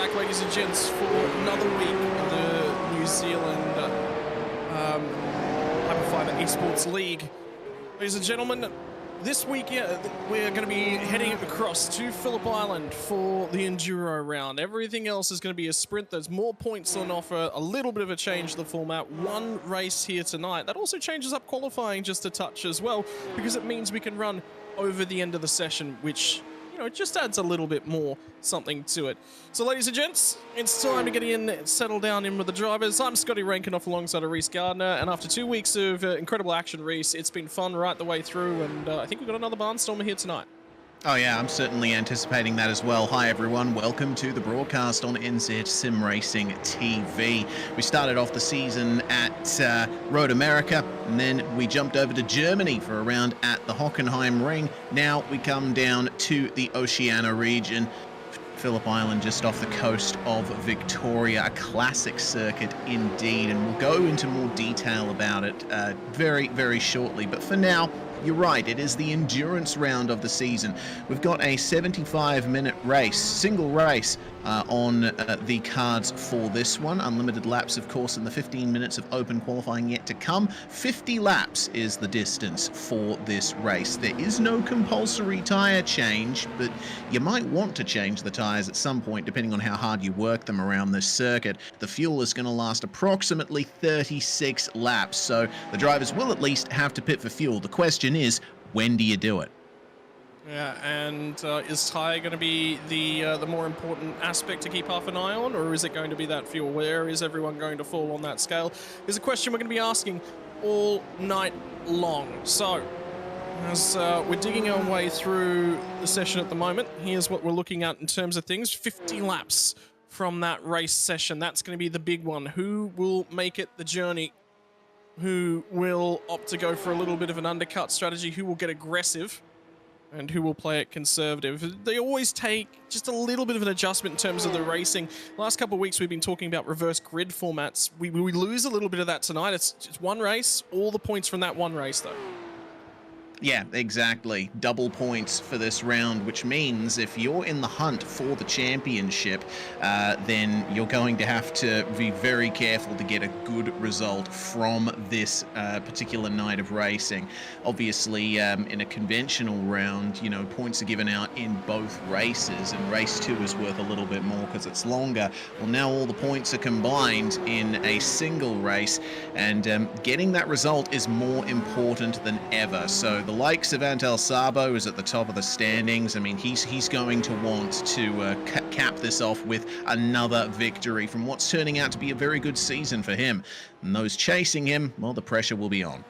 back, ladies and gents, for another week of the New Zealand Hyperfibre Esports League. Ladies and gentlemen, this week we're going to be heading across to Phillip Island for the Enduro round. Everything else is going to be a sprint. There's more points on offer, a little bit of a change to the format. One race here tonight. That also changes up qualifying just a touch as well, because it means we can run over the end of the session, which, you know, it just adds a little bit more something to it. So, ladies and gents, it's time to get in, settle down in with the drivers. I'm Scotty Rankin-off alongside Reese Gardner, and after 2 weeks of incredible action, Reese, it's been fun right the way through, and I think we've got another barnstormer here tonight. Oh yeah, I'm certainly anticipating that as well. Hi everyone, welcome to the broadcast on NZ Sim Racing TV. We started off the season at Road America, and then we jumped over to Germany for a round at the Hockenheim Ring. Now we come down to the Oceania region. Phillip Island, just off the coast of Victoria, a classic circuit indeed, and we'll go into more detail about it very, very shortly. But for now, you're right, it is the endurance round of the season. We've got a 75-minute race, single race, on the cards for this one. Unlimited laps, of course, in the 15 minutes of open qualifying yet to come. 50 laps is the distance for this race. There is no compulsory tyre change, but you might want to change the tyres at some point, depending on how hard you work them around this circuit. The fuel is going to last approximately 36 laps, so the drivers will at least have to pit for fuel. The question is, when do you do it? Yeah, and is tyre going to be the more important aspect to keep half an eye on, or is it going to be that fuel? Where is everyone going to fall on that scale? Is a question we're going to be asking all night long. So, as we're digging our way through the session at the moment, here's what we're looking at in terms of things. 50 laps from that race session. That's going to be the big one. Who will make it the journey? Who will opt to go for a little bit of an undercut strategy? Who will get aggressive? And who will play it conservative? They always take just a little bit of an adjustment in terms of the racing. Last couple of weeks, we've been talking about reverse grid formats. We lose a little bit of that tonight. It's one race, all the points from that one race, though. Yeah, exactly. Double points for this round, which means if you're in the hunt for the championship, then you're going to have to be very careful to get a good result from this particular night of racing. Obviously, in a conventional round, you know, points are given out in both races, and race 2 is worth a little bit more because it's longer. Well, now all the points are combined in a single race, and getting that result is more important than ever. So the likes of Antal Sabo is at the top of the standings. I mean, he's going to want to cap this off with another victory from what's turning out to be a very good season for him. And those chasing him, well, the pressure will be on.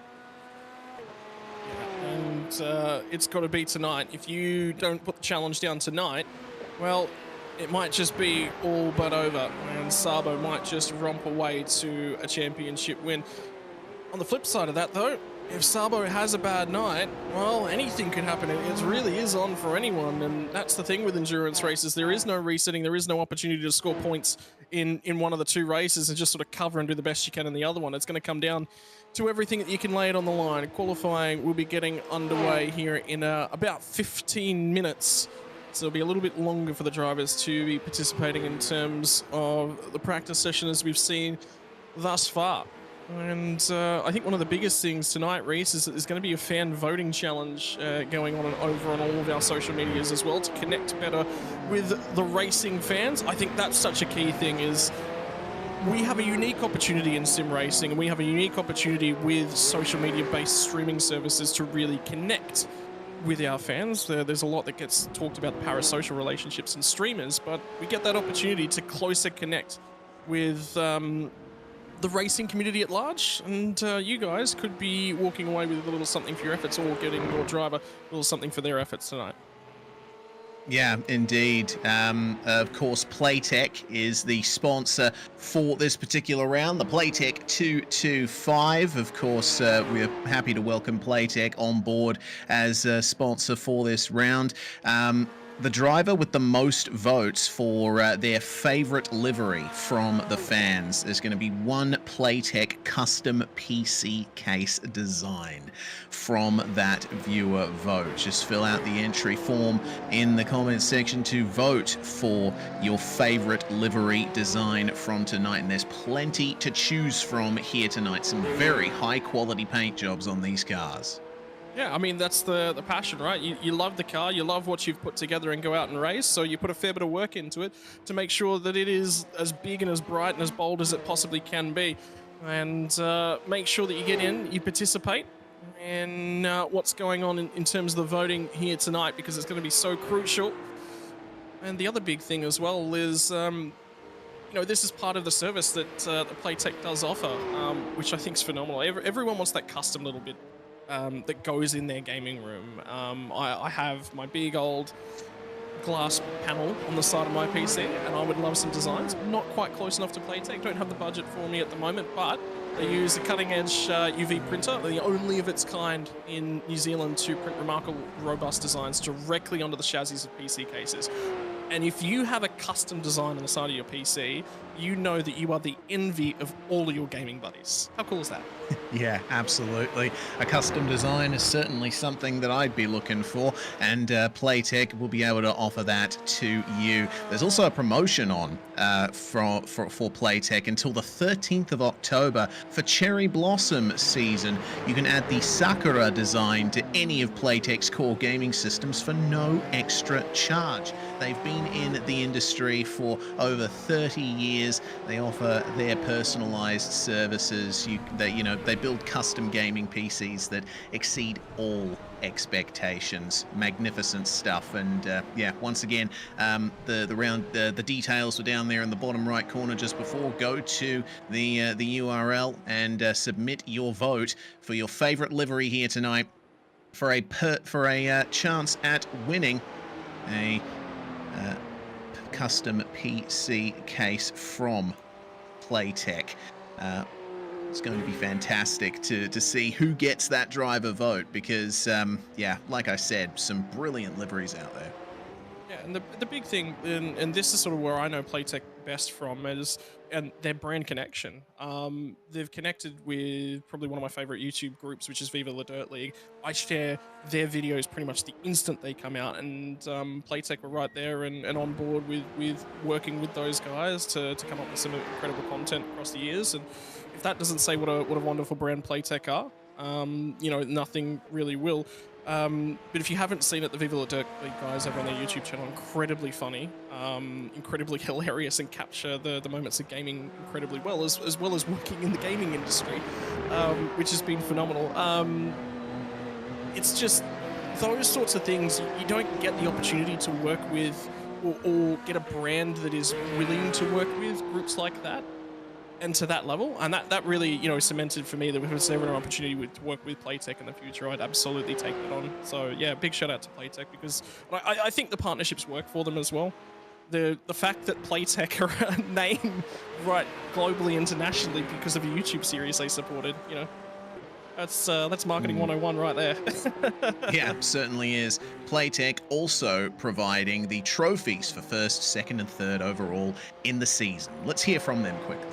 And it's got to be tonight. If you don't put the challenge down tonight, well, it might just be all but over, and Sabo might just romp away to a championship win. On the flip side of that, though, if Sabo has a bad night, well, anything could happen. It really is on for anyone, and that's the thing with endurance races. There is no resetting. There is no opportunity to score points in one of the two races and just sort of cover and do the best you can in the other one. It's going to come down to everything that you can lay it on the line. Qualifying will be getting underway here in about 15 minutes. So it'll be a little bit longer for the drivers to be participating in terms of the practice session as we've seen thus far. And I think one of the biggest things tonight, Reese, is that there's going to be a fan voting challenge going on over on all of our social medias as well to connect better with the racing fans. I think that's such a key thing, is we have a unique opportunity in sim racing, and we have a unique opportunity with social media-based streaming services to really connect with our fans. There's a lot that gets talked about parasocial relationships and streamers, but we get that opportunity to closer connect with the racing community at large, and you guys could be walking away with a little something for your efforts, or getting your driver a little something for their efforts tonight. Yeah, indeed. Of course, Playtech is the sponsor for this particular round. The Playtech 225. Of course, we're happy to welcome Playtech on board as a sponsor for this round. The driver with the most votes for their favorite livery from the fans is going to be one Playtech custom PC case design from that viewer vote. Just fill out the entry form in the comments section to vote for your favorite livery design from tonight, and there's plenty to choose from here tonight. Some very high quality paint jobs on these cars. Yeah, I mean, that's the passion, right? You love the car, you love what you've put together and go out and race, so you put a fair bit of work into it to make sure that it is as big and as bright and as bold as it possibly can be. And make sure that you get in, you participate, and what's going on in terms of the voting here tonight, because it's going to be so crucial. And the other big thing as well is, this is part of the service that Playtech does offer, which I think is phenomenal. Everyone wants that custom little bit that goes in their gaming room. I have my big old glass panel on the side of my PC, and I would love some designs. Not quite close enough to Playtech, don't have the budget for me at the moment, but they use a cutting-edge UV printer, the only of its kind in New Zealand, to print remarkable, robust designs directly onto the chassis of PC cases. And if you have a custom design on the side of your PC, you know that you are the envy of all of your gaming buddies. How cool is that? Yeah, absolutely. A custom design is certainly something that I'd be looking for, and Playtech will be able to offer that to you. There's also a promotion on for Playtech until the 13th of October for Cherry Blossom season. You can add the Sakura design to any of Playtech's core gaming systems for no extra charge. They've been in the industry for over 30 years. They offer their personalized services. They build custom gaming PCs that exceed all expectations. Magnificent stuff. And once again, the details were down there in the bottom right corner just before. Go to the URL and submit your vote for your favorite livery here tonight for a chance at winning a custom PC case from Playtech. It's going to be fantastic to see who gets that driver vote, because like I said, some brilliant liveries out there. Yeah, and the big thing, and this is sort of where I know Playtech best from, is their brand connection. They've connected with probably one of my favorite YouTube groups, which is Viva La Dirt League. I share their videos pretty much the instant they come out, and Playtech were right there and on board with working with those guys to come up with some incredible content across the years. And if that doesn't say what a wonderful brand Playtech are, nothing really will. But if you haven't seen it, the Viva La Dirt League guys over on their YouTube channel, incredibly funny, incredibly hilarious, and capture the moments of gaming incredibly well, as well as working in the gaming industry, which has been phenomenal. It's just those sorts of things, you don't get the opportunity to work with or get a brand that is willing to work with groups like that. And to that level, and that really, cemented for me that if there was ever an opportunity to work with Playtech in the future, I'd absolutely take that on. So yeah, big shout out to Playtech, because I think the partnerships work for them as well. The fact that Playtech are a name right globally, internationally, because of a YouTube series they supported, that's marketing 101 right there. Yeah, certainly is. Playtech also providing the trophies for first, second, and third overall in the season. Let's hear from them quickly.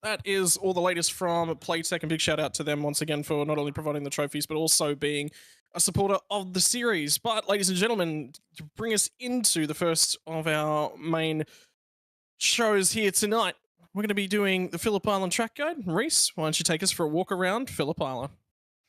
that is all the latest from Playtech, and big shout out to them once again for not only providing the trophies, but also being a supporter of the series. But ladies and gentlemen, to bring us into the first of our main shows here tonight, we're going to be doing the Phillip Island track guide. Reese, why don't you take us for a walk around Phillip Island?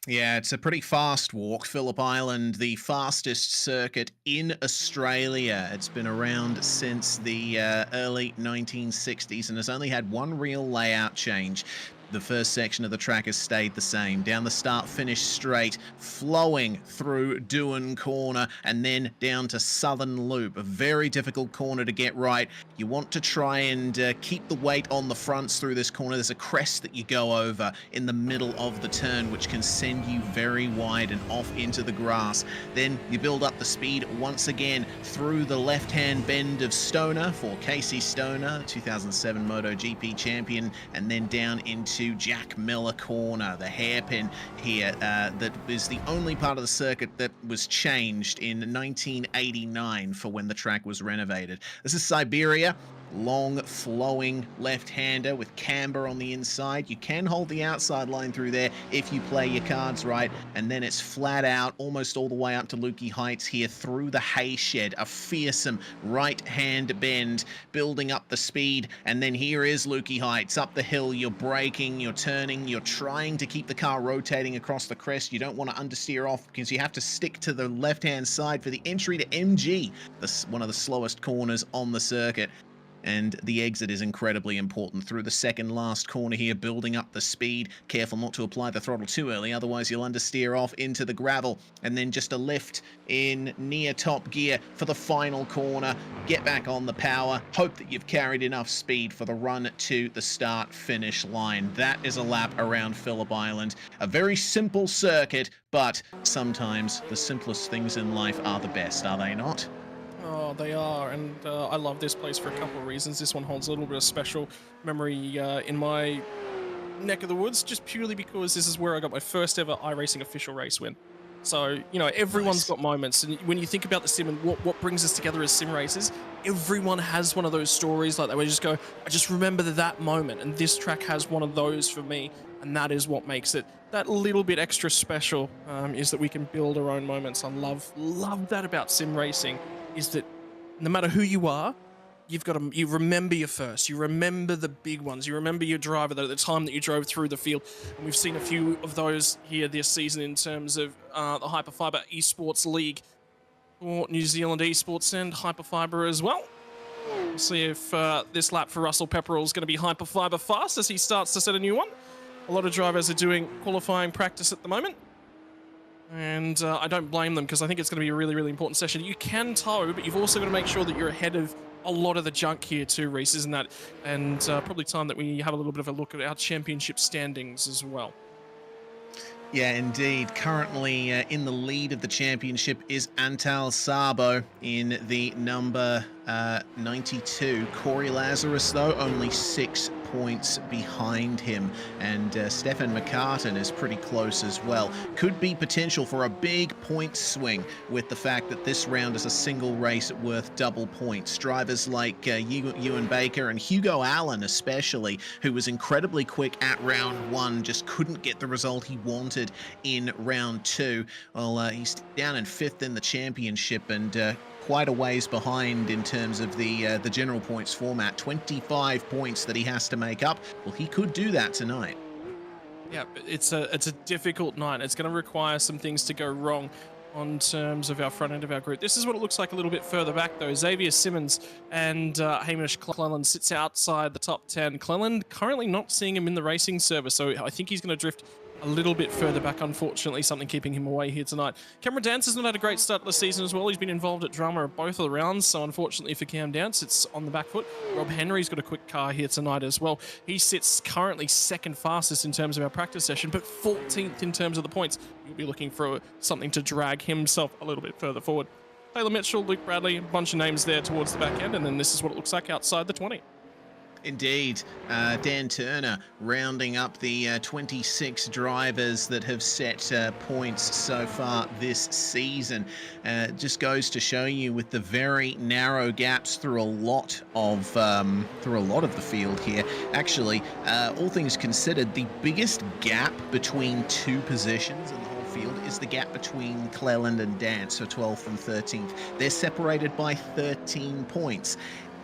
Yeah, it's a pretty fast walk. Phillip Island, the fastest circuit in Australia. It's been around since the early 1960s and has only had one real layout change. The first section of the track has stayed the same. Down the start-finish straight, flowing through Doohan Corner, and then down to Southern Loop. A very difficult corner to get right. You want to try and keep the weight on the fronts through this corner. There's a crest that you go over in the middle of the turn, which can send you very wide and off into the grass. Then you build up the speed once again through the left-hand bend of Stoner for Casey Stoner, 2007 MotoGP champion, and then down into Jack Miller Corner, the hairpin here that is the only part of the circuit that was changed in 1989 for when the track was renovated. This is Siberia. Long flowing left-hander with camber on the inside. You can hold the outside line through there if you play your cards right, and then it's flat out almost all the way up to Lukey Heights here through the hay shed. A fearsome right-hand bend, building up the speed, and then here is Lukey Heights. Up the hill, you're braking, you're turning, you're trying to keep the car rotating across the crest. You don't want to understeer off because you have to stick to the left-hand side for the entry to MG, one of the slowest corners on the circuit. And the exit is incredibly important through the second last corner here, building up the speed. Careful not to apply the throttle too early, otherwise you'll understeer off into the gravel. And then just a lift in near top gear for the final corner. Get back on the power. Hope that you've carried enough speed for the run to the start-finish line. That is a lap around Phillip Island. A very simple circuit, but sometimes the simplest things in life are the best, are they not? Oh, they are, and I love this place for a couple of reasons. This one holds a little bit of special memory in my neck of the woods, just purely because this is where I got my first ever iRacing official race win. So, you know, everyone's got moments, and when you think about the sim and what brings us together as sim racers, everyone has one of those stories like that where you just go, I just remember that moment, and this track has one of those for me, and that is what makes it that little bit extra special, is that we can build our own moments. I love that about sim racing, is that no matter who you are, you remember your first, you remember the big ones, you remember your driver, the time that you drove through the field. And we've seen a few of those here this season in terms of the Hyperfibre Esports League for New Zealand Esports and Hyperfibre as well. We'll see if this lap for Russell Pepperell is going to be Hyperfibre fast as he starts to set a new one. A lot of drivers are doing qualifying practice at the moment. And I don't blame them, because I think it's going to be a really, really important session. You can tow, but you've also got to make sure that you're ahead of a lot of the junk here too, Reese, isn't that? And probably time that we have a little bit of a look at our championship standings as well. Yeah, indeed. Currently in the lead of the championship is Antal Sabo in the number 92. Corey Lazarus, though, only 6 points behind him, and Stefan McCartan is pretty close as well. Could be potential for a big point swing with the fact that this round is a single race worth double points. Drivers like Ewan Baker and Hugo Allen especially, who was incredibly quick at round 1, just couldn't get the result he wanted in round 2. Well, he's down in 5th in the championship, and quite a ways behind in terms of the general points format. 25 points that he has to make up. Well, he could do that tonight. Yeah, it's a difficult night. It's going to require some things to go wrong on terms of our front end of our group. This is what it looks like a little bit further back, though. Xavier Simmons and Hamish Cleland sits outside the top 10. Cleland currently not seeing him in the racing service, so I think he's going to drift a little bit further back, unfortunately, something keeping him away here tonight. Cameron Dance has not had a great start to the season as well. He's been involved at drama at both of the rounds, so unfortunately for Cam Dance, it's on the back foot. Rob Henry's got a quick car here tonight as well. He sits currently second fastest in terms of our practice session, but 14th in terms of the points. You'll be looking for something to drag himself a little bit further forward. Taylor Mitchell, Luke Bradley, a bunch of names there towards the back end, and then this is what it looks like outside the 20. Indeed. Dan Turner rounding up the 26 drivers that have set points so far this season. Just goes to show you with the very narrow gaps through a lot of the field here. Actually, all things considered, the biggest gap between two positions in the whole field is the gap between Cleland and Dance for 12th and 13th. They're separated by 13 points.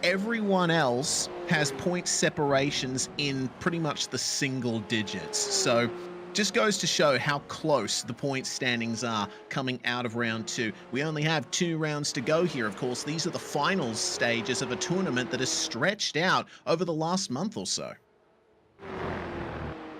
Everyone else has point separations in pretty much the single digits. So just goes to show how close the point standings are coming out of round 2. We only have 2 rounds to go here. Of course, these are the finals stages of a tournament that has stretched out over the last month or so.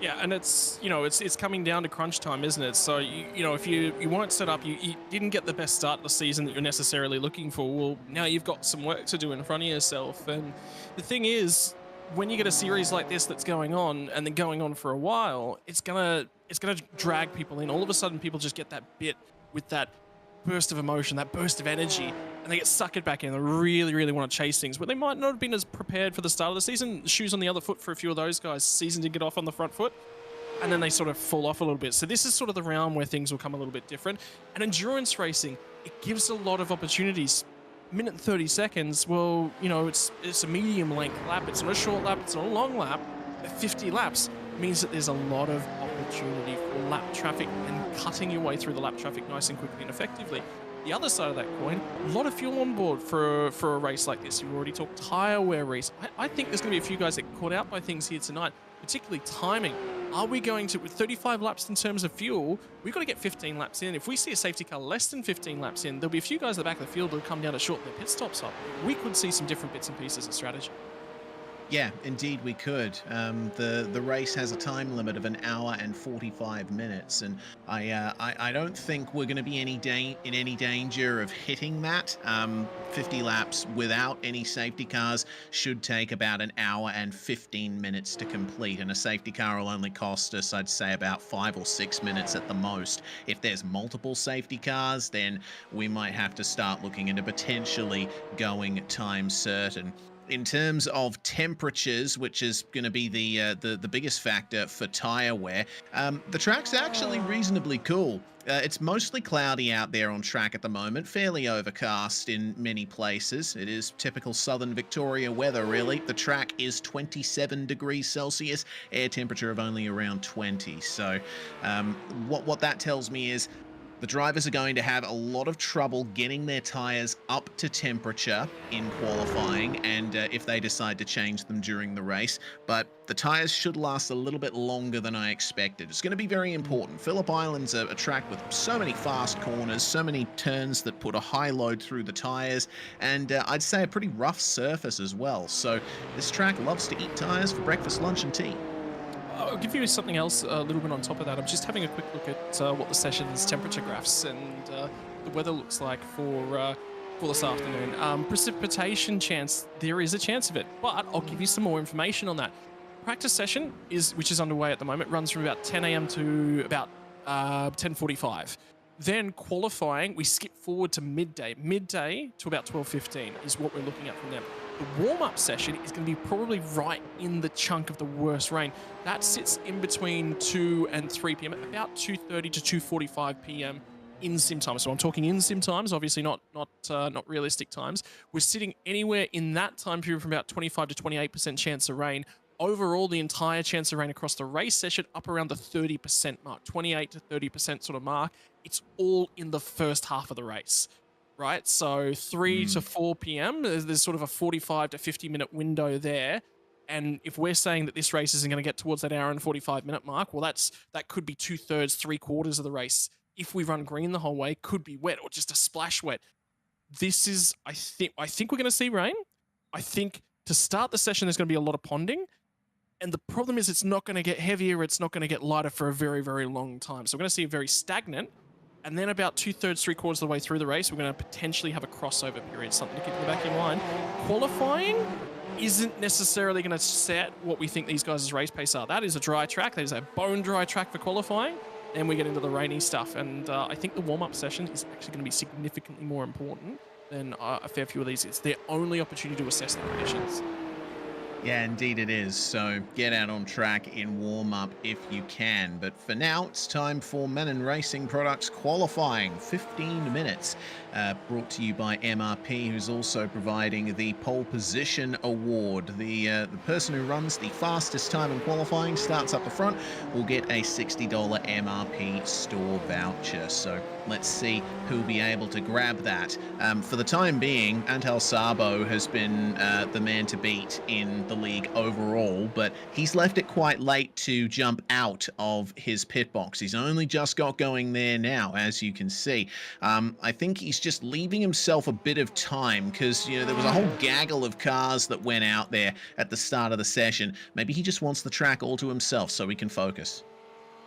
Yeah, and it's, you know, it's coming down to crunch time, isn't it? So, you know, if you weren't set up, you didn't get the best start of the season that you're necessarily looking for, well, now you've got some work to do in front of yourself. And the thing is, when you get a series like this that's going on and then going on for a while, it's gonna drag people in. All of a sudden, people just get that bit with that burst of emotion, that burst of energy, and they get suckered back in. They really, really want to chase things, but they might not have been as prepared for the start of the season. Shoes on the other foot for a few of those guys. Season did get off on the front foot, and then they sort of fall off a little bit. So this is sort of the round where things will come a little bit different. And endurance racing, it gives a lot of opportunities. Minute and 30 seconds, well, you know, it's a medium length lap. It's not a short lap, it's not a long lap. 50 laps means that there's a lot of opportunity for lap traffic and cutting your way through the lap traffic nice and quickly and effectively. The other side of that coin, a lot of fuel on board for a race like this. You've already talked tyre wear race. I think there's going to be a few guys that get caught out by things here tonight, particularly timing. Are we going to, with 35 laps in terms of fuel, we've got to get 15 laps in. If we see a safety car less than 15 laps in, there'll be a few guys at the back of the field who'll come down to shorten their pit stops up. We could see some different bits and pieces of strategy. Yeah, indeed we could. The race has a time limit of 1 hour and 45 minutes, and I don't think we're going to be in any danger of hitting that. 50 laps without any safety cars should take about 1 hour and 15 minutes to complete, and a safety car will only cost us, I'd say, about 5 or 6 minutes at the most. If there's multiple safety cars, then we might have to start looking into potentially going time certain. In terms of temperatures, which is going to be the biggest factor for tyre wear, the track's actually reasonably cool. It's mostly cloudy out there on track at the moment, fairly overcast in many places. It is typical southern Victoria weather, really. The track is 27 degrees Celsius, air temperature of only around 20. So what that tells me is the drivers are going to have a lot of trouble getting their tyres up to temperature in qualifying, and if they decide to change them during the race. But the tyres should last a little bit longer than I expected. It's going to be very important. Phillip Island's a track with so many fast corners, so many turns that put a high load through the tyres, and I'd say a pretty rough surface as well. So this track loves to eat tyres for breakfast, lunch and tea. I'll give you something else a little bit on top of that. I'm just having a quick look at what the session's temperature graphs and the weather looks like for this afternoon. Precipitation chance, there is a chance of it, but I'll give you some more information on that. Practice session, which is underway at the moment, runs from about 10 a.m. to about 10:45. Then qualifying, we skip forward to midday. Midday to about 12:15 is what we're looking at from them. The warm-up session is going to be probably right in the chunk of the worst rain. That sits in between 2 and 3 p.m. at about 2:30 to 2:45 p.m. in sim time. So I'm talking in sim times, obviously not realistic times. We're sitting anywhere in that time period from about 25 to 28% chance of rain. Overall, the entire chance of rain across the race session up around the 30% mark, 28 to 30% sort of mark. It's all in the first half of the race. Right, so 3 to 4 p.m. There's sort of a 45 to 50 minute window there, and if we're saying that this race isn't going to get towards that hour and 45 minute mark, well, that could be 2/3, 3/4 of the race. If we run green the whole way, could be wet or just a splash wet. This is, I think we're going to see rain. I think to start the session, there's going to be a lot of ponding, and the problem is it's not going to get heavier. It's not going to get lighter for a very, very long time. So we're going to see a very stagnant. And then about 2/3, 3/4 of the way through the race, we're going to potentially have a crossover period, something to keep in the back of your mind. Qualifying isn't necessarily going to set what we think these guys' race pace are. That is a dry track. That is a bone dry track for qualifying. Then we get into the rainy stuff. And I think the warm-up session is actually going to be significantly more important than a fair few of these. It's their only opportunity to assess the conditions. Yeah, indeed it is. So get out on track in warm-up if you can. But for now, it's time for Men in Racing Products qualifying. 15 minutes. Brought to you by MRP, who's also providing the Pole Position Award. The person who runs the fastest time in qualifying, starts up the front, will get a $60 MRP store voucher. So let's see who'll be able to grab that. For the time being, Antal Sabo has been the man to beat in the league overall, but he's left it quite late to jump out of his pit box. He's only just got going there now, as you can see. I think he's just leaving himself a bit of time because, you know, there was a whole gaggle of cars that went out there at the start of the session. Maybe he just wants the track all to himself so he can focus.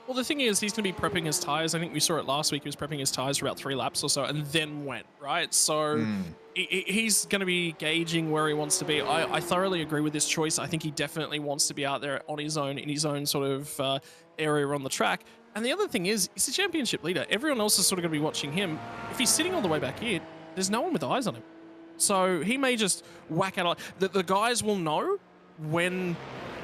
Well, the thing is, he's going to be prepping his tyres. I think we saw it last week. He was prepping his tyres for about 3 laps or so and then went, right? So he's going to be gauging where he wants to be. I thoroughly agree with this choice. I think he definitely wants to be out there on his own, in his own sort of area on the track. And the other thing is, he's a championship leader. Everyone else is sort of going to be watching him. If he's sitting all the way back here, there's no one with eyes on him. So he may just whack out. The guys will know when...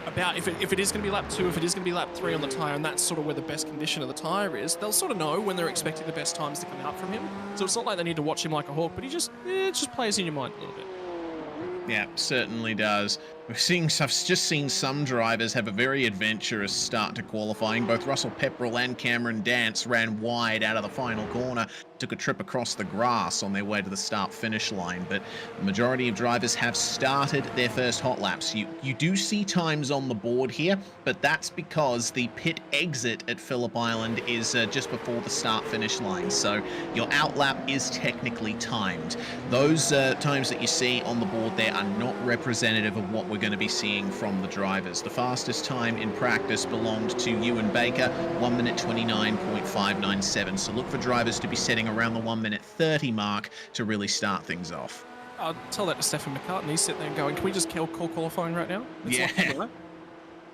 about if it is going to be lap 2, if it is going to be lap 3 on the tyre, and that's sort of where the best condition of the tyre is, they'll sort of know when they're expecting the best times to come out from him. So it's not like they need to watch him like a hawk, but it just plays in your mind a little bit. Yeah, certainly does. I've just seen some drivers have a very adventurous start to qualifying. Both Russell Pepperell and Cameron Dance ran wide out of the final corner, took a trip across the grass on their way to the start-finish line, but the majority of drivers have started their first hot laps. You do see times on the board here, but that's because the pit exit at Phillip Island is just before the start-finish line, so your out lap is technically timed. Those times that you see on the board there are not representative of what we're going to be seeing from the drivers. The fastest time in practice belonged to Ewan Baker, 1 minute 29.597. So look for drivers to be setting around the 1 minute 30 mark to really start things off. I'll tell that to Stefan McCartney. He's sitting there going, can we just call qualifying right now?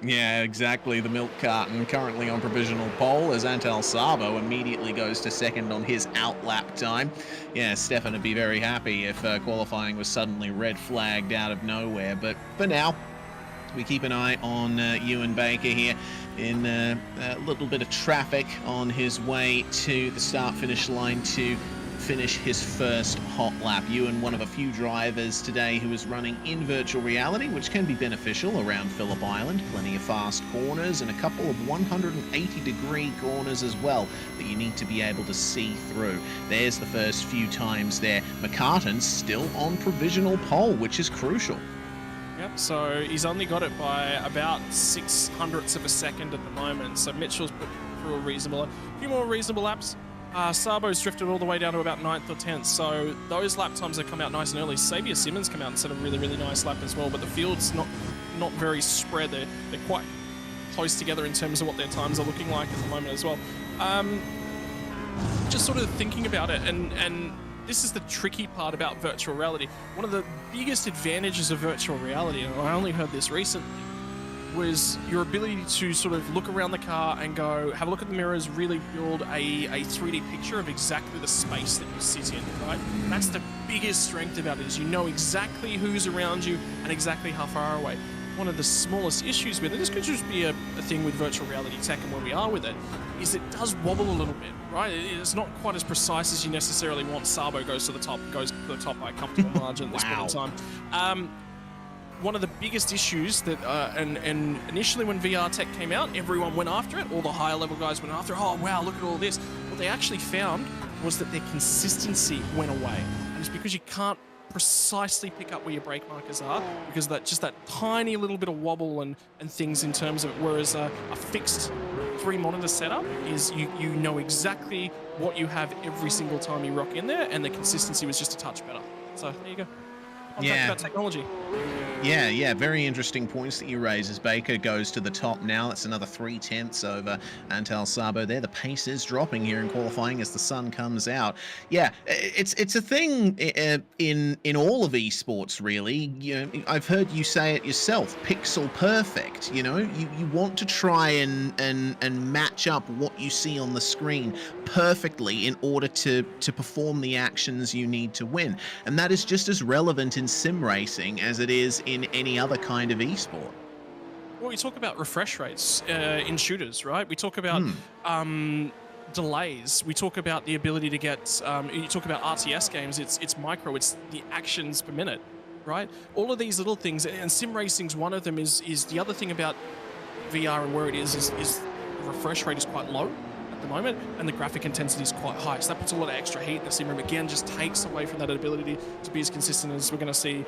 Yeah, exactly. The milk carton currently on provisional pole as Antal Sabo immediately goes to second on his out lap time. Yeah, Stefan would be very happy if qualifying was suddenly red flagged out of nowhere. But for now, we keep an eye on Ewan Baker here in a little bit of traffic on his way to the start-finish line to finish his first hot lap. Ewan, one of a few drivers today who is running in virtual reality, which can be beneficial around Phillip Island. Plenty of fast corners and a couple of 180-degree corners as well that you need to be able to see through. There's the first few times there. McCartan's still on provisional pole, which is crucial. Yep, so he's only got it by about 0.06 of a second at the moment. So Mitchell's put through a few more reasonable laps. Sabo's drifted all the way down to about 9th or 10th, so those lap times have come out nice and early. Xavier Simmons come out and set a really, really nice lap as well, but the field's not very spread. They're quite close together in terms of what their times are looking like at the moment as well. Just sort of thinking about it, and this is the tricky part about virtual reality. One of the biggest advantages of virtual reality, and I only heard this recently, was your ability to sort of look around the car and go, have a look at the mirrors, really build a 3D picture of exactly the space that you sit in, right? And that's the biggest strength about it, is you know exactly who's around you and exactly how far away. One of the smallest issues with it, this could just be a thing with virtual reality tech and where we are with it, is it does wobble a little bit, right? It's not quite as precise as you necessarily want. Sabo goes to the top by a comfortable margin at this point in time. One of the biggest issues that, and initially when VR tech came out, everyone went after it. All the higher level guys went after it. Oh, wow, look at all this. What they actually found was that their consistency went away. And it's because you can't precisely pick up where your brake markers are, because just that tiny little bit of wobble and things in terms of it. Whereas a fixed 3-monitor setup is you know exactly what you have every single time you rock in there, and the consistency was just a touch better. So there you go. Talk about technology. Yeah, very interesting points that you raise as Baker goes to the top now. That's another 0.3 over Antal Sabo there. The pace is dropping here in qualifying as the sun comes out. Yeah, it's a thing in all of esports, really. You know, I've heard you say it yourself, pixel perfect. You know, you want to try and match up what you see on the screen perfectly in order to perform the actions you need to win. And that is just as relevant in sim racing as it is in any other kind of esport. Well, we talk about refresh rates in shooters, right? We talk about delays. We talk about the ability to get. You talk about RTS games. It's micro. It's the actions per minute, right? All of these little things, and sim racing's one of them. Is the other thing about VR and where it is the refresh rate is quite low at the moment, and the graphic intensity is quite high. So that puts a lot of extra heat in the sim room. Again, just takes away from that ability to be as consistent as we're going to see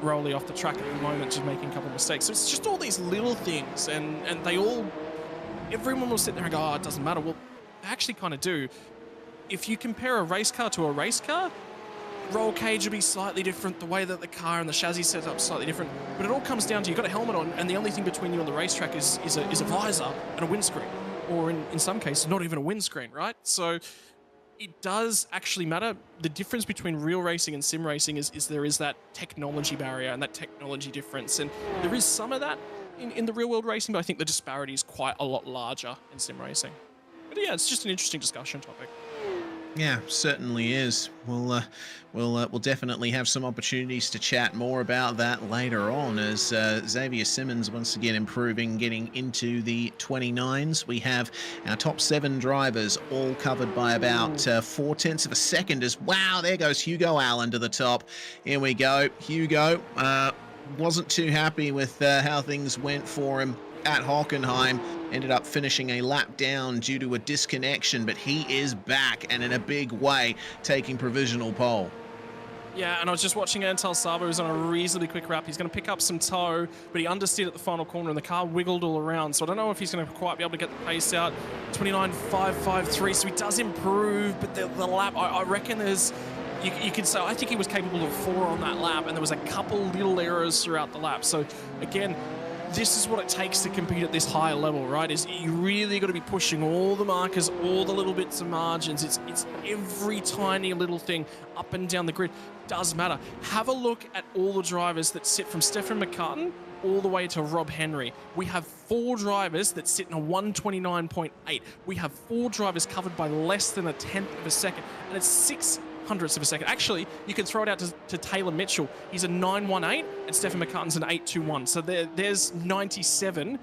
Rolly off the track at the moment, just making a couple of mistakes. So it's just all these little things, and everyone will sit there and go, oh, it doesn't matter. Well, they actually kind of do. If you compare a race car to a race car, roll cage will be slightly different, the way that the car and the chassis set up is slightly different, but it all comes down to you've got a helmet on, and the only thing between you and the racetrack is a visor and a windscreen, or in some cases, not even a windscreen, right? So it does actually matter. The difference between real racing and sim racing is there is that technology barrier and that technology difference, and there is some of that in the real world racing, but I think the disparity is quite a lot larger in sim racing. But yeah, it's just an interesting discussion topic. Yeah, certainly is. We'll definitely have some opportunities to chat more about that later on as Xavier Simmons once again improving, getting into the 29s. We have our top 7 drivers all covered by about 0.4 of a second as, wow, there goes Hugo Allen to the top. Here we go. Hugo wasn't too happy with how things went for him at Hockenheim, ended up finishing a lap down due to a disconnection, but he is back and in a big way taking provisional pole. Yeah, and I was just watching Antal Sabo, who's on a reasonably quick wrap. He's going to pick up some tow, but he understeered at the final corner and the car wiggled all around. So I don't know if he's going to quite be able to get the pace out. 29.553, so he does improve, but the lap, I reckon there's, you could say, I think he was capable of 4 on that lap, and there was a couple little errors throughout the lap. So again, this is what it takes to compete at this higher level, right? Is you really got to be pushing all the markers, all the little bits of margins. It's every tiny little thing up and down the grid. Does matter. Have a look at all the drivers that sit from Stefan McCartan all the way to Rob Henry. We have 4 drivers that sit in a 129.8. We have 4 drivers covered by less than 1/10 of a second, and it's 600ths of a second. Actually, you can throw it out to Taylor Mitchell. He's a 918, and Stefan McCartan's an 821. So there's 97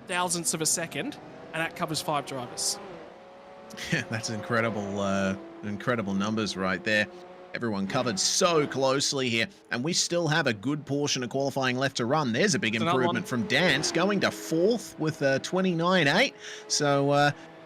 thousandths of a second, and that covers 5 drivers. Yeah, that's incredible numbers right there. Everyone covered so closely here, and we still have a good portion of qualifying left to run. There's a big improvement from Dance, going to 4th with a 29.8. So,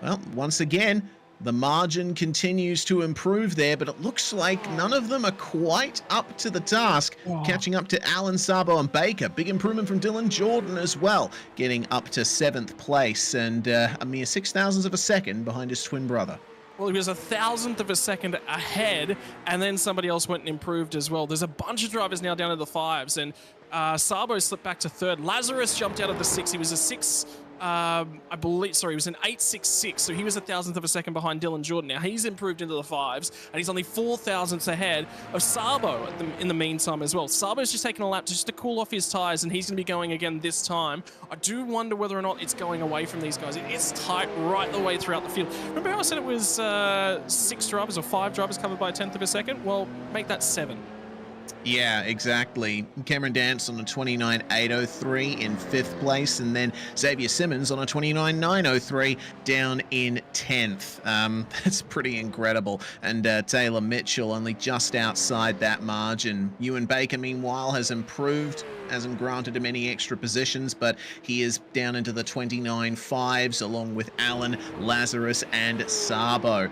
well, once again, the margin continues to improve there, but it looks like none of them are quite up to the task. Catching up to Alan, Sabo, and Baker. Big improvement from Dylan Jordan as well, getting up to 7th place and a mere 0.06 of a second behind his twin brother. Well, he was 1,000th of a second ahead, and then somebody else went and improved as well. There's a bunch of drivers now down to the 5s, and Sabo slipped back to 3rd. Lazarus jumped out of the 6. He was a 6. I believe, sorry, he was an 8.66, so he was 1,000th of a second behind Dylan Jordan. Now he's improved into the 5s, and he's only 4 thousandths ahead of Sabo in the meantime as well. Sabo's just taking a lap just to cool off his tyres, and he's going to be going again this time. I do wonder whether or not it's going away from these guys. It is tight right the way throughout the field. Remember how I said it was 6 drivers or 5 drivers covered by 1/10 of a second? Well, make that 7. Yeah, exactly. Cameron Dance on a 29.803 in 5th place, and then Xavier Simmons on a 29.903 down in 10th. That's pretty incredible. And Taylor Mitchell only just outside that margin. Ewan Baker, meanwhile, has improved. Hasn't granted him any extra positions, but he is down into the 29.5s along with Allen, Lazarus, and Sabo.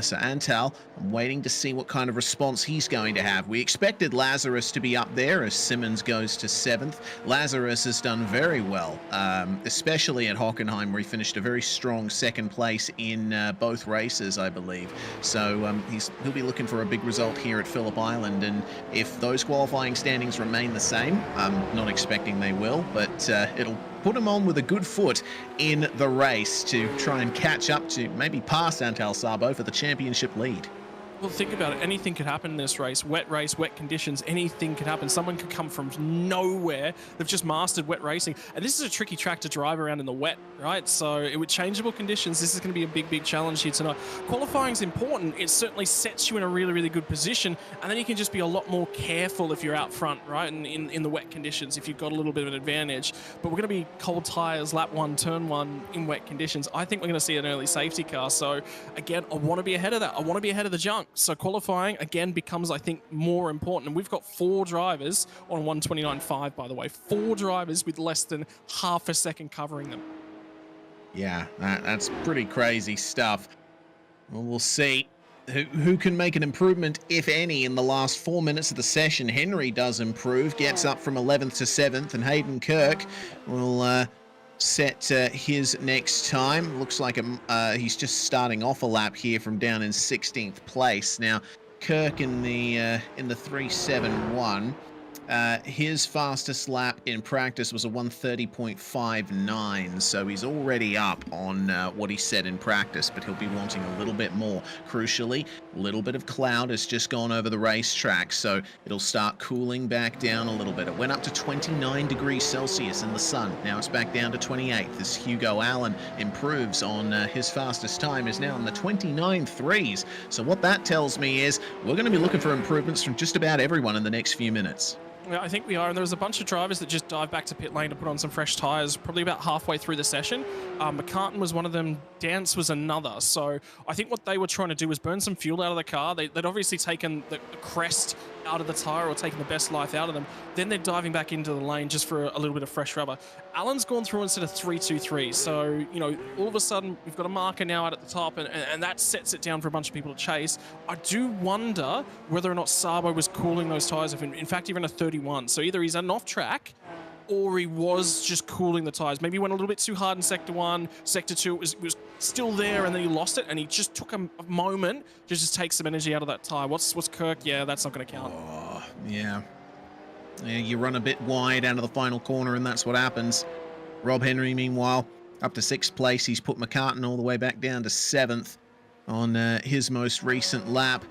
So Antal, I'm waiting to see what kind of response he's going to have. We expected Lazarus to be up there as Simmons goes to 7th. Lazarus has done very well, especially at Hockenheim, where he finished a very strong 2nd place in both races, I believe. So he'll be looking for a big result here at Phillip Island, and if those qualifying standings remain the same, I'm not expecting they will, but it'll put him on with a good foot in the race to try and catch up to, maybe pass Antal Sabo for the championship lead. Well, think about it. Anything could happen in this race, wet conditions, anything could happen. Someone could come from nowhere. They've just mastered wet racing. And this is a tricky track to drive around in the wet, right? So with changeable conditions, this is going to be a big challenge here tonight. Qualifying is important. It certainly sets you in a really good position. And then you can just be a lot more careful if you're out front, right? And in the wet conditions, if you've got a little bit of an advantage. But we're going to be cold tires, lap 1, turn 1 in wet conditions. I think we're going to see an early safety car. So again, I want to be ahead of that. I want to be ahead of the junk. So qualifying, again, becomes, I think, more important. And we've got 4 drivers on 1:29.5, by the way. 4 drivers with less than half a second covering them. Yeah, that's pretty crazy stuff. Well, we'll see who can make an improvement, if any, in the last 4 minutes of the session. Henry does improve, gets up from 11th to 7th, and Hayden Kirk will set his next time. Looks like he's just starting off a lap here from down in 16th place. Now, Kirk in the 3.71. His fastest lap in practice was a 1:30.59, so he's already up on what he said in practice, but he'll be wanting a little bit more. Crucially, a little bit of cloud has just gone over the racetrack, so it'll start cooling back down a little bit. It went up to 29 degrees Celsius in the sun. Now it's back down to 28 as Hugo Allen improves on his fastest time, is now in the 29.3s. So what that tells me is we're going to be looking for improvements from just about everyone in the next few minutes. Yeah, I think we are, and there was a bunch of drivers that just dived back to pit lane to put on some fresh tyres, probably about halfway through the session. McCartan was one of them, Dance was another. So I think what they were trying to do was burn some fuel out of the car. They'd obviously taken the crest out of the tyre or taken the best life out of them. Then they're diving back into the lane just for a little bit of fresh rubber. Allen's gone through instead of 3.23. So, you know, all of a sudden we've got a marker now out at the top, and that sets it down for a bunch of people to chase. I do wonder whether or not Sabo was cooling those tyres. In fact, he ran a 31. So either he's an off track or he was just cooling the tyres. Maybe he went a little bit too hard in Sector 1. Sector 2, it was still there, and then he lost it, and he just took a moment to just take some energy out of that tyre. What's Kirk? Yeah, that's not going to count. Oh, yeah. Yeah, you run a bit wide out of the final corner, and that's what happens. Rob Henry, meanwhile, up to 6th place. He's put McCartan all the way back down to 7th on his most recent lap.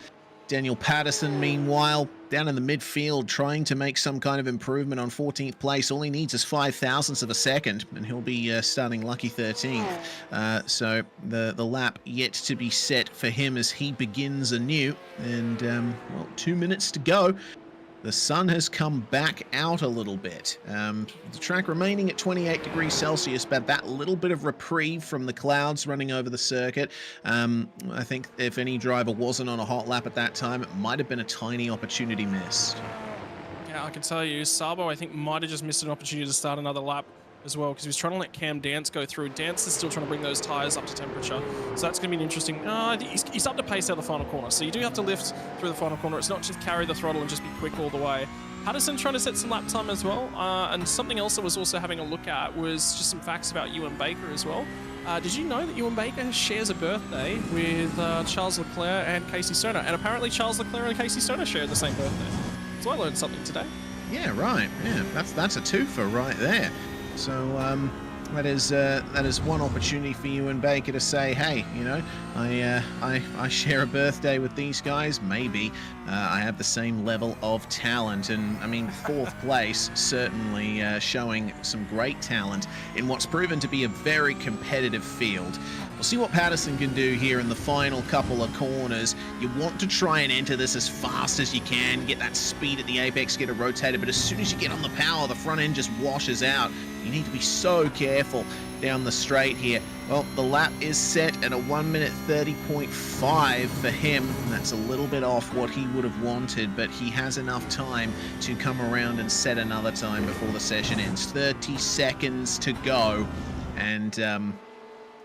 Daniel Patterson, meanwhile, down in the midfield, trying to make some kind of improvement on 14th place. All he needs is 5,000ths of a second, and he'll be starting lucky 13th. So the lap yet to be set for him as he begins anew. And, well, 2 minutes to go. The sun has come back out a little bit. The track remaining at 28 degrees Celsius, but that little bit of reprieve from the clouds running over the circuit. I think if any driver wasn't on a hot lap at that time, it might have been a tiny opportunity missed. Yeah, I can tell you, Sabo, I think, might have just missed an opportunity to start another lap as well, because he was trying to let Cam Dance go through. Dance is still trying to bring those tyres up to temperature, so that's going to be an interesting... I think he's up to pace out the final corner, so you do have to lift through the final corner. It's not just carry the throttle and just be quick all the way. Patterson trying to set some lap time as well, and something else I was also having a look at was just some facts about Ewan Baker as well. Did you know that Ewan Baker shares a birthday with Charles Leclerc and Casey Stoner? And apparently Charles Leclerc and Casey Stoner share the same birthday. So I learned something today. Yeah, right. Yeah, that's a twofer right there. So that is one opportunity for you and Baker to say, hey, you know, I share a birthday with these guys. Maybe I have the same level of talent. And I mean, 4th place, certainly showing some great talent in what's proven to be a very competitive field. We'll see what Patterson can do here in the final couple of corners. You want to try and enter this as fast as you can, get that speed at the apex, get it rotated, but as soon as you get on the power, the front end just washes out. You need to be so careful down the straight here. Well, the lap is set at a 1:30.5 for him. That's a little bit off what he would have wanted, but he has enough time to come around and set another time before the session ends. 30 seconds to go, and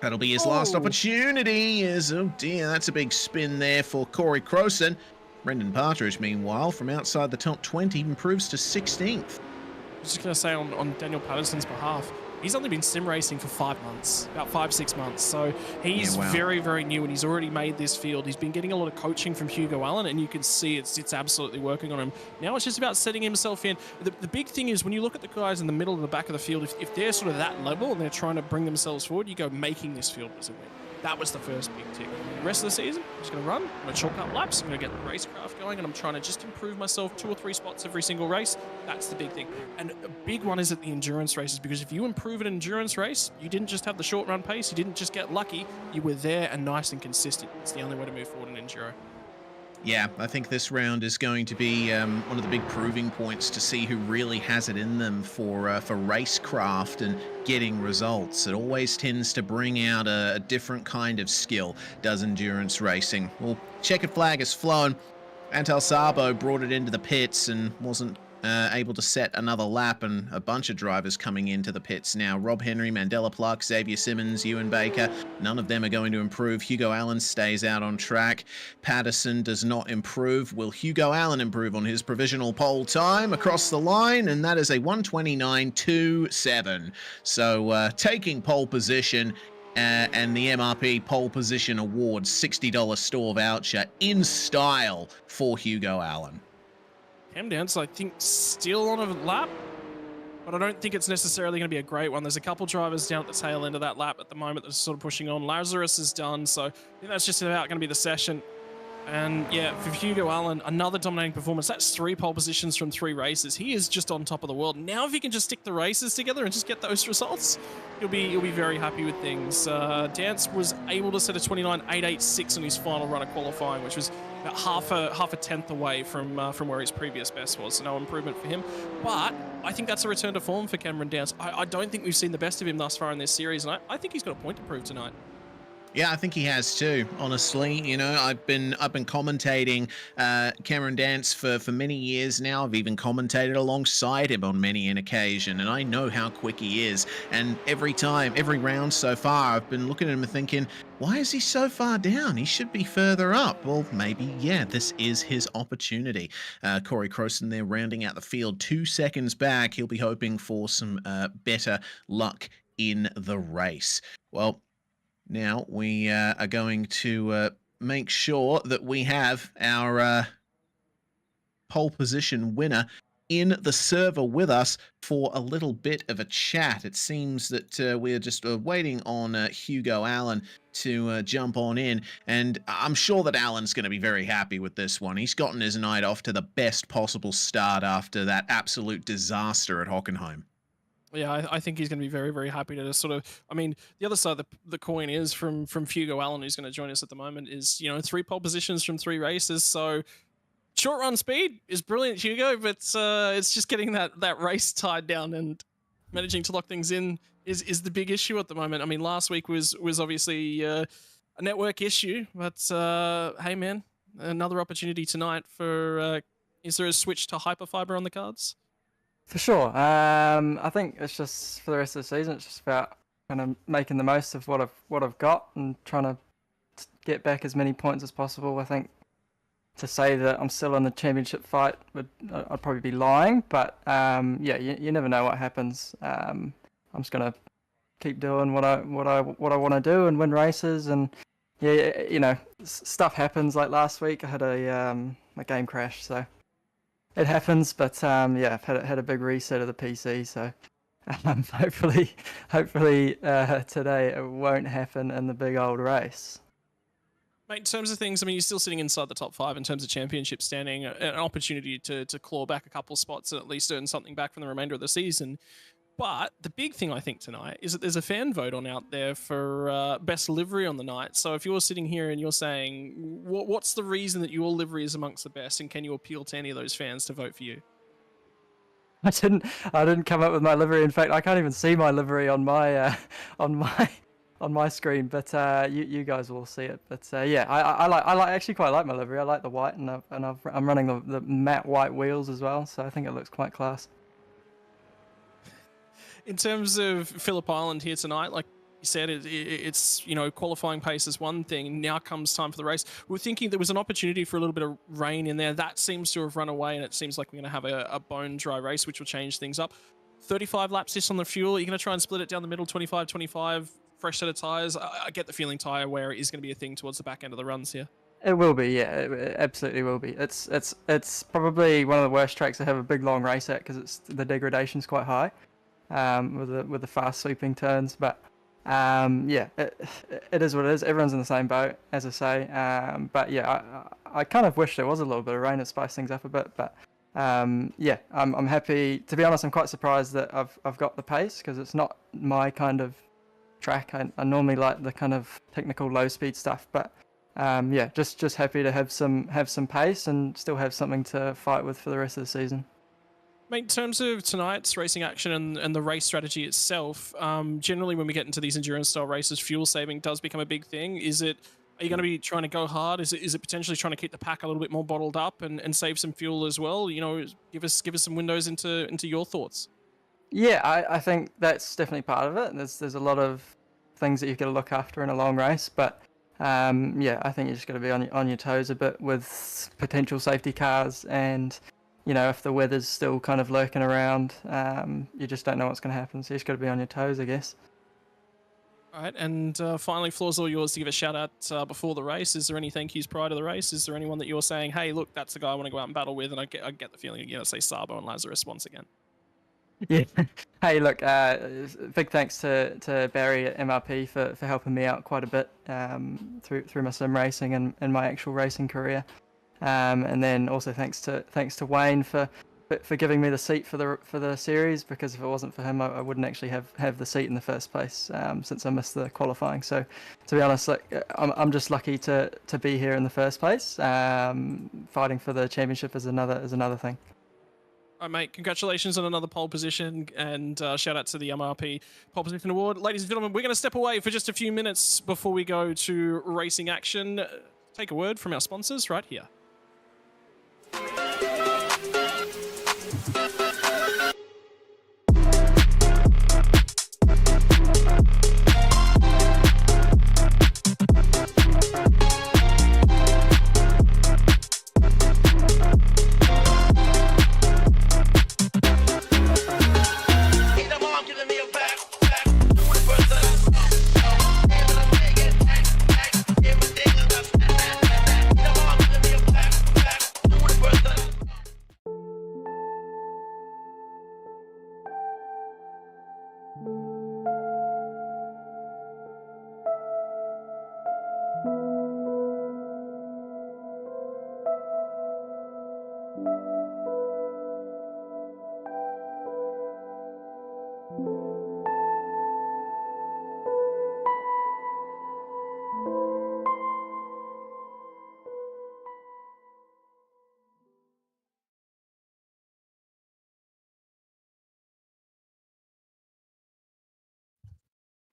that'll be his last opportunity. Oh dear, that's a big spin there for Corey Crowson. Brendan Partridge, meanwhile, from outside the top 20, improves to 16th. I was just going to say on Daniel Patterson's behalf, he's only been sim racing for 5 months, about 5-6 months. So he's very, very new, and he's already made this field. He's been getting a lot of coaching from Hugo Allen, and you can see it's absolutely working on him. Now it's just about setting himself in. The big thing is when you look at the guys in the middle and the back of the field, if they're sort of that level and they're trying to bring themselves forward, you go making this field as a win. That was the first big tick. The rest of the season, I'm just going to run. I'm going to chalk up laps. I'm going to get the racecraft going, and I'm trying to just improve myself 2 or 3 spots every single race. That's the big thing. And a big one is at the endurance races, because if you improve an endurance race, you didn't just have the short run pace, you didn't just get lucky, you were there and nice and consistent. It's the only way to move forward in enduro. Yeah, I think this round is going to be one of the big proving points to see who really has it in them for racecraft and getting results. It always tends to bring out a different kind of skill, does endurance racing. Well, checkered flag has flown. Antal Sabo brought it into the pits and wasn't able to set another lap, and a bunch of drivers coming into the pits now. Rob Henry, Mandela Pluck, Xavier Simmons, Ewan Baker, none of them are going to improve. Hugo Allen stays out on track. Patterson does not improve. Will Hugo Allen improve on his provisional pole time across the line? And that is a 1:29.27. So taking pole position, and the MRP pole position award, $60 store voucher in style for Hugo Allen. Cam Dance, I think, still on a lap, but I don't think it's necessarily going to be a great one. There's a couple drivers down at the tail end of that lap at the moment that are sort of pushing on. Lazarus is done, so I think that's just about going to be the session. And yeah, for Hugo Allen, another dominating performance. That's 3 pole positions from 3 races. He is just on top of the world. Now, if he can just stick the races together and just get those results, he'll be very happy with things. Dance was able to set a 29.886 on his final run of qualifying, which was about half a tenth away from where his previous best was. So no improvement for him. But I think that's a return to form for Cameron Dance. I don't think we've seen the best of him thus far in this series, and I think he's got a point to prove tonight. Yeah, I think he has too, honestly. You know, I've been commentating Cameron Dance for many years now. I've even commentated alongside him on many an occasion, and I know how quick he is. And every round so far, I've been looking at him and thinking, why is he so far down? He should be further up. Well, maybe, yeah, this is his opportunity. Corey Crowson there rounding out the field 2 seconds back. He'll be hoping for some better luck in the race. Well, now we are going to make sure that we have our pole position winner in the server with us for a little bit of a chat. It seems that we're just waiting on Hugo Allen to jump on in, and I'm sure that Allen's going to be very happy with this one. He's gotten his night off to the best possible start after that absolute disaster at Hockenheim. Yeah, I think he's going to be very happy to sort of. I mean, the other side of the coin is from Hugo Allen, who's going to join us at the moment, is 3 pole positions from 3 races. So short run speed is brilliant, Hugo, but it's just getting that race tied down and managing to lock things in is the big issue at the moment. I mean, last week was obviously a network issue, but hey man, another opportunity tonight for. Is there a switch to Hyperfibre on the cards? For sure. I think it's just for the rest of the season. It's just about kind of making the most of what I've got and trying to get back as many points as possible. I think to say that I'm still in the championship fight I'd probably be lying, but yeah, you never know what happens. I'm just gonna keep doing what I want to do and win races, and yeah, stuff happens. Like last week, I had a game crash, so. It happens, but yeah, I've had a big reset of the PC, so hopefully today it won't happen in the big old race. Mate, in terms of things, I mean, you're still sitting inside the top 5 in terms of championship standing, an opportunity to claw back a couple of spots and at least earn something back from the remainder of the season. But the big thing I think tonight is that there's a fan vote on out there for best livery on the night. So if you're sitting here and you're saying, what's the reason that your livery is amongst the best, and can you appeal to any of those fans to vote for you? I didn't come up with my livery. In fact, I can't even see my livery on my screen. But you guys will see it. But yeah, I actually quite like my livery. I like the white, and I'm running the matte white wheels as well. So I think it looks quite class. In terms of Phillip Island here tonight, like you said, it's qualifying pace is one thing. Now comes time for the race. We're thinking there was an opportunity for a little bit of rain in there. That seems to have run away, and it seems like we're going to have a bone dry race, which will change things up. 35 laps just on the fuel. You're going to try and split it down the middle, 25, fresh set of tyres. I get the feeling tyre wear is going to be a thing towards the back end of the runs here. It will be, yeah. It absolutely will be. It's probably one of the worst tracks to have a big long race at because the degradation's quite high. With the fast sweeping turns, but Yeah, it is what it is. Everyone's in the same boat, as I say. But yeah, I kind of wish there was a little bit of rain to spice things up a bit. But yeah, I'm happy. To be honest, I'm quite surprised that I've got the pace, because it's not my kind of track. I normally like the kind of technical low speed stuff. But yeah, just happy to have some pace and still have something to fight with for the rest of the season. Mate, in terms of tonight's racing action and the race strategy itself, generally when we get into these endurance style races, fuel saving does become a big thing. Are you going to be trying to go hard? Is it potentially trying to keep the pack a little bit more bottled up and save some fuel as well? You know, give us some windows into your thoughts. Yeah, I think that's definitely part of it. There's a lot of things that you've got to look after in a long race, but yeah, I think you just got to be on your toes a bit with potential safety cars, and you know, if the weather's still kind of lurking around, you just don't know what's going to happen. So you just got to be on your toes, I guess. All right, and finally, floor's all yours to give a shout out before the race. Is there any thank yous prior to the race? Is there anyone that you're saying, hey, look, that's the guy I want to go out and battle with? And I get the feeling you're going to say Sabo and Lazarus once again. Yeah. Hey, look, big thanks to Barry at MRP for helping me out quite a bit through my sim racing and my actual racing career. And then also thanks to Wayne for giving me the seat for the series, because if it wasn't for him, I wouldn't actually have the seat in the first place, since I missed the qualifying. So to be honest, like, I'm just lucky to be here in the first place. Fighting for the championship is another thing. All right, mate, congratulations on another pole position, and shout out to the MRP Pole Position Award. Ladies and gentlemen, we're going to step away for just a few minutes before we go to racing action. Take a word from our sponsors right here.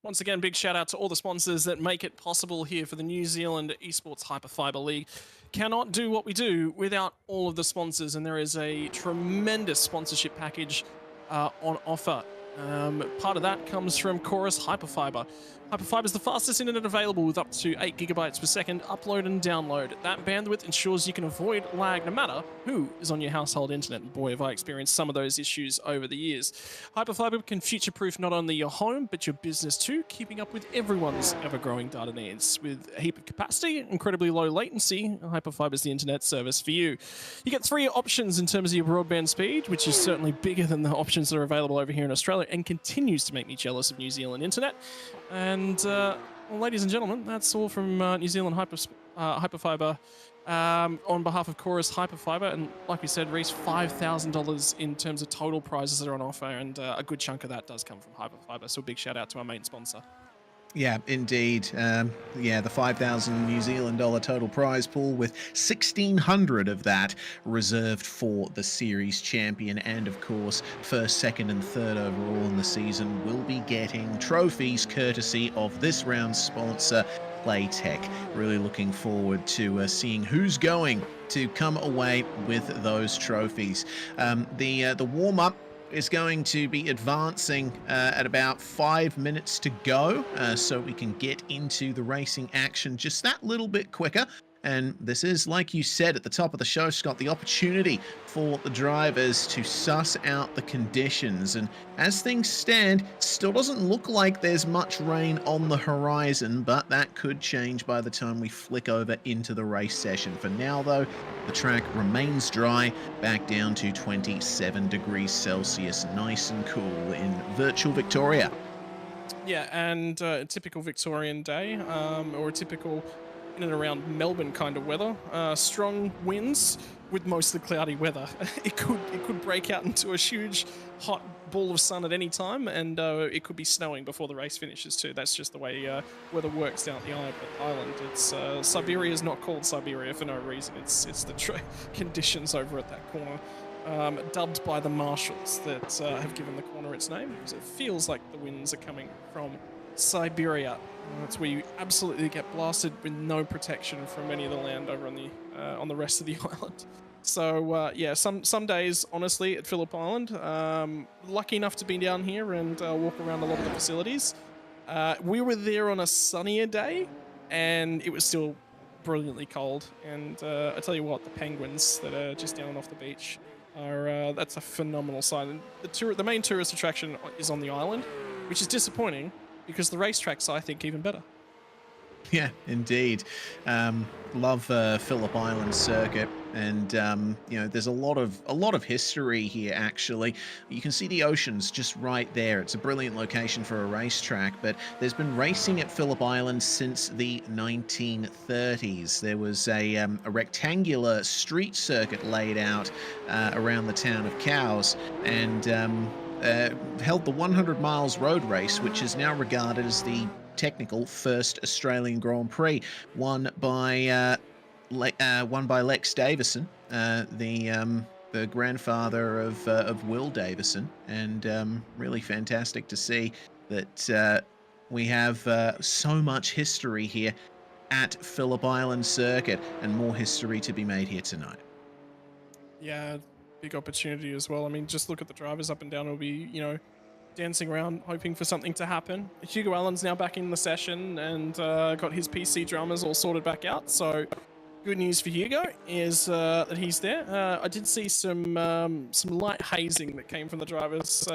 Once again, big shout out to all the sponsors that make it possible here for the New Zealand Esports Hyperfibre League. Cannot do what we do without all of the sponsors, and there is a tremendous sponsorship package on offer. Part of that comes from Chorus Hyperfibre. Hyperfibre is the fastest internet available with up to 8 gigabytes per second upload and download. That bandwidth ensures you can avoid lag no matter who is on your household internet. And boy, have I experienced some of those issues over the years. Hyperfibre can future-proof not only your home, but your business too, keeping up with everyone's ever-growing data needs. With a heap of capacity, incredibly low latency, Hyperfibre is the internet service for you. You get 3 options in terms of your broadband speed, which is certainly bigger than the options that are available over here in Australia, and continues to make me jealous of New Zealand internet. And, well, ladies and gentlemen, that's all from New Zealand Hyperfibre on behalf of Chorus Hyperfibre. And like we said, Reese, $5,000 in terms of total prizes that are on offer, and a good chunk of that does come from Hyperfibre. So a big shout out to our main sponsor. Yeah, indeed. Yeah, the 5,000 New Zealand dollar total prize pool, with 1,600 of that reserved for the series champion, and of course, first, second, and third overall in the season will be getting trophies courtesy of this round's sponsor, Playtech. Really looking forward to seeing who's going to come away with those trophies. The warm-up is going to be advancing at about 5 minutes to go, so we can get into the racing action just that little bit quicker. And this is, like you said at the top of the show, Scott, the opportunity for the drivers to suss out the conditions. And as things stand, it still doesn't look like there's much rain on the horizon, but that could change by the time we flick over into the race session. For now, though, the track remains dry, back down to 27 degrees Celsius, nice and cool in virtual Victoria. Yeah, and a typical Victorian day, or a typical in and around Melbourne kind of weather. Strong winds with mostly cloudy weather. It could break out into a huge hot ball of sun at any time, and it could be snowing before the race finishes too. That's just the way weather works down at the island. It's Siberia is not called Siberia for no reason. It's the conditions over at that corner. Dubbed by the marshals that have given the corner its name, because it feels like the winds are coming from Siberia. That's where you absolutely get blasted with no protection from any of the land over on the rest of the island. So yeah, some days, honestly, at Phillip Island, lucky enough to be down here and walk around a lot of the facilities. We were there on a sunnier day, and it was still brilliantly cold. And I tell you what, the penguins that are just down off the beach are that's a phenomenal sight. And the main tourist attraction is on the island, which is disappointing because the racetrack's, I think, even better. Yeah, indeed. Love Phillip Island circuit, and you know, there's a lot of history here. Actually, you can see the oceans just right there. It's a brilliant location for a racetrack, but there's been racing at Phillip Island since the 1930s. There was a rectangular street circuit laid out around the town of Cowes, and held the 100 miles road race, which is now regarded as the technical first Australian Grand Prix, won by Lex Davison, the grandfather of Will Davison, and really fantastic to see that we have so much history here at Phillip Island Circuit, and more history to be made here tonight. Yeah, big opportunity as well. I mean, just look at the drivers up and down. It'll be, you know, dancing around hoping for something to happen. Hugo Allen's now back in the session and got his PC dramas all sorted back out. So good news for Hugo is that he's there. I did see some light hazing that came from the drivers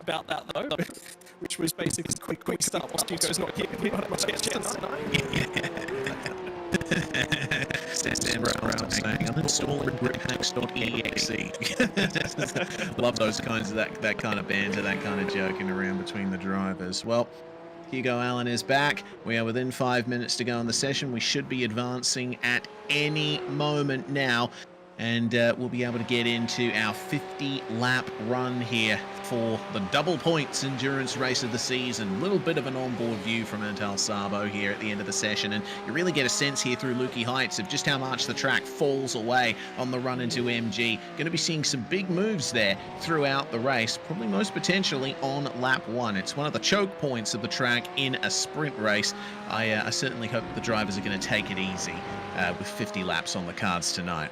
about that though, which was basically quick start whilst Hugo's not here. We don't have much chance tonight. Stand around saying, uninstall gridhacks.exe. Love those kinds of that kind of banter, that kind of joking around between the drivers. Well, Hugo Allen is back. We are within 5 minutes to go in the session. We should be advancing at any moment now, and we'll be able to get into our 50-lap run here for the double points endurance race of the season. A little bit of an onboard view from Antal Sabo here at the end of the session, and you really get a sense here through Lukey Heights of just how much the track falls away on the run into MG. Going to be seeing some big moves there throughout the race, probably most potentially on lap 1. It's one of the choke points of the track in a sprint race. I certainly hope the drivers are going to take it easy with 50 laps on the cards tonight.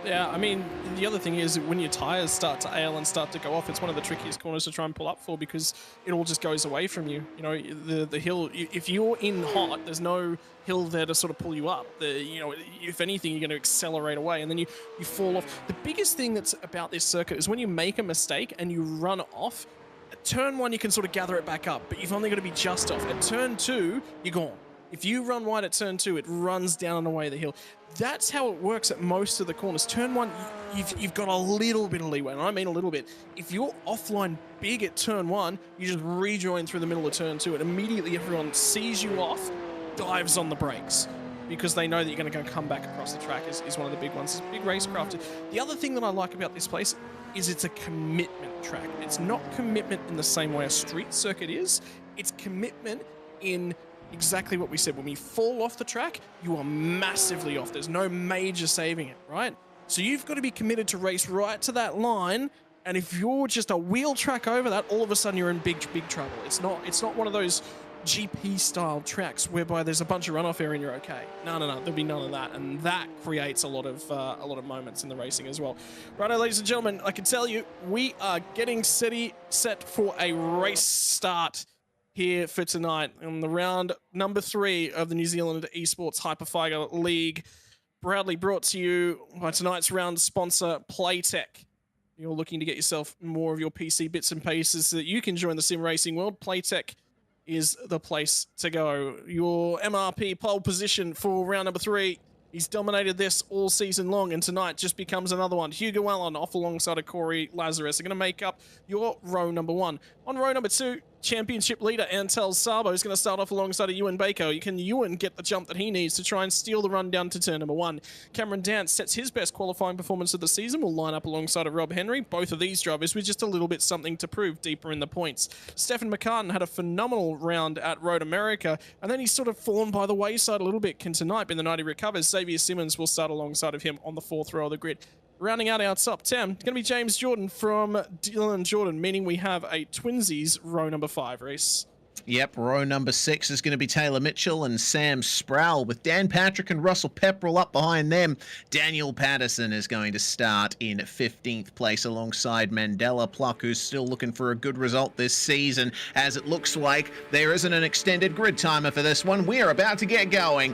Yeah, I mean, the other thing is when your tyres start to ail and start to go off, it's one of the trickiest corners to try and pull up for because it all just goes away from you. You know, the hill, if you're in hot, there's no hill there to sort of pull you up. You know, if anything, you're going to accelerate away and then you fall off. The biggest thing that's about this circuit is when you make a mistake and you run off, at turn 1, you can sort of gather it back up, but you've only got to be just off. At turn 2, you're gone. If you run wide at turn 2, it runs down and away the hill. That's how it works at most of the corners. Turn 1, you've got a little bit of leeway, and I mean a little bit. If you're offline big at turn 1, you just rejoin through the middle of turn 2, and immediately everyone sees you off, dives on the brakes, because they know that you're going to come back across the track is one of the big ones. It's big racecraft. The other thing that I like about this place is it's a commitment track. It's not commitment in the same way a street circuit is. It's commitment in exactly what we said. When we fall off the track, you are massively off. There's no major saving it, right? So you've got to be committed to race right to that line, and if you're just a wheel track over that, all of a sudden you're in big trouble. It's not one of those GP style tracks whereby there's a bunch of runoff area and you're okay. No, there'll be none of that, and that creates a lot of moments in the racing as well. Righto, ladies and gentlemen, I can tell you we are getting set for a race start here for tonight on the round number 3 of the New Zealand Esports Hyperfibre League, proudly brought to you by tonight's round sponsor, Playtech. You're looking to get yourself more of your PC bits and pieces so that you can join the sim racing world. Playtech is the place to go. Your MRP pole position for round number 3. He's dominated this all season long, and tonight just becomes another one. Hugo Allen off alongside of Corey Lazarus are going to make up your row number 1. On row number 2, championship leader Antel Sabo is going to start off alongside Ewan Baker. Can Ewan get the jump that he needs to try and steal the run down to turn number 1? Cameron Dance sets his best qualifying performance of the season. Will line up alongside of Rob Henry. Both of these drivers with just a little bit something to prove deeper in the points. Stefan McCartan had a phenomenal round at Road America, and then he's sort of fallen by the wayside a little bit. Can tonight be the night he recovers. Xavier Simmons will start alongside of him on the 4th row of the grid. Rounding out our top 10, going to be James Jordan from Dylan Jordan, meaning we have a twinsies row number 5 race. Yep, row number 6 is going to be Taylor Mitchell and Sam Sproul, with Dan Patrick and Russell Pepperell up behind them. Daniel Patterson is going to start in 15th place alongside Mandela Pluck, who's still looking for a good result this season, as it looks like there isn't an extended grid timer for this one. We're about to get going.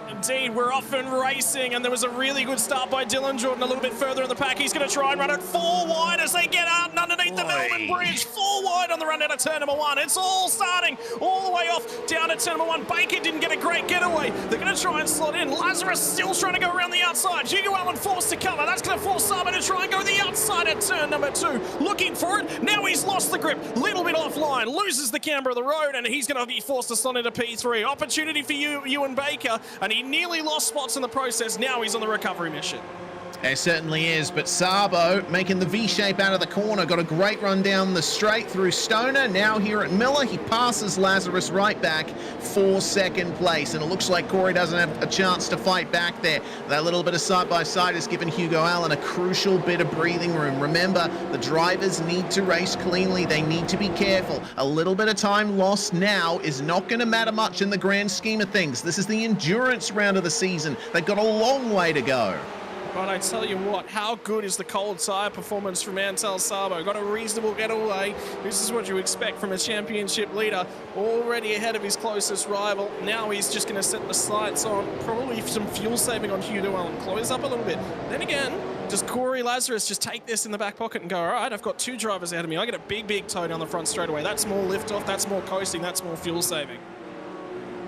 Indeed, we're off and racing, and there was a really good start by Dylan Jordan a little bit further in the pack. He's going to try and run it 4 wide as they get out and underneath the Melbourne Bridge. 4 wide on the run out of turn number 1. It's all starting all the way off down at turn number 1. Baker didn't get a great getaway. They're going to try and slot in. Lazarus still trying to go around the outside. Hugo Allen forced to cover. That's going to force Sabo to try and go the outside at turn number 2. Looking for it. Now he's lost the grip. Little bit offline. Loses the camber of the road, and he's going to be forced to slot into P3. Opportunity for Ewan Baker, and he nearly lost spots in the process. Now he's on the recovery mission. It certainly is, but Sabo making the V-shape out of the corner. Got a great run down the straight through Stoner. Now here at Miller, he passes Lazarus right back for 2nd place. And it looks like Corey doesn't have a chance to fight back there. That little bit of side-by-side has given Hugo Allen a crucial bit of breathing room. Remember, the drivers need to race cleanly. They need to be careful. A little bit of time lost now is not going to matter much in the grand scheme of things. This is the endurance round of the season. They've got a long way to go. But I tell you what, how good is the cold tire performance from Antel Sabo? Got a reasonable getaway. This is what you expect from a championship leader. Already ahead of his closest rival. Now he's just going to set the sights on probably some fuel saving on Hugo Allen. Close up a little bit. Then again, does Corey Lazarus just take this in the back pocket and go, all right, I've got 2 drivers ahead of me. I get a big toe down the front straight away. That's more lift off. That's more coasting. That's more fuel saving.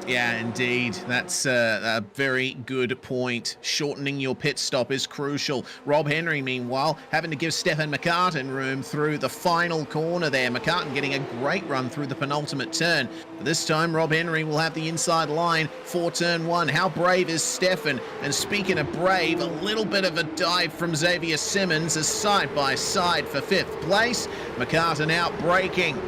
Yeah, indeed. That's a very good point. Shortening your pit stop is crucial. Rob Henry, meanwhile, having to give Stefan McCartan room through the final corner there. McCartan getting a great run through the penultimate turn. But this time, Rob Henry will have the inside line for turn 1. How brave is Stefan? And speaking of brave, a little bit of a dive from Xavier Simmons as side by side for 5th place. McCartan out braking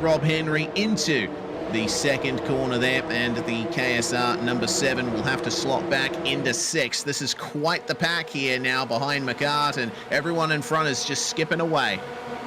Rob Henry into the 2nd corner there, and the KSR number 7 will have to slot back into 6th. This is quite the pack here now behind McCartan. Everyone in front is just skipping away.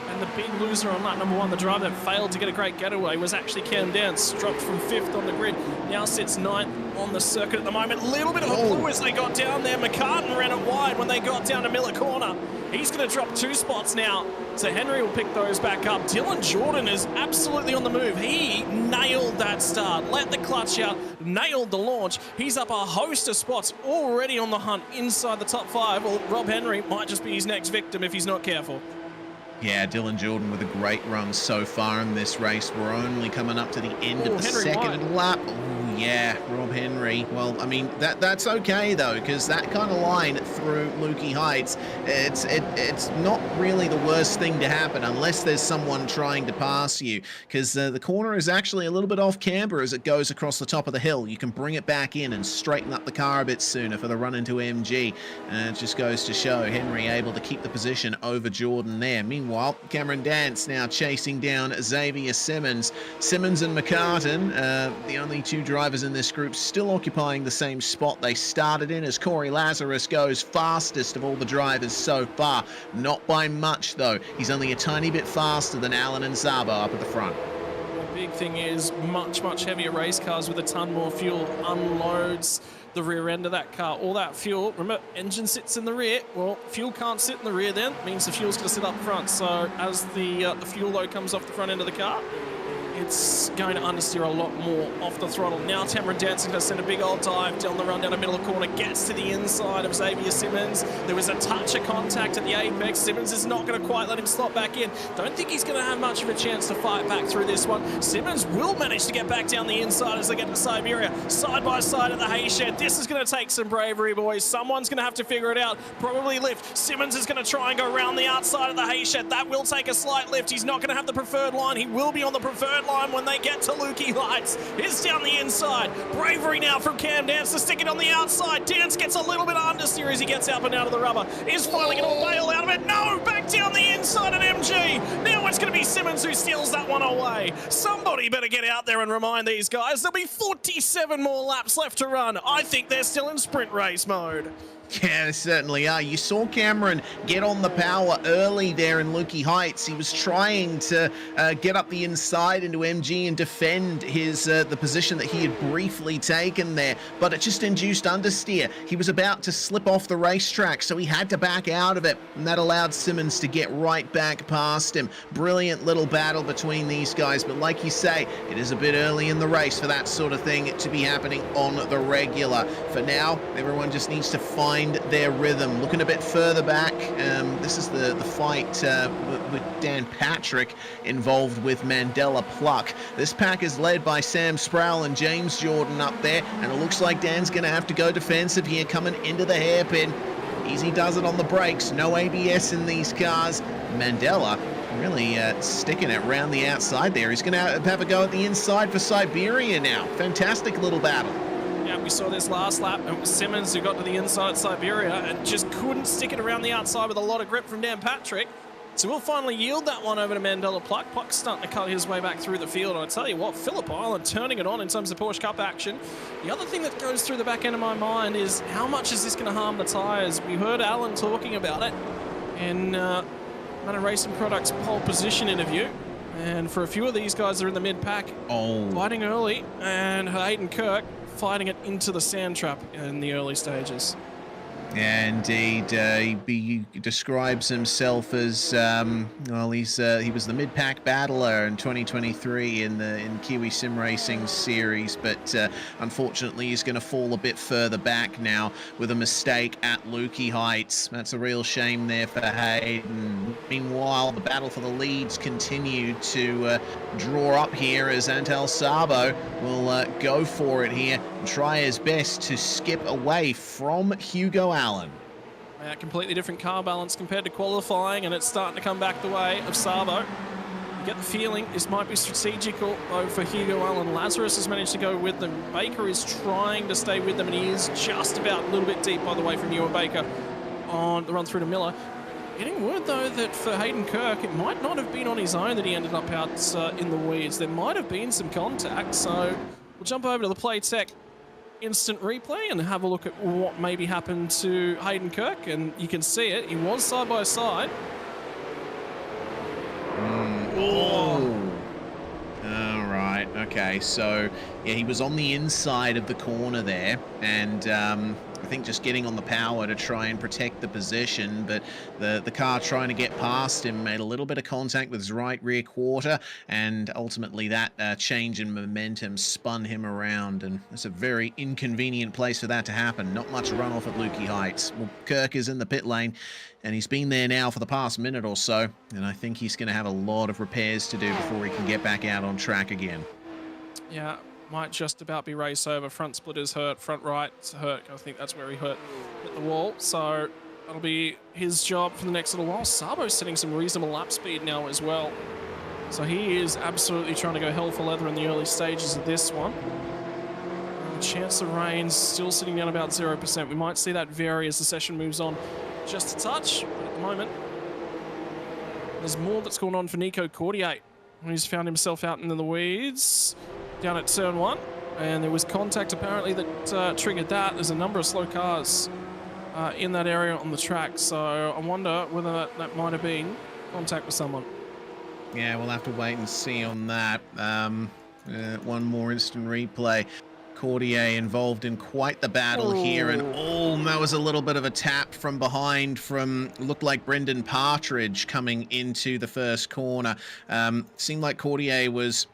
And the big loser on lap number 1, the driver that failed to get a great getaway, was actually Cam Dance. Dropped from 5th on the grid, now sits 9th on the circuit at the moment. Little bit of a clue as they got down there. McCartan ran it wide when they got down to Miller Corner. He's going to drop 2 spots now, so Henry will pick those back up. Dylan Jordan is absolutely on the move. He nailed that start, let the clutch out, nailed the launch. He's up a host of spots, already on the hunt inside the top 5. Well, Rob Henry might just be his next victim if he's not careful. Yeah, Dylan Jordan with a great run so far in this race. We're only coming up to the end of the Henry 2nd lap. Oh, yeah, Rob Henry. Well, I mean, that's okay, though, because that kind of line through Lukey Heights, it's not really the worst thing to happen unless there's someone trying to pass you, because the corner is actually a little bit off camber as it goes across the top of the hill. You can bring it back in and straighten up the car a bit sooner for the run into MG. And it just goes to show Henry able to keep the position over Jordan there. Meanwhile, Cameron Dance now chasing down Xavier Simmons. Simmons and McCartan, the only 2 drivers in this group, still occupying the same spot they started in, as Corey Lazarus goes fastest of all the drivers so far. Not by much, though. He's only a tiny bit faster than Allen and Sabo up at the front. The big thing is much heavier race cars with a ton more fuel unloads the rear end of that car. All that fuel, remember, engine sits in the rear. Well, fuel can't sit in the rear then. It means the fuel's going to sit up front. So as the fuel load comes off the front end of the car, it's going to understeer a lot more off the throttle. Now Tamara Dancing does send a big old dive down the run down the middle of the corner, gets to the inside of Xavier Simmons. There was a touch of contact at the apex. Simmons is not going to quite let him slot back in. Don't think he's going to have much of a chance to fight back through this one. Simmons will manage to get back down the inside as they get to Siberia. Side by side at the hay shed. This is going to take some bravery, boys. Someone's going to have to figure it out. Probably lift. Simmons is going to try and go around the outside of the hay shed. That will take a slight lift. He's not going to have the preferred line. He will be on the preferred line when they get to Lukey Heights. He's down the inside. Bravery now from Cam Dance to stick it on the outside. Dance gets a little bit understeer as he gets up and out of the rubber. Is finally going to bail out of it. No, back down the inside at MG. Now it's going to be Simmons who steals that one away. Somebody better get out there and remind these guys there'll be 47 more laps left to run. I think they're still in sprint race mode. Yeah, they certainly are. You saw Cameron get on the power early there in Lukey Heights. He was trying to get up the inside into MG and defend his the position that he had briefly taken there, but it just induced understeer. He was about to slip off the racetrack, so he had to back out of it, and that allowed Simmons to get right back past him. Brilliant little battle between these guys, but like you say, it is a bit early in the race for that sort of thing to be happening on the regular. For now, everyone just needs to find their rhythm. Looking a bit further back, this is the fight with Dan Patrick involved with Mandela Pluck. This pack is led by Sam Sproul and James Jordan up there, and it looks like Dan's going to have to go defensive here coming into the hairpin. Easy does it on the brakes, no ABS in these cars. Mandela really sticking it around the outside there. He's going to have a go at the inside for Siberia now. Fantastic little battle. Yeah, we saw this last lap. It was Simmons who got to the inside Siberia and just couldn't stick it around the outside with a lot of grip from Dan Patrick. So we'll finally yield that one over to Mandela Pluck. Pluck's starting to cut his way back through the field. And I tell you what, Phillip Island turning it on in terms of Porsche Cup action. The other thing that goes through the back end of my mind is how much is this going to harm the tyres? We heard Alan talking about it in Manor Racing Products pole position interview. And for a few of these guys that are in the mid-pack, fighting early, and Hayden Kirk fighting it into the sand trap in the early stages. Yeah, indeed. He describes himself as well. He was the mid-pack battler in 2023 in Kiwi Sim Racing series, but unfortunately he's going to fall a bit further back now with a mistake at Lukey Heights. That's a real shame there for Hayden. Meanwhile, the battle for the leads continued to draw up here as Antal Sabo will go for it here and try his best to skip away from Hugo Allen. Completely different car balance compared to qualifying, and it's starting to come back the way of Sabo. You get the feeling this might be strategical though for Hugo Allen. Lazarus has managed to go with them. Baker is trying to stay with them, and he is just about a little bit deep, by the way, from Ewan Baker on the run through to Miller. Getting word though that for Hayden Kirk, it might not have been on his own that he ended up out in the weeds. There might have been some contact, so we'll jump over to the Playtech instant replay and have a look at what maybe happened to Hayden Kirk, and you can see it. He was side by side. Oh. All right. Okay. So yeah, he was on the inside of the corner there, and I think just getting on the power to try and protect the position, but the car trying to get past him made a little bit of contact with his right rear quarter, and ultimately that change in momentum spun him around, and it's a very inconvenient place for that to happen. Not much runoff at Lukey Heights. Well, Kirk is in the pit lane, and he's been there now for the past minute or so, and I think he's going to have a lot of repairs to do before he can get back out on track again. Yeah. Might just about be race over. Front splitter's hurt, front right's hurt. I think that's where he hit the wall. So that'll be his job for the next little while. Sabo's setting some reasonable lap speed now as well. So he is absolutely trying to go hell for leather in the early stages of this one. The chance of rain's still sitting down about 0%. We might see that vary as the session moves on just a touch. But at the moment, there's more that's going on for Nico Cordier. He's found himself out in the weeds down at turn 1, and there was contact apparently that triggered that. There's a number of slow cars in that area on the track, so I wonder whether that might have been contact with someone. Yeah, we'll have to wait and see on that. One more instant replay. Cordier involved in quite the battle here, and that was a little bit of a tap from behind from, looked like Brendan Partridge coming into the first corner. Seemed like Cordier was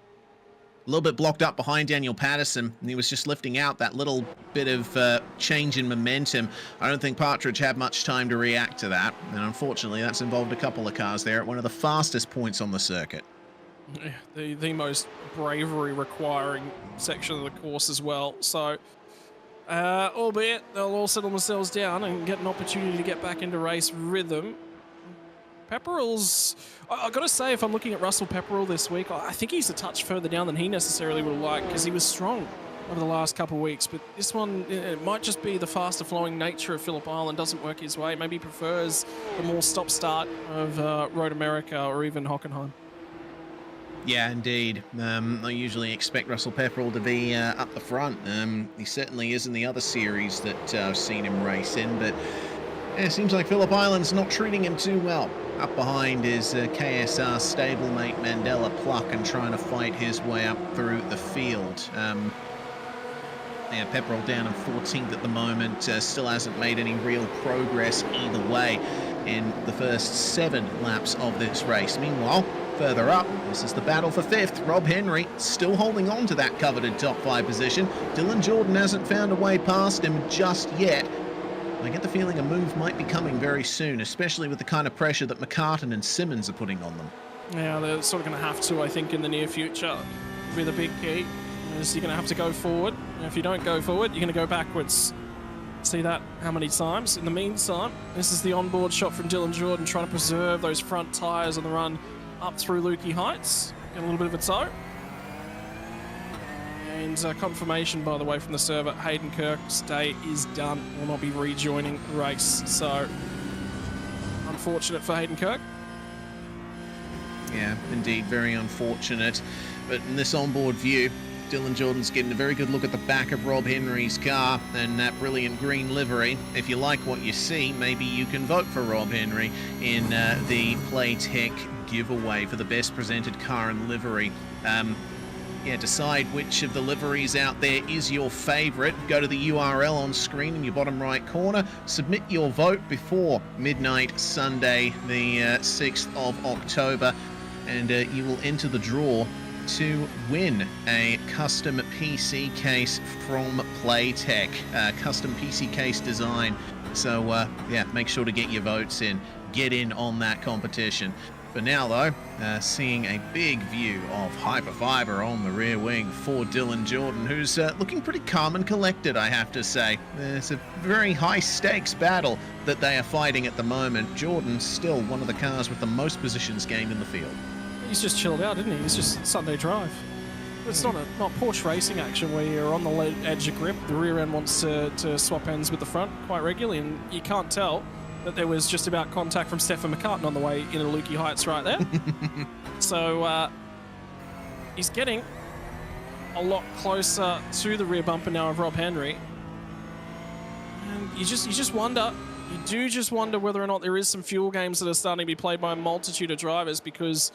A little bit blocked up behind Daniel Patterson, and he was just lifting out that little bit of change in momentum. I don't think Partridge had much time to react to that, and unfortunately that's involved a couple of cars there at one of the fastest points on the circuit. Yeah, the most bravery requiring section of the course as well. So, albeit they'll all settle themselves down and get an opportunity to get back into race rhythm. Pepperell's, I've got to say, if I'm looking at Russell Pepperell this week, I think he's a touch further down than he necessarily would have liked, because he was strong over the last couple of weeks. But this one, it might just be the faster flowing nature of Phillip Island doesn't work his way. Maybe he prefers the more stop-start of Road America or even Hockenheim. Yeah, indeed. I usually expect Russell Pepperell to be up the front. He certainly is in the other series that I've seen him race in, but yeah, it seems like Phillip Island's not treating him too well. Up behind is KSR stablemate Mandela Pluck, and trying to fight his way up through the field. Yeah, Pepperell down in 14th at the moment, still hasn't made any real progress either way in the first 7 laps of this race. Meanwhile, further up, this is the battle for 5th. Rob Henry still holding on to that coveted top 5 position. Dylan Jordan hasn't found a way past him just yet. I get the feeling a move might be coming very soon, especially with the kind of pressure that McCartan and Simmons are putting on them. Yeah, they're sort of going to have to, I think, in the near future. Be the big key. Is you're going to have to go forward. And if you don't go forward, you're going to go backwards. See that how many times? In the meantime, this is the onboard shot from Dylan Jordan, trying to preserve those front tyres on the run up through Lukey Heights. Get a little bit of a tow. And confirmation, by the way, from the server, Hayden Kirk's day is done. Will not be rejoining the race. So, unfortunate for Hayden Kirk. Yeah, indeed, very unfortunate. But in this onboard view, Dylan Jordan's getting a very good look at the back of Rob Henry's car and that brilliant green livery. If you like what you see, maybe you can vote for Rob Henry in the Playtech giveaway for the best presented car and livery. Yeah, decide which of the liveries out there is your favourite. Go to the URL on screen in your bottom right corner. Submit your vote before midnight Sunday, the 6th of October, and you will enter the draw to win a custom PC case from Playtech, custom PC case design. So, yeah, make sure to get your votes in. Get in on that competition. For now, though, seeing a big view of Hyperfibre on the rear wing for Dylan Jordan, who's looking pretty calm and collected, I have to say. It's a very high-stakes battle that they are fighting at the moment. Jordan's still one of the cars with the most positions gained in the field. He's just chilled out, isn't he? He's just Sunday drive. It's not Porsche racing action where you're on the edge of grip. The rear end wants to swap ends with the front quite regularly, and you can't tell that there was just about contact from Stefan McCartan on the way into Lukey Heights right there. So he's getting a lot closer to the rear bumper now of Rob Henry. And you just wonder, you do just wonder whether or not there is some fuel games that are starting to be played by a multitude of drivers, because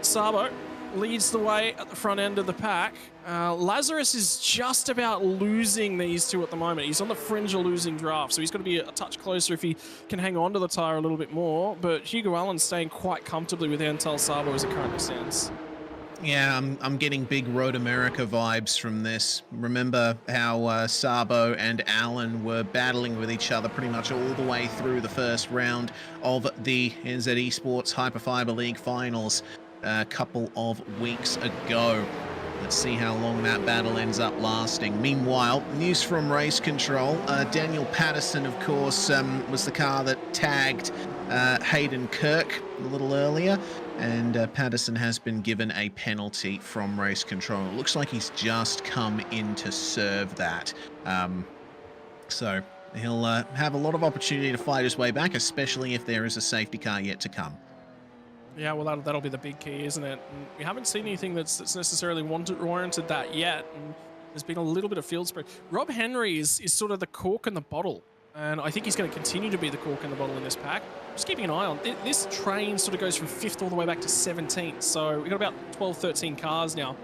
Sabo leads the way at the front end of the pack. Lazarus is just about losing these two at the moment. He's on the fringe of losing draft, so he's got to be a touch closer if he can hang on to the tyre a little bit more. But Hugo Allen's staying quite comfortably with Antal Sabo as it currently stands. Yeah, I'm getting big Road America vibes from this. Remember how Sabo and Allen were battling with each other pretty much all the way through the first round of the NZ Esports Hyperfibre League finals a couple of weeks ago. Let's see how long that battle ends up lasting. Meanwhile, news from race control. Daniel Patterson, of course, was the car that tagged Hayden Kirk a little earlier, and Patterson has been given a penalty from race control. It looks like he's just come in to serve that. So he'll have a lot of opportunity to fight his way back, especially if there is a safety car yet to come. Yeah, well, that'll be the big key, isn't it? And we haven't seen anything that's necessarily warranted that yet, and there's been a little bit of field spread. Rob Henry is sort of the cork in the bottle, and I think he's going to continue to be the cork in the bottle in this pack. Just keeping an eye on this train. Sort of goes from 5th all the way back to 17th, so we've got about 12, 13 cars now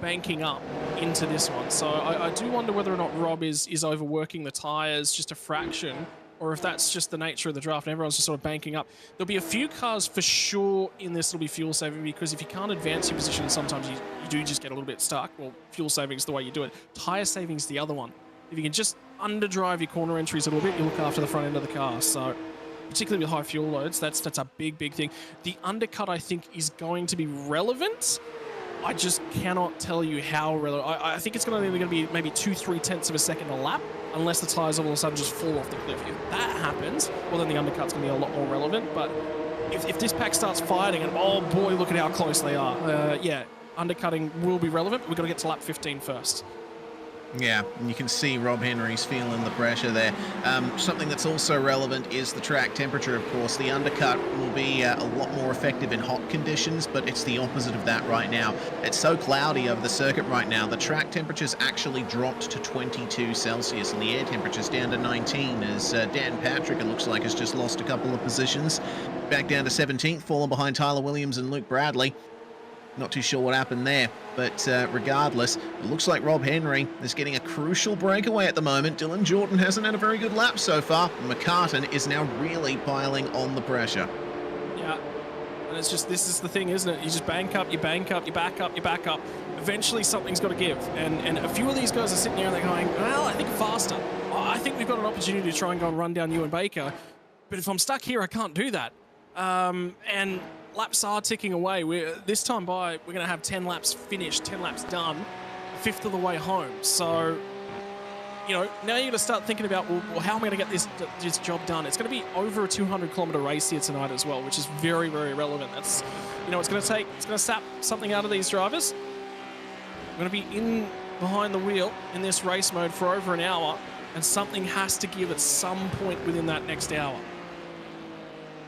banking up into this one. So I do wonder whether or not Rob is overworking the tyres just a fraction, or if that's just the nature of the draft and everyone's just sort of banking up. There'll be a few cars for sure in this that'll be fuel saving, because if you can't advance your position, sometimes you do just get a little bit stuck. Well, fuel saving is the way you do it. Tire saving is the other one. If you can just underdrive your corner entries a little bit, you look after the front end of the car. So particularly with high fuel loads, that's a big thing. The undercut, I think, is going to be relevant. I just cannot tell you how relevant. I think it's going to be maybe 2-3 tenths of a second a lap, unless the tires all of a sudden just fall off the cliff. If that happens, well, then the undercut's going to be a lot more relevant. But if this pack starts fighting, and oh boy, look at how close they are. Yeah, undercutting will be relevant. We've got to get to lap 15 first. Yeah, and you can see Rob Henry's feeling the pressure there. Something that's also relevant is the track temperature, of course. The undercut will be a lot more effective in hot conditions, but it's the opposite of that right now. It's so cloudy over the circuit right now. The track temperature's actually dropped to 22 Celsius, and the air temperature's down to 19, as Dan Patrick, it looks like, has just lost a couple of positions. Back down to 17th, falling behind Tyler Williams and Luke Bradley. Not too sure what happened there, but regardless, it looks like Rob Henry is getting a crucial breakaway at the moment. Dylan Jordan hasn't had a very good lap so far. McCartan is now really piling on the pressure. Yeah, and it's just, this is the thing, isn't it? You just bank up, you bank up, you back up, you back up. Eventually something's got to give, and a few of these guys are sitting there and they're going, well, I think faster. I think we've got an opportunity to try and go and run down Ewan Baker, but if I'm stuck here, I can't do that. And laps are ticking away. This time by, we're going to have 10 laps finished, 10 laps done, a fifth of the way home. So, you know, now you're going to start thinking about, well, how am I going to get this job done? It's going to be over a 200-kilometer race here tonight as well, which is very, very relevant. That's, you know, it's going to sap something out of these drivers. We're going to be in behind the wheel in this race mode for over an hour, and something has to give at some point within that next hour.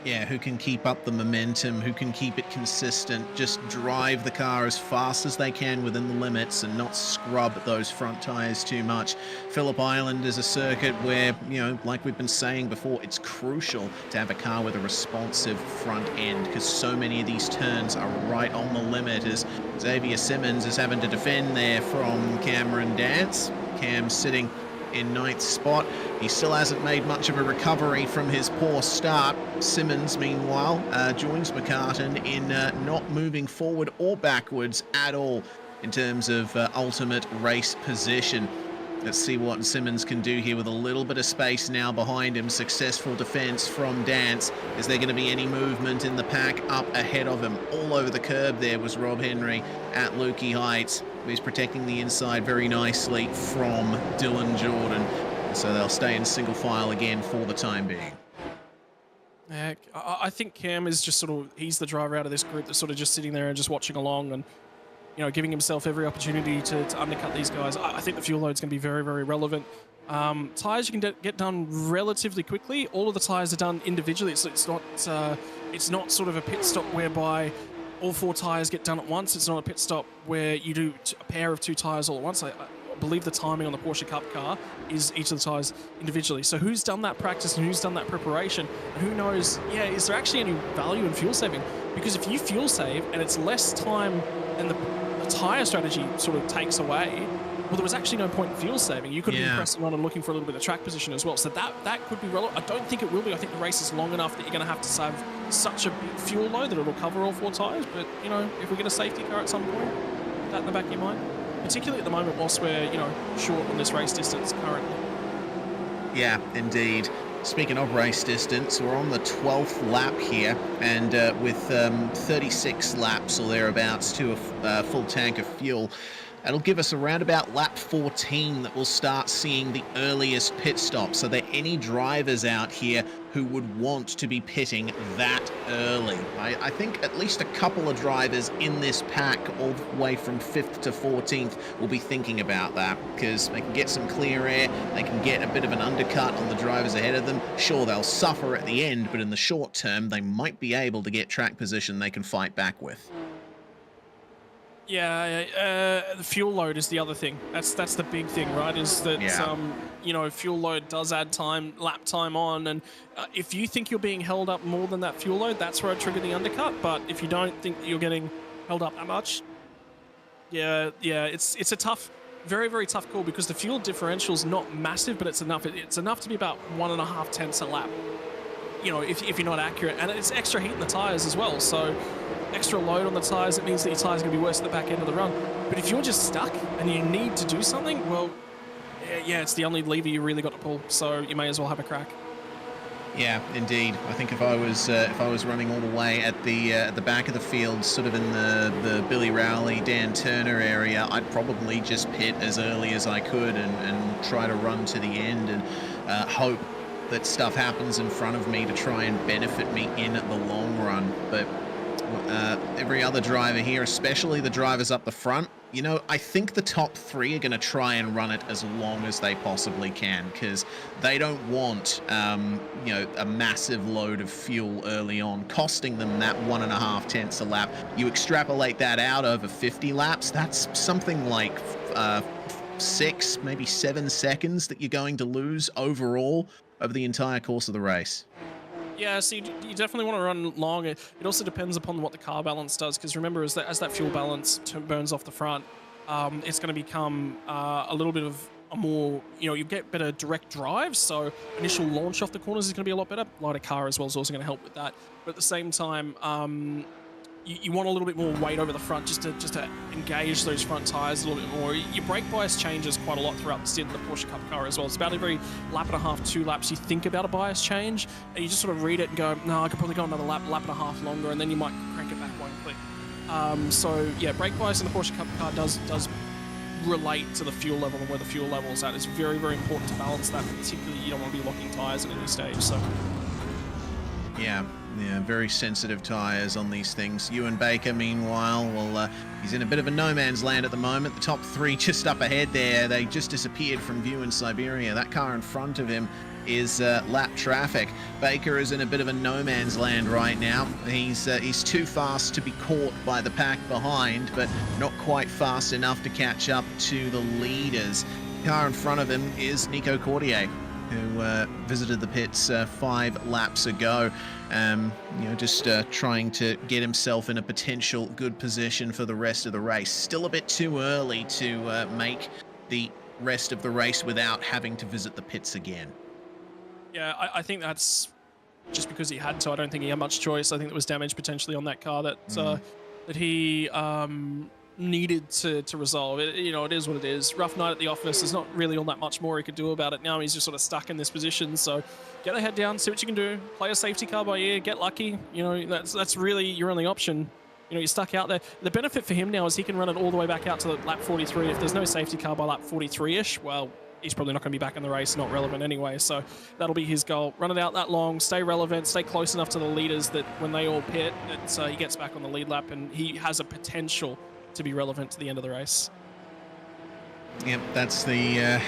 Yeah, who can keep up the momentum, who can keep it consistent, just drive the car as fast as they can within the limits and not scrub those front tires too much. Phillip Island is a circuit where, you know, like we've been saying before, it's crucial to have a car with a responsive front end, because so many of these turns are right on the limit, as Xavier Simmons is having to defend there from Cameron Dance. Cam sitting in 9th spot. He still hasn't made much of a recovery from his poor start. Simmons, meanwhile, joins McCartan in not moving forward or backwards at all in terms of ultimate race position. Let's see what Simmons can do here with a little bit of space now behind him. Successful defense from Dance. Is there going to be any movement in the pack up ahead of him? All over the curb there was Rob Henry at Lukey Heights. He's protecting the inside very nicely from Dylan Jordan. So they'll stay in single file again for the time being. I think Cam is just sort of, he's the driver out of this group that's sort of just sitting there and just watching along and, you know, giving himself every opportunity to undercut these guys. I think the fuel load's going to be very, very relevant. Tires you can get done relatively quickly. All of the tires are done individually. It's not sort of a pit stop whereby all 4 tires get done at once. It's not a pit stop where you do a pair of 2 tires all at once. I believe the timing on the Porsche Cup car is each of the tires individually. So who's done that practice and who's done that preparation? And who knows, yeah, is there actually any value in fuel saving? Because if you fuel save and it's less time than the tire strategy sort of takes away, well, there was actually no point in fuel saving. You could be pressing on and looking for a little bit of track position as well. So that could be relevant. I don't think it will be. I think the race is long enough that you're going to have to save such a big fuel load that it'll cover all 4 tires. But, you know, if we get a safety car at some point, put that in the back of your mind. Particularly at the moment whilst we're, you know, short on this race distance currently. Yeah, indeed. Speaking of race distance, we're on the 12th lap here, and with 36 laps or thereabouts to a full tank of fuel, that'll give us around about lap 14 that we'll start seeing the earliest pit stop. So there are any drivers out here who would want to be pitting that early. I think at least a couple of drivers in this pack, all the way from 5th to 14th, will be thinking about that, because they can get some clear air, they can get a bit of an undercut on the drivers ahead of them. Sure, they'll suffer at the end, but in the short term, they might be able to get track position they can fight back with. Yeah, the fuel load is the other thing. That's the big thing, right? Is that you know, fuel load does add time, lap time on, and if you think you're being held up more than that fuel load, that's where I trigger the undercut. But if you don't think that you're getting held up that much, yeah, it's a tough very, very tough call because the fuel differential's not massive, but it's enough. It's enough to be about 1.5 tenths a lap. You know, if you're not accurate, and it's extra heat in the tires as well. So extra load on the tires, it means that your tires are going to be worse at the back end of the run. But if you're just stuck and you need to do something, well, yeah, it's the only lever you really got to pull. So you may as well have a crack. Yeah, indeed. I think if I was running all the way at the back of the field, sort of in the Billy Rowley, Dan Turner area, I'd probably just pit as early as I could and try to run to the end and hope that stuff happens in front of me to try and benefit me in the long run. But every other driver here, especially the drivers up the front, you know, I think the top 3 are going to try and run it as long as they possibly can, because they don't want, you know, a massive load of fuel early on, costing them that 1.5 tenths a lap. You extrapolate that out over 50 laps, that's something like 6, maybe 7 seconds that you're going to lose overall over the entire course of the race. Yeah, so you definitely want to run long. It also depends upon what the car balance does, because remember, as that fuel balance burns off the front, it's going to become a little bit of a more, you know, you get better direct drive, so initial launch off the corners is going to be a lot better. Lighter car as well is also going to help with that. But at the same time, you want a little bit more weight over the front just to engage those front tires a little bit more. Your brake bias changes quite a lot throughout the stint of the Porsche Cup car as well. It's about every lap and a half, 2 laps, you think about a bias change, and you just sort of read it and go, no, I could probably go another lap and a half longer, and then you might crank it back 1 click. So yeah, brake bias in the Porsche Cup car does relate to the fuel level and where the fuel level is at. It's very, very important to balance that, particularly you don't want to be locking tires at any stage. So yeah, very sensitive tyres on these things. Ewan Baker, meanwhile, well, he's in a bit of a no man's land at the moment. The top 3 just up ahead there, they just disappeared from view in Siberia. That car in front of him is lap traffic. Baker is in a bit of a no man's land right now. He's too fast to be caught by the pack behind, but not quite fast enough to catch up to the leaders. Car in front of him is Nico Cordier, who visited the pits 5 laps ago. You know, just trying to get himself in a potential good position for the rest of the race. Still a bit too early to make the rest of the race without having to visit the pits again. yeah, I think that's just because he had to. I don't think he had much choice. I think there was damage potentially on that car that that he needed to resolve. You know, it is what it is. Rough night at the office. There's not really all that much more he could do about it. Now he's just sort of stuck in this position. So get the head down, see what you can do. Play a safety car by ear. Get lucky. You know, that's really your only option. You know, you're stuck out there. The benefit for him now is he can run it all the way back out to lap 43. If there's no safety car by lap 43-ish, well, he's probably not going to be back in the race, not relevant anyway. So that'll be his goal. Run it out that long, stay relevant, stay close enough to the leaders that when they all pit, he gets back on the lead lap and he has a potential to be relevant to the end of the race. Yep, that's the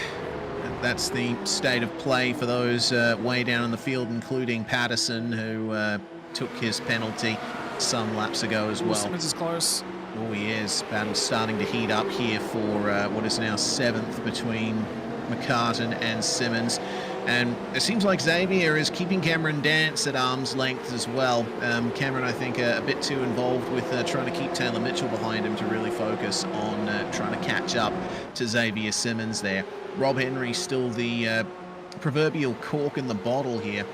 state of play for those way down in the field, including Patterson, who took his penalty some laps ago as well. Simmons is close. Oh, he is. Battle's starting to heat up here for what is now 7th between McCartan and Simmons. And it seems like Xavier is keeping Cameron Dance at arm's length as well. Cameron, I think, a bit too involved with trying to keep Taylor Mitchell behind him to really focus on trying to catch up to Xavier Simmons there. Rob Henry still the proverbial cork in the bottle here.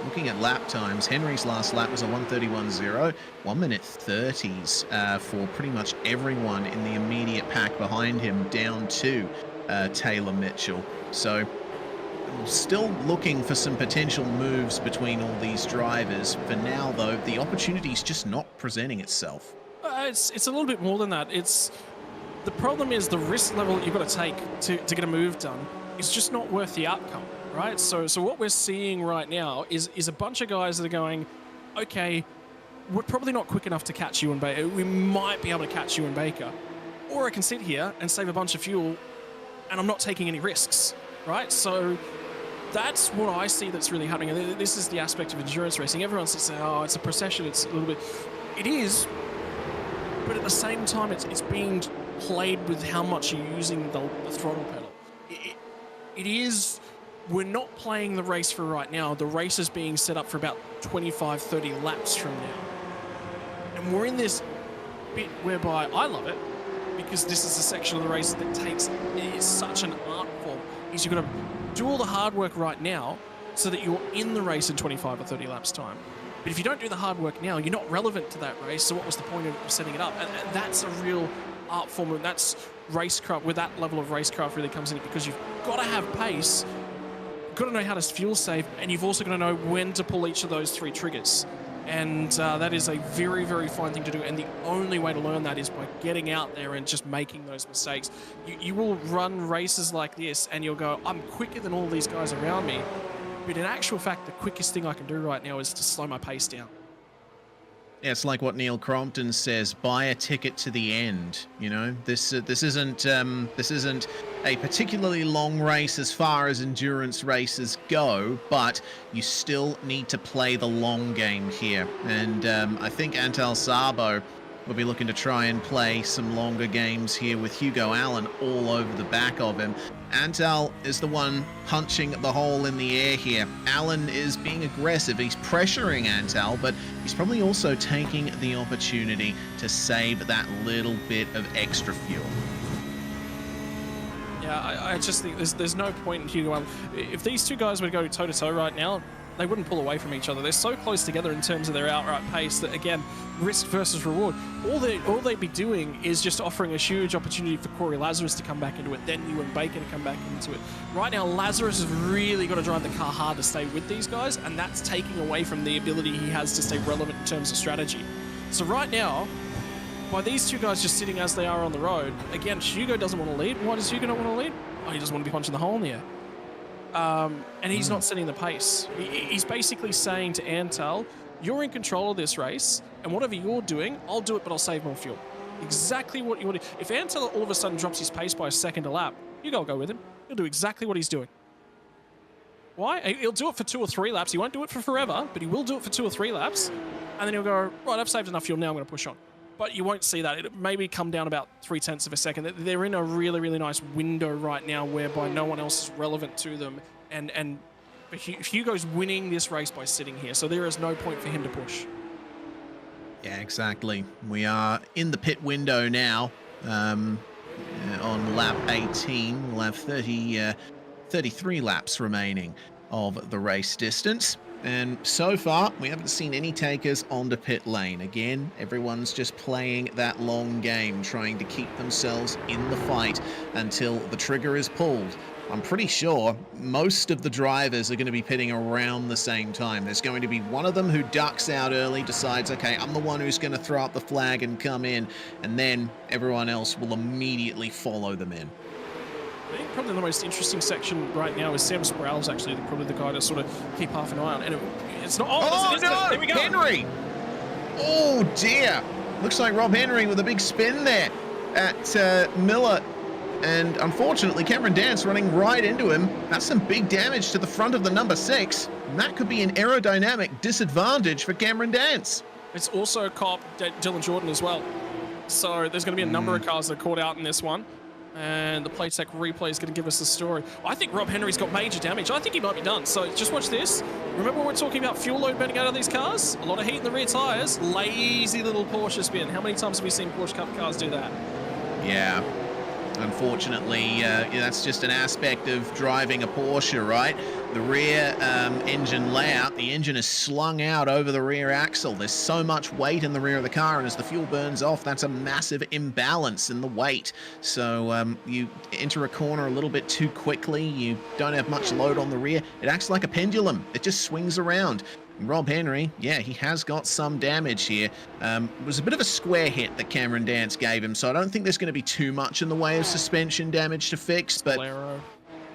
Looking at lap times, Henry's last lap was a 1:31.0, 1 minute 30s for pretty much everyone in the immediate pack behind him, down to Taylor Mitchell. So still looking for some potential moves between all these drivers. For now, though, the opportunity's just not presenting itself. It's a little bit more than that. The problem is the risk level that you've got to take to get a move done is just not worth the outcome, right? So what we're seeing right now is a bunch of guys that are going, okay, we're probably not quick enough to catch you and Baker. We might be able to catch you and Baker. Or I can sit here and save a bunch of fuel and I'm not taking any risks, right? So that's what I see that's really happening. And this is the aspect of endurance racing. Everyone says, oh, it's a procession, it's a little bit... It is, but at the same time, it's being played with how much you're using the throttle pedal. It is... We're not playing the race for right now. The race is being set up for about 25, 30 laps from now. And we're in this bit whereby I love it. because this is a section of the race that is such an art form, is you've got to do all the hard work right now so that you're in the race in 25 or 30 laps time. But if you don't do the hard work now, you're not relevant to that race, so what was the point of setting it up? And that's a real art form, and that's racecraft, where that level of racecraft really comes in, because you've got to have pace, you've got to know how to fuel save, and you've also got to know when to pull each of those 3 triggers. And that is a very, very fine thing to do, and the only way to learn that is by getting out there and just making those mistakes. You will run races like this, and you'll go, I'm quicker than all these guys around me, but in actual fact, the quickest thing I can do right now is to slow my pace down. Yeah, it's like what Neil Crompton says: buy a ticket to the end. You know, this isn't a particularly long race as far as endurance races go, but you still need to play the long game here. And I think Antal Sabo will be looking to try and play some longer games here with Hugo Allen all over the back of him. Antal is the one punching the hole in the air here. Allen is being aggressive. He's pressuring Antal, but he's probably also taking the opportunity to save that little bit of extra fuel. Yeah, I just think there's no point in Hugo Allen. If these two guys were to go toe-to-toe right now, they wouldn't pull away from each other. They're so close together in terms of their outright pace that, again, risk versus reward. All they'd be doing is just offering a huge opportunity for Corey Lazarus to come back into it, then Ewan Baker to come back into it. Right now, Lazarus has really got to drive the car hard to stay with these guys, and that's taking away from the ability he has to stay relevant in terms of strategy. So right now, by these two guys just sitting as they are on the road, again, Hugo doesn't want to lead. Why does Hugo not want to lead? Oh, he doesn't want to be punching the hole in the air. And he's not setting the pace. He's basically saying to Antal, you're in control of this race, and whatever you're doing, I'll do it, but I'll save more fuel. Exactly what you want to do. If Antal all of a sudden drops his pace by a second a lap, Hugo will go with him. He'll do exactly what he's doing. Why? He'll do it for 2 or 3 laps. He won't do it for forever, but he will do it for 2 or 3 laps. And then he'll go, right, I've saved enough fuel, now I'm going to push on. But you won't see that. It maybe come down about 0.3 of a second. They're in a really, really nice window right now whereby no one else is relevant to them. And Hugo's winning this race by sitting here, so there is no point for him to push. Yeah, exactly. We are in the pit window now. On lap 18, we'll have 33 laps remaining of the race distance. And so far, we haven't seen any takers on the pit lane. Again, everyone's just playing that long game, trying to keep themselves in the fight until the trigger is pulled. I'm pretty sure most of the drivers are going to be pitting around the same time. There's going to be one of them who ducks out early, decides, okay, I'm the one who's going to throw up the flag and come in, and then everyone else will immediately follow them in. I think probably the most interesting section right now is Sam Sproul's actually probably the guy to sort of keep half an eye on. And it's not. Oh, no! There we go. Henry! Oh, dear. Looks like Rob Henry with a big spin there at Miller. And unfortunately, Cameron Dance running right into him. That's some big damage to the front of the number 6. And that could be an aerodynamic disadvantage for Cameron Dance. It's also caught Dylan Jordan as well. So there's going to be a number of cars that are caught out in this one. And the Playtech replay is going to give us the story. I think Rob Henry's got major damage. I think he might be done. So just watch this. Remember when we're talking about fuel load burning out of these cars? A lot of heat in the rear tyres. Lazy little Porsche spin. How many times have we seen Porsche Cup cars do that? Yeah. Unfortunately, that's just an aspect of driving a Porsche, right? The rear engine layout, the engine is slung out over the rear axle. There's so much weight in the rear of the car, and as the fuel burns off, that's a massive imbalance in the weight. So you enter a corner a little bit too quickly, you don't have much load on the rear. It acts like a pendulum. It just swings around. Rob Henry, yeah, he has got some damage here. It was a bit of a square hit that Cameron Dance gave him, so I don't think there's going to be too much in the way of suspension damage to fix, but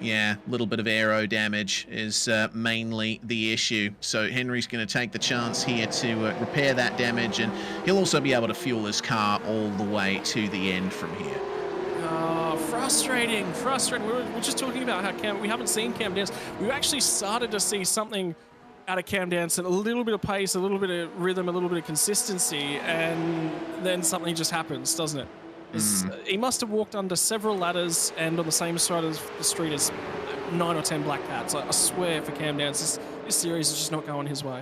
yeah, a little bit of aero damage is mainly the issue. So Henry's going to take the chance here to repair that damage, and he'll also be able to fuel his car all the way to the end from here. Frustrating. We're just talking about how we haven't seen Cam Dance. We've actually started to see something out of Cam Dance, and a little bit of pace, a little bit of rhythm, a little bit of consistency, and then something just happens, doesn't it? He must have walked under several ladders and on the same side of the street as 9 or 10 black cats. I swear for Cam Dance, this series is just not going his way.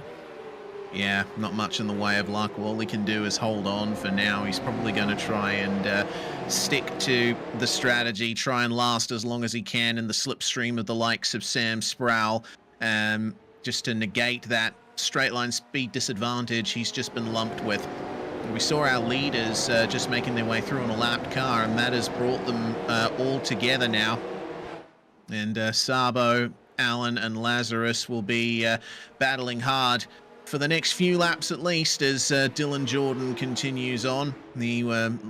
Yeah, not much in the way of luck. All he can do is hold on for now. He's probably going to try and stick to the strategy, try and last as long as he can in the slipstream of the likes of Sam Sproul, just to negate that straight line speed disadvantage he's just been lumped with. We saw our leaders just making their way through on a lapped car, and that has brought them all together now. And Sabo, Alan, and Lazarus will be battling hard for the next few laps at least as Dylan Jordan continues on. He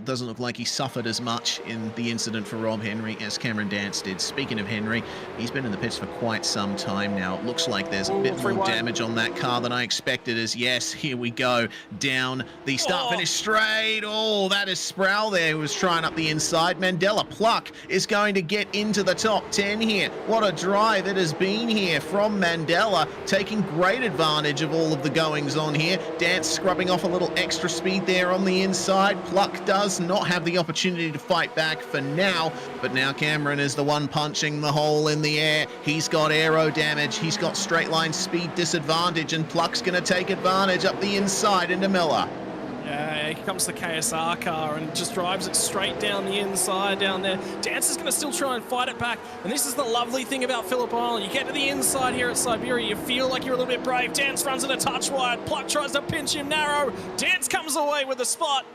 doesn't look like he suffered as much in the incident for Rob Henry as Cameron Dance did. Speaking of Henry, he's been in the pits for quite some time now. It looks like there's a bit more damage on that car than I expected. As yes, here we go down the start-finish straight. Oh, that is Sproul there who was trying up the inside. Mandela Pluck is going to get into the top 10 here. What a drive it has been here from Mandela, taking great advantage of all of the goings on here. Dance scrubbing off a little extra speed there on the inside. Pluck does not have the opportunity to fight back for now, but now Cameron is the one punching the hole in the air. He's got aero damage, he's got straight line speed disadvantage, and Pluck's going to take advantage up the inside into Miller. Yeah, here comes the KSR car and just drives it straight down the inside down there. Dance is going to still try and fight it back. And this is the lovely thing about Phillip Island. You get to the inside here at Siberia, you feel like you're a little bit brave. Dance runs it a touch wide. Pluck tries to pinch him narrow. Dance comes away with the spot.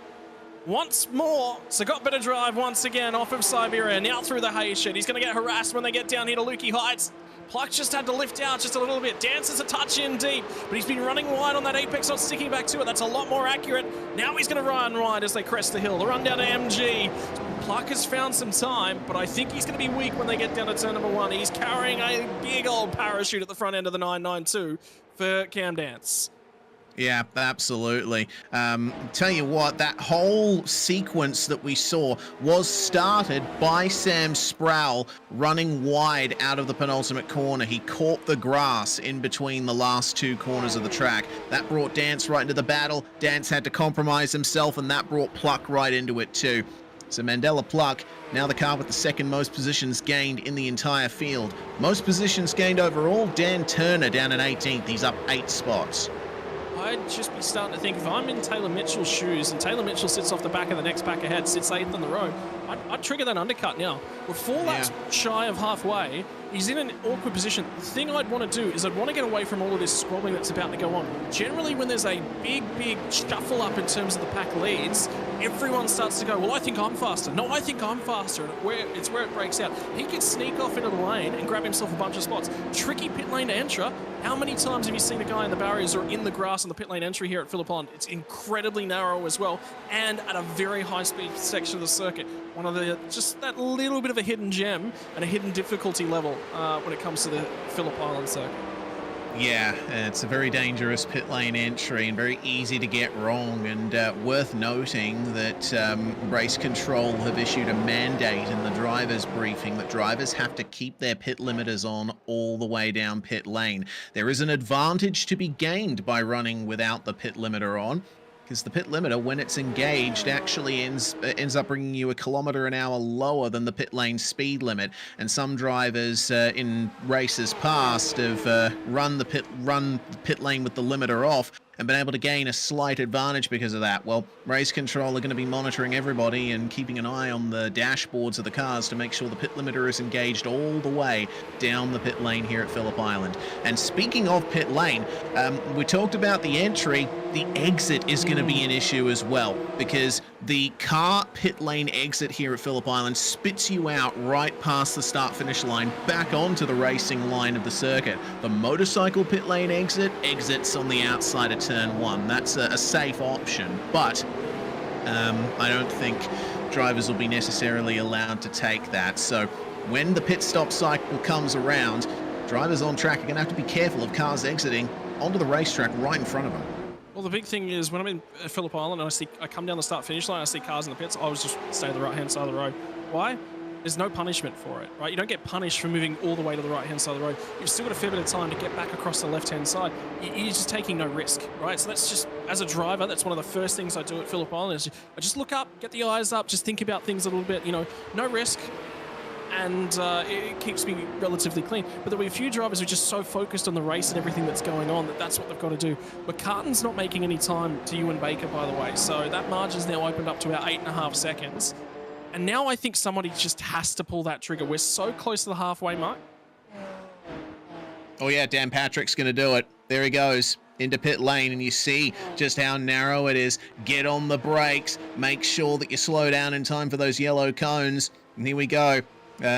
Once more, so got better drive once again off of Siberia. Now through the hay shed. He's going to get harassed when they get down here to Lukey Heights. Pluck just had to lift out just a little bit. Dance is a touch in deep, but he's been running wide on that apex, not sticking back to it. That's a lot more accurate. Now he's going to run wide as they crest the hill. The run down to MG. Pluck has found some time, but I think he's going to be weak when they get down to turn number 1. He's carrying a big old parachute at the front end of the 992 for Cam Dance. Yeah, absolutely. Tell you what, that whole sequence that we saw was started by Sam Sproul running wide out of the penultimate corner. He caught the grass in between the last two corners of the track. That brought Dance right into the battle. Dance had to compromise himself, and that brought Pluck right into it too. So Mandela Pluck, now the car with the second most positions gained in the entire field. Most positions gained overall, Dan Turner down in 18th. He's up 8 spots. I'd just be starting to think, if I'm in Taylor Mitchell's shoes and Taylor Mitchell sits off the back of the next pack ahead, sits 8th on the road, I'd trigger that undercut now. We're 4 laps shy of halfway. He's in an awkward position. The thing I'd want to do is I'd want to get away from all of this squabbling that's about to go on. Generally, when there's a big shuffle up in terms of the pack leads, everyone starts to go, well, I think I'm faster. No, I think I'm faster. And it's where it breaks out. He could sneak off into the lane and grab himself a bunch of spots. Tricky pit lane to enter. How many times have you seen a guy in the barriers or in the grass on the pit lane entry here at Phillip Island? It's incredibly narrow as well, and at a very high speed section of the circuit. One of the, just that little bit of a hidden gem and a hidden difficulty level when it comes to the Phillip Island circuit. Yeah, it's a very dangerous pit lane entry and very easy to get wrong, and worth noting that Race Control have issued a mandate in the drivers briefing that drivers have to keep their pit limiters on all the way down pit lane. There is an advantage to be gained by running without the pit limiter on, because the pit limiter, when it's engaged, actually ends up bringing you 1 kilometer an hour lower than the pit lane speed limit. And some drivers in races past have run the pit lane with the limiter off and been able to gain a slight advantage because of that. Well, Race Control are going to be monitoring everybody and keeping an eye on the dashboards of the cars to make sure the pit limiter is engaged all the way down the pit lane here at Phillip Island. And speaking of pit lane, we talked about the entry. The exit is going to be an issue as well, because the car pit lane exit here at Phillip Island spits you out right past the start-finish line back onto the racing line of the circuit. The motorcycle pit lane exits on the outside of turn 1. That's a safe option, but I don't think drivers will be necessarily allowed to take that. So when the pit stop cycle comes around, drivers on track are going to have to be careful of cars exiting onto the racetrack right in front of them. Well, the big thing is when I'm in Phillip Island and I come down the start-finish line, I see cars in the pits, I always just stay to the right-hand side of the road. Why? There's no punishment for it, right? You don't get punished for moving all the way to the right-hand side of the road. You've still got a fair bit of time to get back across the left-hand side. You're just taking no risk, right? So that's just, as a driver, that's one of the first things I do at Phillip Island is I just look up, get the eyes up, just think about things a little bit, you know, no risk. and it keeps me relatively clean. But there'll be a few drivers who are just so focused on the race and everything that's going on that's what they've got to do. McCartan's not making any time to Ewan Baker, by the way, so that margin's now opened up to about 8.5 seconds. And now I think somebody just has to pull that trigger. We're so close to the halfway mark. Oh yeah, Dan Patrick's going to do it. There he goes into pit lane, and you see just how narrow it is. Get on the brakes. Make sure that you slow down in time for those yellow cones. And here we go.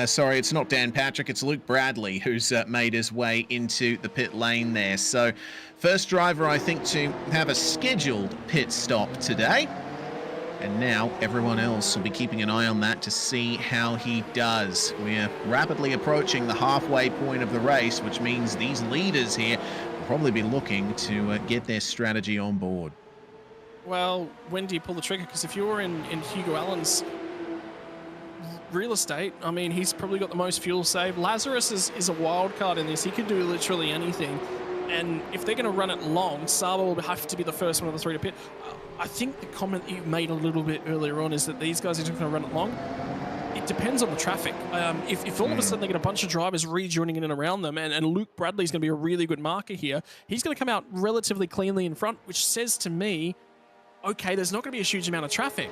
Sorry, it's not Dan Patrick, it's Luke Bradley who's made his way into the pit lane there. So first driver, I think, to have a scheduled pit stop today. And now everyone else will be keeping an eye on that to see how he does. We're rapidly approaching the halfway point of the race, which means these leaders here will probably be looking to get their strategy on board. Well, when do you pull the trigger? Because if you're in Hugo Allen's real estate, I mean, he's probably got the most fuel saved. Lazarus is a wild card in this. He can do literally anything. And if they're going to run it long, Saba will have to be the first one of the three to pit. I think the comment you made a little bit earlier on is that these guys are just going to run it long. It depends on the traffic. If all of a sudden they get a bunch of drivers rejoining in and around them, and Luke Bradley's going to be a really good marker here, he's going to come out relatively cleanly in front, which says to me, okay, there's not going to be a huge amount of traffic.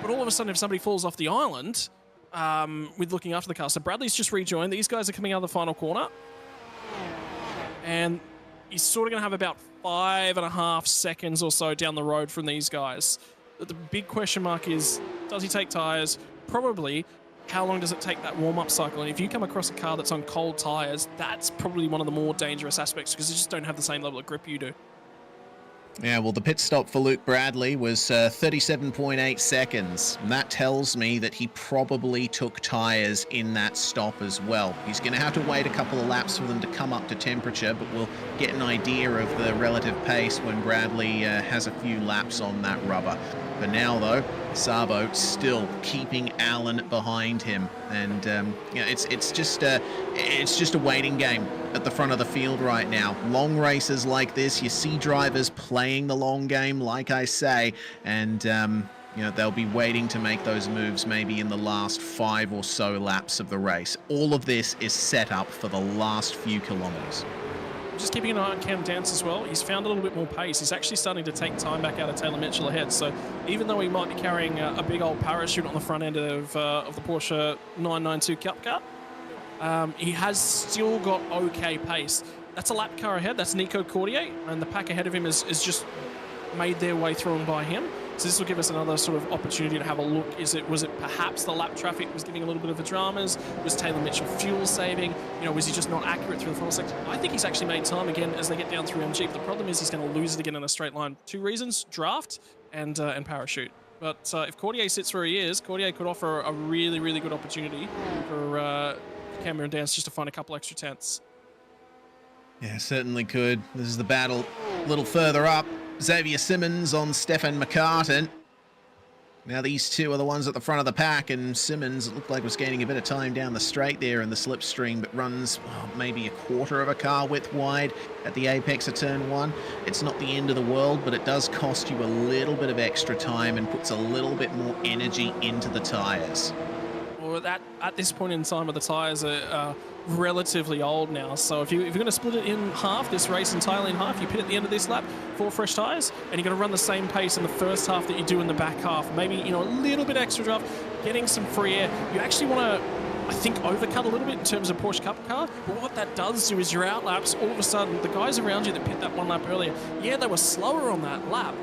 But all of a sudden, if somebody falls off the island with looking after the car, so Bradley's just rejoined. These guys are coming out of the final corner. And he's sort of going to have about 5.5 seconds or so down the road from these guys. The big question mark is, does he take tyres? Probably. How long does it take that warm-up cycle? And if you come across a car that's on cold tyres, that's probably one of the more dangerous aspects because they just don't have the same level of grip you do. Yeah, well, the pit stop for Luke Bradley was 37.8 seconds. And that tells me that he probably took tyres in that stop as well. He's going to have to wait a couple of laps for them to come up to temperature, but we'll get an idea of the relative pace when Bradley has a few laps on that rubber. For now, though, Sabo still keeping Allen behind him. And yeah, it's just a waiting game at the front of the field right now. Long races like this, you see drivers playing the long game, like I say, and you know, they'll be waiting to make those moves maybe in the last 5 or so laps of the race. All of this is set up for the last few kilometers. Just keeping an eye on Cam Dance as well. He's found a little bit more pace. He's actually starting to take time back out of Taylor Mitchell ahead. So even though he might be carrying a big old parachute on the front end of the Porsche 992 Cup car, he has still got okay pace. That's a lap car ahead. That's Nico Cordier, and the pack ahead of him is just made their way through and by him. So this will give us another sort of opportunity to have a look. Was it perhaps the lap traffic was giving a little bit of the dramas? Was Taylor Mitchell fuel saving? You know, was he just not accurate through the final section? I think he's actually made time again as they get down through MG. The problem is he's going to lose it again in a straight line. 2 reasons: draft and parachute. But if Cordier sits where he is, Cordier could offer a really, really good opportunity for Cameron Dance just to find a couple extra tenths. Yeah, certainly could. This is the battle a little further up. Xavier Simmons on Stefan McCartan. Now these two are the ones at the front of the pack, and Simmons, it looked like, was gaining a bit of time down the straight there in the slipstream, but runs maybe a quarter of a car width wide at the apex of turn 1. It's not the end of the world, but it does cost you a little bit of extra time and puts a little bit more energy into the tyres. Well, at this point in time, the tyres are relatively old now. So if you're going to split it in half, this race entirely in half, you pit at the end of this lap, 4 fresh tyres, and you're going to run the same pace in the first half that you do in the back half. Maybe, you know, a little bit extra draft, getting some free air. You actually want to, I think, overcut a little bit in terms of Porsche Cup car. But what that does do is your out laps, all of a sudden, the guys around you that pit that 1 lap earlier, yeah, they were slower on that lap,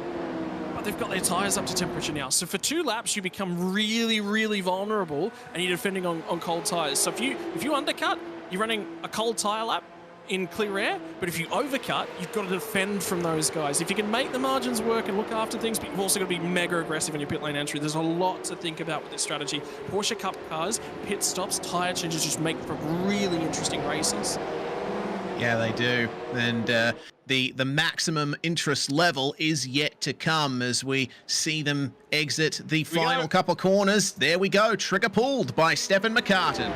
they've got their tyres up to temperature now. So for 2 laps, you become really, really vulnerable, and you're defending on cold tyres. So if you undercut, you're running a cold tyre lap in clear air, but if you overcut, you've got to defend from those guys. If you can make the margins work and look after things, but you've also got to be mega aggressive in your pit lane entry. There's a lot to think about with this strategy. Porsche Cup cars, pit stops, tyre changes just make for really interesting races. Yeah, they do. And the maximum interest level is yet to come as we see them exit the final couple corners. There we go. Trigger pulled by Stefan McCartan.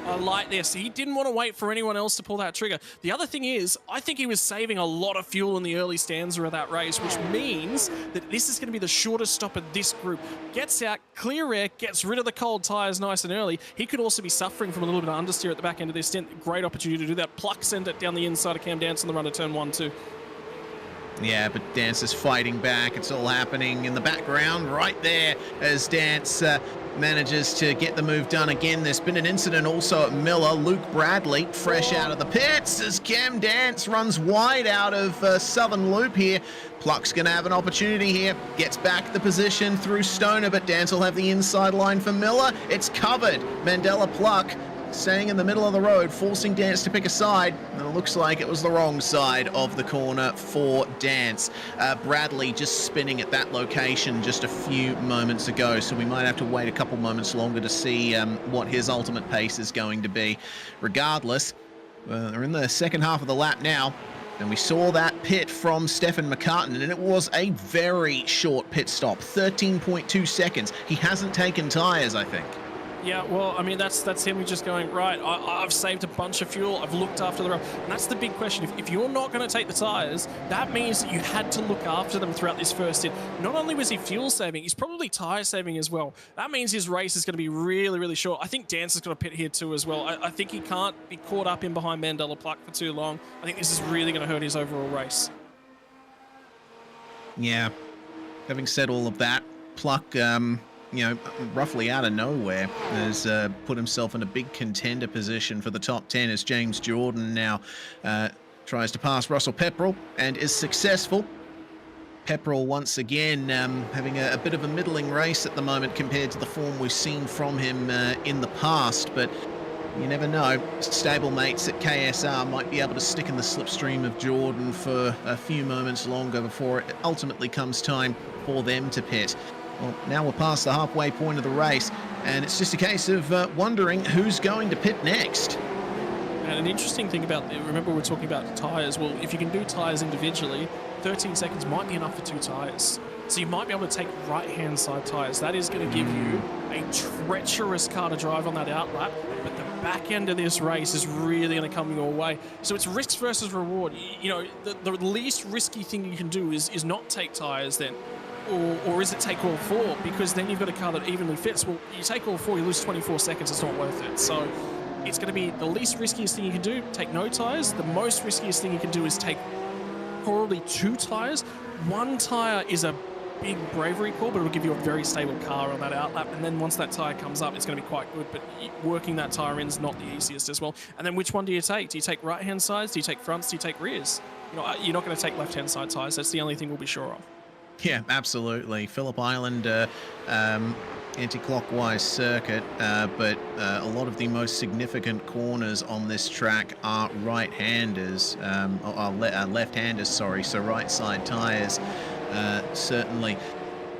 I like this. He didn't want to wait for anyone else to pull that trigger. The other thing is, I think he was saving a lot of fuel in the early stanza of that race, which means that this is going to be the shortest stop of this group. Gets out, clear air, gets rid of the cold tyres nice and early. He could also be suffering from a little bit of understeer at the back end of this stint. Great opportunity to do that. Pluck send it down the inside of Cam Dance on the run to turn 1, 2. Yeah, but Dance is fighting back. It's all happening in the background right there as Dance manages to get the move done again. There's been an incident also at Miller. Luke Bradley fresh out of the pits as Cam Dance runs wide out of Southern Loop here. Pluck's going to have an opportunity here. Gets back the position through Stoner, but Dance will have the inside line for Miller. It's covered. Mandela Pluck staying in the middle of the road, forcing Dance to pick a side, and it looks like it was the wrong side of the corner for Dance. Bradley just spinning at that location just a few moments ago, so we might have to wait a couple moments longer to see what his ultimate pace is going to be. Regardless, they're in the second half of the lap now, and we saw that pit from Stefan McCartan, and it was a very short pit stop, 13.2 seconds. He hasn't taken tyres, I think. Yeah, well, I mean, that's him just going, right, I've saved a bunch of fuel, I've looked after the road. And that's the big question. If you're not going to take the tyres, that means that you had to look after them throughout this first stint. Not only was he fuel saving, he's probably tyre saving as well. That means his race is going to be really, really short. I think Dance is going to pit here too as well. I think he can't be caught up in behind Mandela Pluck for too long. I think this is really going to hurt his overall race. Yeah. Having said all of that, Pluck, roughly out of nowhere, has put himself in a big contender position for the top 10 as James Jordan now tries to pass Russell Pepperell and is successful. Pepperell once again having a bit of a middling race at the moment compared to the form we've seen from him in the past, but you never know. Stablemates at KSR might be able to stick in the slipstream of Jordan for a few moments longer before it ultimately comes time for them to pit. Well, now we're past the halfway point of the race, and it's just a case of wondering who's going to pit next. And an interesting thing about, remember we were talking about tyres, well, if you can do tyres individually, 13 seconds might be enough for 2 tyres. So you might be able to take right-hand side tyres. That is going to give you a treacherous car to drive on that outlap, but the back end of this race is really going to come your way. So it's risks versus reward. You know, the least risky thing you can do is not take tyres then. Or is it take all 4? Because then you've got a car that evenly fits. Well, you take all 4, you lose 24 seconds. It's not worth it. So it's going to be the least riskiest thing you can do. Take no tyres. The most riskiest thing you can do is take probably 2 tyres. 1 tyre is a big bravery call, but it'll give you a very stable car on that outlap. And then once that tyre comes up, it's going to be quite good. But working that tyre in is not the easiest as well. And then which one do you take? Do you take right-hand sides? Do you take fronts? Do you take rears? You know, you're not going to take left-hand side tyres. That's the only thing we'll be sure of. Yeah, absolutely. Phillip Island, anti-clockwise circuit, but a lot of the most significant corners on this track are right-handers, left-handers, sorry, so right side tyres certainly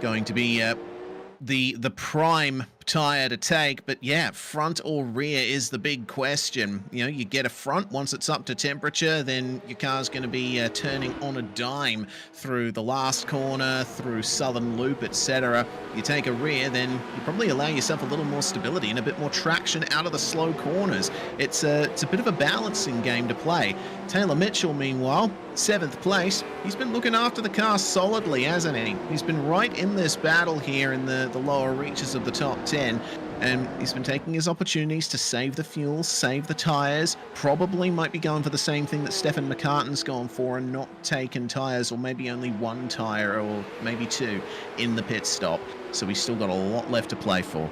going to be the prime tyre to take, but yeah, front or rear is the big question. You know, you get a front once it's up to temperature, then your car's going to be turning on a dime through the last corner, through Southern Loop, etc. You take a rear, then you probably allow yourself a little more stability and a bit more traction out of the slow corners. It's a bit of a balancing game to play. Taylor Mitchell, meanwhile, 7th place. He's been looking after the car solidly, hasn't he? He's been right in this battle here in the lower reaches of the top 10. And he's been taking his opportunities to save the fuel, save the tyres. Probably might be going for the same thing that Stefan McCartan's gone for and not taken tyres, or maybe only 1 tyre or maybe 2 in the pit stop. So he's still got a lot left to play for.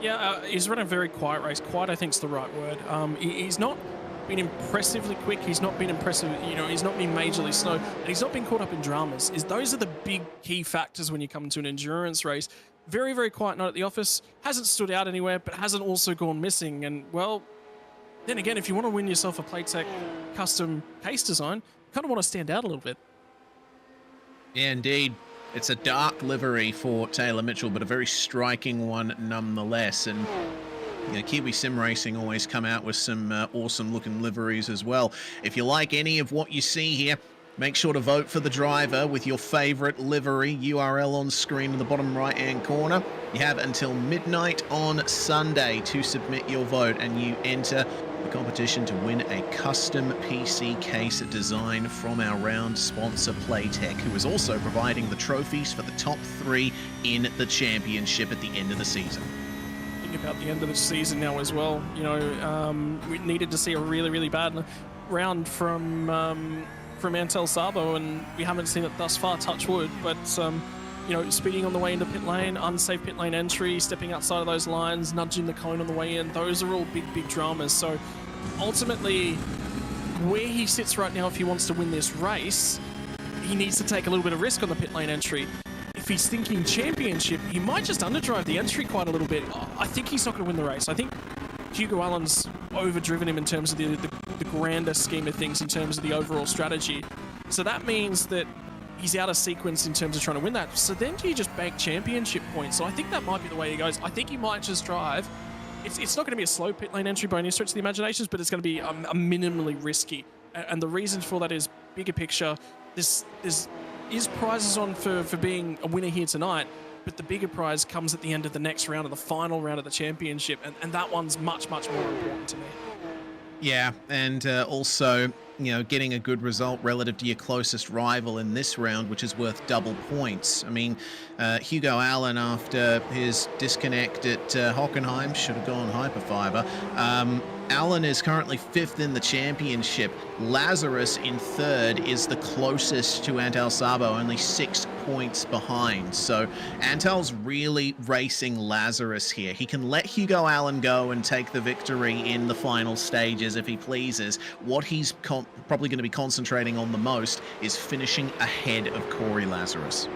Yeah, he's run a very quiet race. Quiet, I think, is the right word. He's not been impressively quick. He's not been impressive, he's not been majorly slow, and he's not been caught up in dramas. Those are the big key factors when you come to an endurance race. Very, very quiet night at the office. Hasn't stood out anywhere, but hasn't also gone missing. And, well, then again, if you want to win yourself a Playtech custom case design, you kind of want to stand out a little bit. Yeah, indeed. It's a dark livery for Taylor Mitchell, but a very striking one nonetheless. And Kiwi Sim Racing always come out with some awesome-looking liveries as well. If you like any of what you see here, make sure to vote for the driver with your favorite livery. URL on screen in the bottom right-hand corner. You have until midnight on Sunday to submit your vote, and you enter the competition to win a custom PC case design from our round sponsor Playtech, who is also providing the trophies for the top 3 in the championship at the end of the season. Think about the end of the season now as well. You know, we needed to see a really, really bad round from Antel Sabo, and we haven't seen it thus far, touch wood, but you know, speeding on the way into pit lane, unsafe pit lane entry, stepping outside of those lines, nudging the cone on the way in, those are all big, big dramas. So ultimately, where he sits right now, if he wants to win this race, he needs to take a little bit of risk on the pit lane entry. If he's thinking championship, he might just underdrive the entry quite a little bit. I think he's not going to win the race. I think Hugo Allen's overdriven him in terms of the grander scheme of things, in terms of the overall strategy. So that means that he's out of sequence in terms of trying to win that. So then do you just bank championship points? So I think that might be the way he goes. I think he might just drive. It's not going to be a slow pit lane entry by any stretch of the imaginations, but it's going to be a minimally risky. And the reasons for that is bigger picture. There's prizes on for being a winner here tonight, but the bigger prize comes at the end of the next round, of the final round of the championship, and that one's much, much more important to me. Yeah, and also, you know, getting a good result relative to your closest rival in this round, which is worth double points. I mean, Hugo Allen, after his disconnect at Hockenheim, should have gone Hyperfibre. Allen is currently 5th in the championship. Lazarus in 3rd is the closest to Antal Sabo, only 6 points behind. So Antal's really racing Lazarus here. He can let Hugo Allen go and take the victory in the final stages if he pleases. What he's probably going to be concentrating on the most is finishing ahead of Corey Lazarus.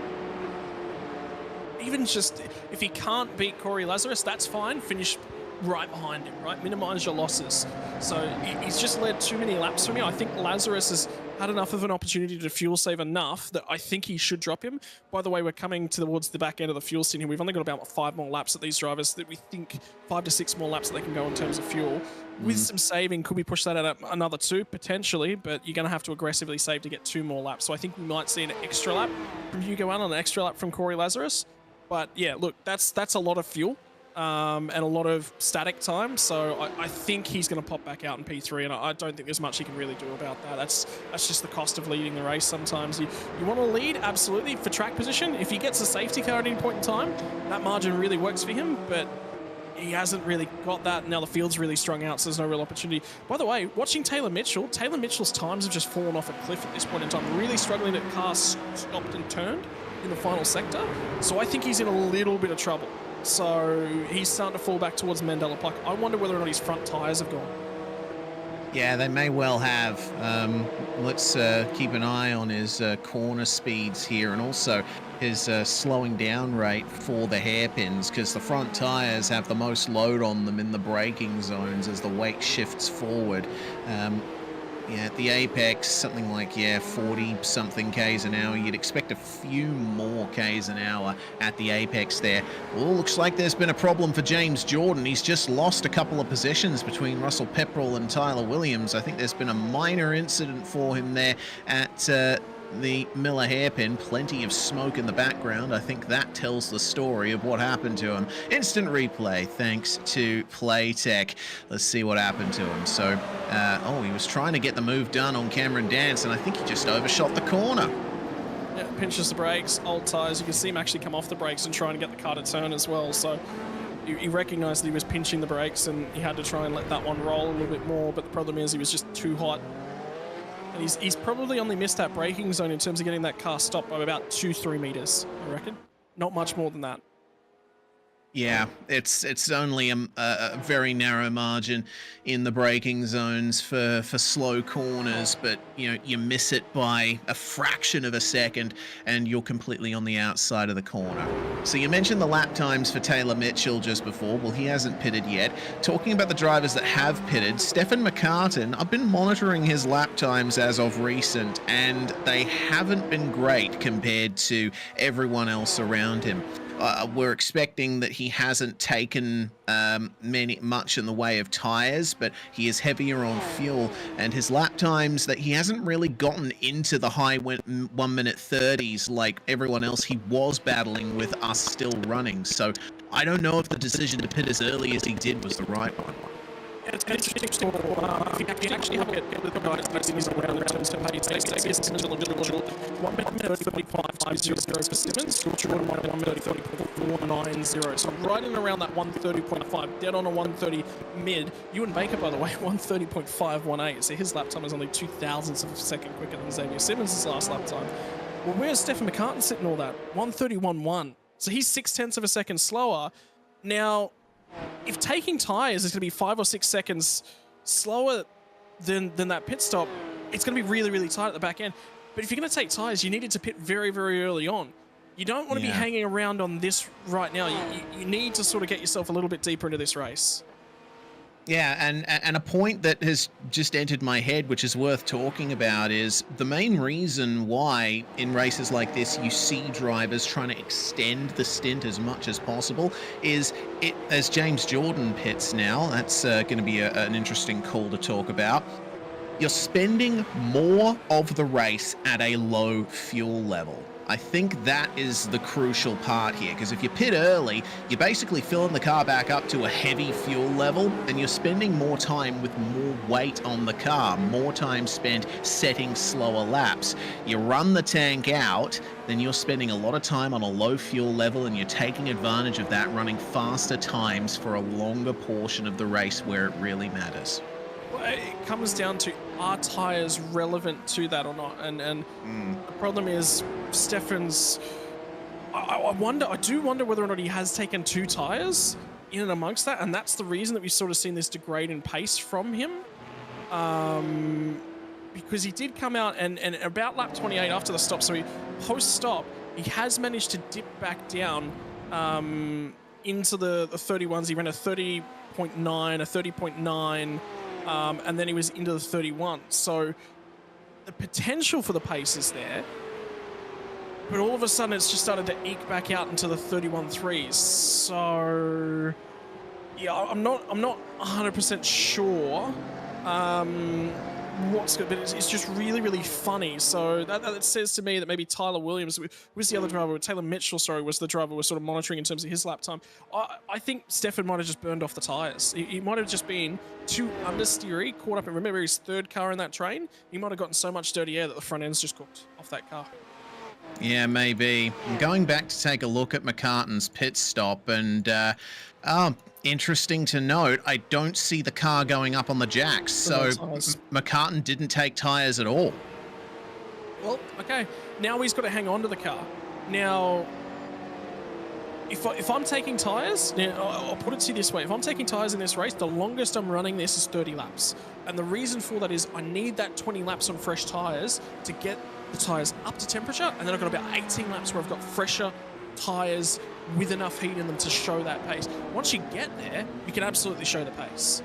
Even just, if he can't beat Corey Lazarus, that's fine. Finish right behind him, right? Minimize your losses. So he's just led too many laps for me. I think Lazarus has had enough of an opportunity to fuel save enough that I think he should drop him. By the way, we're coming towards the back end of the fuel stint here. We've only got about 5 more laps at these drivers, that we think 5 to 6 more laps that they can go in terms of fuel. With some saving, could we push that out another 2? Potentially, but you're going to have to aggressively save to get 2 more laps. So I think we might see an extra lap from Hugo Allen, an extra lap from Corey Lazarus. But yeah, look, that's a lot of fuel. And a lot of static time, so I think he's going to pop back out in P3, and I don't think there's much he can really do about that. That's just the cost of leading the race sometimes. You want to lead, absolutely, for track position. If he gets a safety car at any point in time, that margin really works for him, but he hasn't really got that. Now the field's really strung out, so there's no real opportunity. By the way, watching Taylor Mitchell's times have just fallen off a cliff at this point in time, really struggling to cars stopped and turned in the final sector, so I think he's in a little bit of trouble. So he's starting to fall back towards Mandela Pluck. I wonder whether or not his front tyres have gone. Yeah, they may well have. Let's keep an eye on his corner speeds here, and also his slowing down rate for the hairpins, because the front tyres have the most load on them in the braking zones as the weight shifts forward. Yeah, at the apex, something like, 40-something Ks an hour. You'd expect a few more Ks an hour at the apex there. Well, looks like there's been a problem for James Jordan. He's just lost a couple of positions between Russell Pepperell and Tyler Williams. I think there's been a minor incident for him there at the Miller hairpin. Plenty of smoke in the background. I think that tells the story of what happened to him. Instant replay thanks to Playtech. Let's see what happened to him. So, he was trying to get the move done on Cameron Dance, and I think he just overshot the corner. Yeah, pinches the brakes, old tyres. You can see him actually come off the brakes and try and get the car to turn as well. So he recognised that he was pinching the brakes, and he had to try and let that one roll a little bit more, but the problem is he was just too hot. And he's probably only missed that braking zone in terms of getting that car stopped by about 2-3 meters, I reckon. Not much more than that. Yeah, it's only a very narrow margin in the braking zones for slow corners, but you miss it by a fraction of a second and you're completely on the outside of the corner. So you mentioned the lap times for Taylor Mitchell just before. Well, he hasn't pitted yet. Talking about the drivers that have pitted, Stefan McCartan, I've been monitoring his lap times as of recent, and they haven't been great compared to everyone else around him. we're expecting that he hasn't taken much in the way of tires, but he is heavier on fuel, and his lap times that he hasn't really gotten into the high 1 minute 30s like everyone else he was battling with us still running. So I don't know if the decision to pit as early as he did was the right one. It's an interesting story. If you actually have a look at the guys that is around in terms of pace, they Simmons 1 minute 35.0 for Simmons, Jordan 1 minute 30.490. So right in around that 130.5, dead on a 130 mid. Ewan Baker, by the way, 130.518. So his lap time is only 0.02 of a second quicker than Xavier Simmons' last lap time. Well, where's Stefan McCartan sitting all that? 131.1. So he's 0.6 of a second slower. Now, if taking tyres is going to be 5 or 6 seconds slower than that pit stop, it's going to be really, really tight at the back end. But if you're going to take tyres, you needed to pit very, very early on. You don't want to be hanging around on this right now. You need to sort of get yourself a little bit deeper into this race. Yeah, and a point that has just entered my head, which is worth talking about, is the main reason why in races like this you see drivers trying to extend the stint as much as possible is it as James Jordan pits now. That's going to be an interesting call to talk about. You're spending more of the race at a low fuel level. I think that is the crucial part here, because if you pit early, you're basically filling the car back up to a heavy fuel level, and you're spending more time with more weight on the car, more time spent setting slower laps. You run the tank out, then you're spending a lot of time on a low fuel level, and you're taking advantage of that, running faster times for a longer portion of the race where it really matters. It comes down to, are tyres relevant to that or not? And the problem is Stefan's... I do wonder whether or not he has taken 2 tyres in and amongst that, and that's the reason that we've sort of seen this degrade in pace from him. Because he did come out and about lap 28 after the stop, so post-stop, he has managed to dip back down into the 31s. He ran a 30.9, a 30.9, and then he was into the 31. So the potential for the pace is there, but all of a sudden it's just started to eke back out into the 31.3s. So yeah, I'm not 100% sure what's good, but it's just really, really funny. So that says to me that maybe Tyler Williams was the other driver, Taylor Mitchell, sorry, was the driver we're sort of monitoring in terms of his lap time. I think Stefan might have just burned off the tyres. He might have just been too understeery, caught up, and remember his 3rd car in that train? He might have gotten so much dirty air that the front end's just cooked off that car. Yeah, maybe. Going back to take a look at McCartan's pit stop, and interesting to note, I don't see the car going up on the jacks, so McCartan didn't take tyres at all. Well, okay. Now he's got to hang on to the car. Now, if I'm taking tyres, now I'll put it to you this way. If I'm taking tyres in this race, the longest I'm running this is 30 laps. And the reason for that is I need that 20 laps on fresh tyres to get the tyres up to temperature, and then I've got about 18 laps where I've got fresher tyres with enough heat in them to show that pace. Once you get there, you can absolutely show the pace.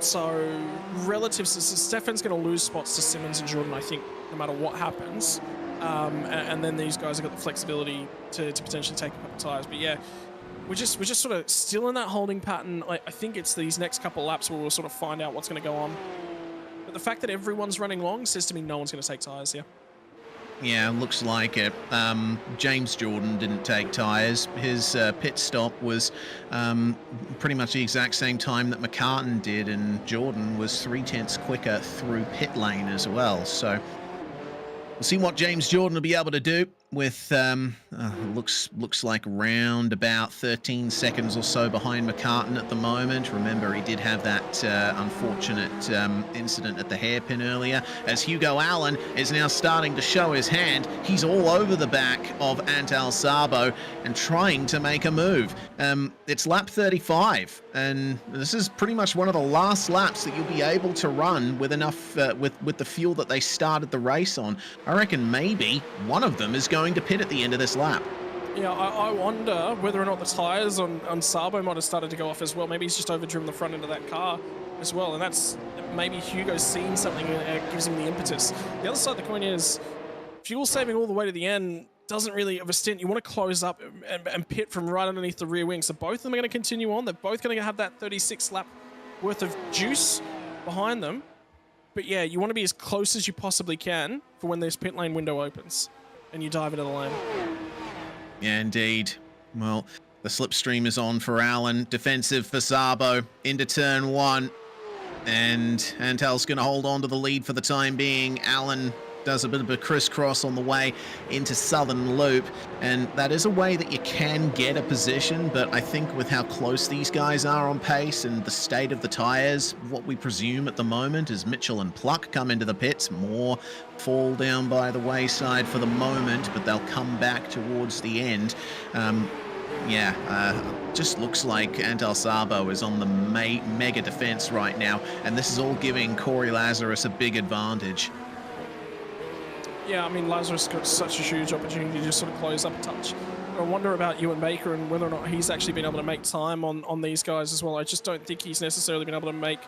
So relative, Stefan's going to lose spots to Simmons and Jordan, I think, no matter what happens. And then these guys have got the flexibility to potentially take a couple of tyres. But yeah, we're just sort of still in that holding pattern. I think it's these next couple of laps where we'll sort of find out what's going to go on. But the fact that everyone's running long says to me no one's going to take tyres here. Yeah, looks like it. James Jordan didn't take tyres. His pit stop was pretty much the exact same time that McCartan did, and Jordan was 0.3 quicker through pit lane as well. So we'll see what James Jordan will be able to do with looks like around about 13 seconds or so behind McCartan at the moment. Remember, he did have that unfortunate incident at the hairpin earlier, as Hugo Allen is now starting to show his hand. He's all over the back of Antal Sabo and trying to make a move. It's lap 35, and this is pretty much one of the last laps that you'll be able to run with enough with the fuel that they started the race on. I reckon maybe one of them is going to pit at the end of this lap. Yeah, I wonder whether or not the tyres on Sabo might have started to go off as well. Maybe he's just overdriven the front end of that car as well, and that's maybe Hugo's seen something and gives him the impetus. The other side of the coin is fuel saving all the way to the end. doesn't really of a stint. You want to close up and pit from right underneath the rear wing. So both of them are going to continue on. They're both going to have that 36 lap worth of juice behind them. But yeah, you want to be as close as you possibly can for when this pit lane window opens and you dive into the lane. Yeah, indeed. Well, the slipstream is on for Alan. Defensive for Sabo into turn 1. And Antel's going to hold on to the lead for the time being. Alan does a bit of a crisscross on the way into Southern Loop, and that is a way that you can get a position, but I think with how close these guys are on pace and the state of the tyres, what we presume at the moment is Mitchell and Pluck come into the pits, more fall down by the wayside for the moment, but they'll come back towards the end. Just looks like Antal Sabo is on the mega defense right now, and this is all giving Corey Lazarus a big advantage. Yeah, I mean, Lazarus got such a huge opportunity to just sort of close up a touch. I wonder about Ewan Baker and whether or not he's actually been able to make time on these guys as well. I just don't think he's necessarily been able to make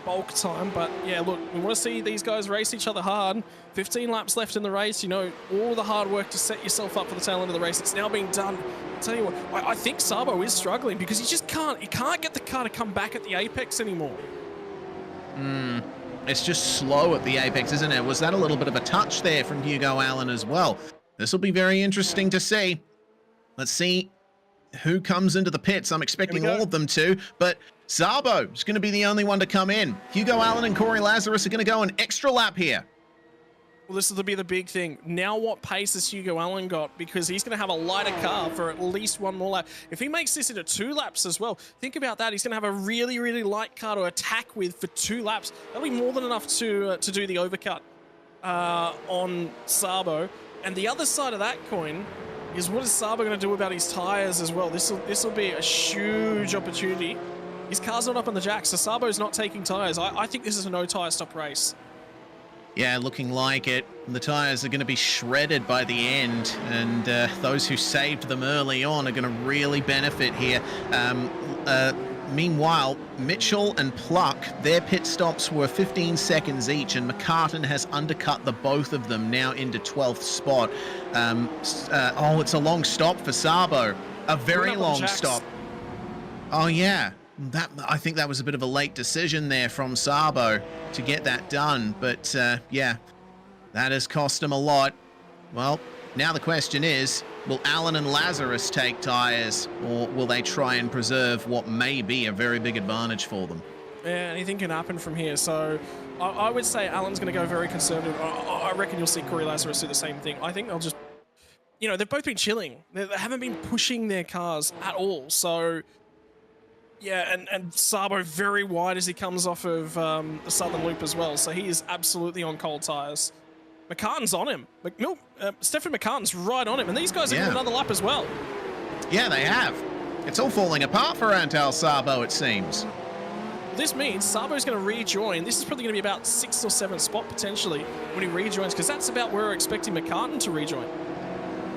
bulk time. But yeah, look, we want to see these guys race each other hard. 15 laps left in the race. You know, all the hard work to set yourself up for the tail end of the race. It's now being done. I'll tell you what, I think Sabo is struggling because he can't get the car to come back at the apex anymore. It's just slow at the apex, isn't it? Was that a little bit of a touch there from Hugo Allen as well? This will be very interesting to see. Let's see who comes into the pits. I'm expecting all of them to, but Sabo is going to be the only one to come in. Hugo Allen and Corey Lazarus are going to go an extra lap here. Well, this will be the big thing. Now what pace has Hugo Allen got? Because he's going to have a lighter car for at least one more lap. If he makes this into 2 laps as well, think about that. He's going to have a really, really light car to attack with for 2 laps. That'll be more than enough to do the overcut on Sabo. And the other side of that coin is what is Sabo going to do about his tyres as well? This will be a huge opportunity. His car's not up on the jack, so Sabo's not taking tyres. I think this is a no-tyre stop race. Yeah, looking like it. The tyres are going to be shredded by the end, and those who saved them early on are going to really benefit here. Meanwhile, Mitchell and Pluck, their pit stops were 15 seconds each, and McCartan has undercut the both of them now into 12th spot. It's a long stop for Sabo. A very long stop. Oh, yeah. I think that was a bit of a late decision there from Sabo to get that done, but yeah, that has cost him a lot. Well, now the question is, will Allen and Lazarus take tyres, or will they try and preserve what may be a very big advantage for them? Yeah, anything can happen from here, so I would say Allen's going to go very conservative. I reckon you'll see Corey Lazarus do the same thing. I think they'll just, you know, they've both been chilling. They haven't been pushing their cars at all, so... Yeah, and Sabo very wide as he comes off of the Southern Loop as well, so he is absolutely on cold tyres. McCartan's on him. Stefan McCartan's right on him, and these guys are doing another lap as well. Yeah, they have. It's all falling apart for Antal Sabo, it seems. This means Sabo's going to rejoin. This is probably going to be about 6th or 7th spot potentially when he rejoins, because that's about where we're expecting McCartan to rejoin.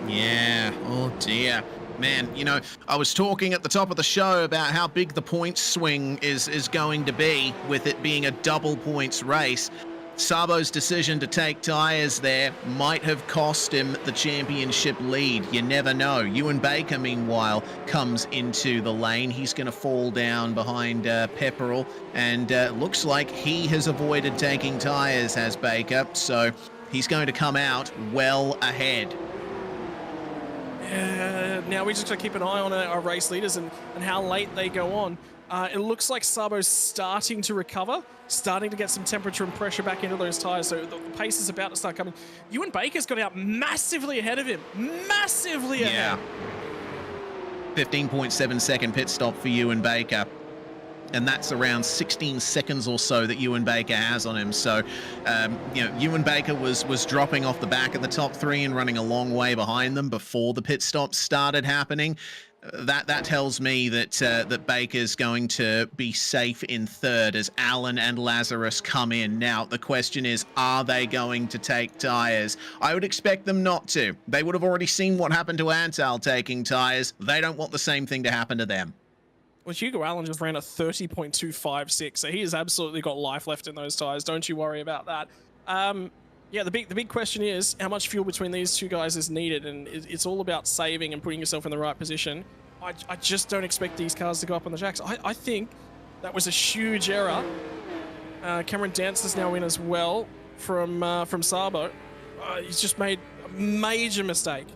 Yeah, oh dear. Man, you know, I was talking at the top of the show about how big the points swing is going to be with it being a double points race. Sabo's decision to take tyres there might have cost him the championship lead. You never know. Ewan Baker, meanwhile, comes into the lane. He's going to fall down behind Pepperell, and looks like he has avoided taking tyres, has Baker, so he's going to come out well ahead. Now we just got to keep an eye on our race leaders and how late they go on. It looks like Sabo's starting to recover, starting to get some temperature and pressure back into those tyres, so the pace is about to start coming. Ewan Baker's got out massively ahead of him. Massively ahead. 15.7 second pit stop for Ewan Baker. And that's around 16 seconds or so that Ewan Baker has on him. So, you know, Ewan Baker was dropping off the back of the top 3 and running a long way behind them before the pit stops started happening. That tells me that that Baker's going to be safe in 3rd as Allen and Lazarus come in. Now, the question is, are they going to take tyres? I would expect them not to. They would have already seen what happened to Antal taking tyres. They don't want the same thing to happen to them. Well, Hugo Allen just ran a 30.256, so he has absolutely got life left in those tyres. Don't you worry about that. Yeah, the big question is how much fuel between these two guys is needed, and it's all about saving and putting yourself in the right position. I just don't expect these cars to go up on the jacks. I think that was a huge error. Cameron Dancer's now in as well from Sabo. He's just made a major mistake.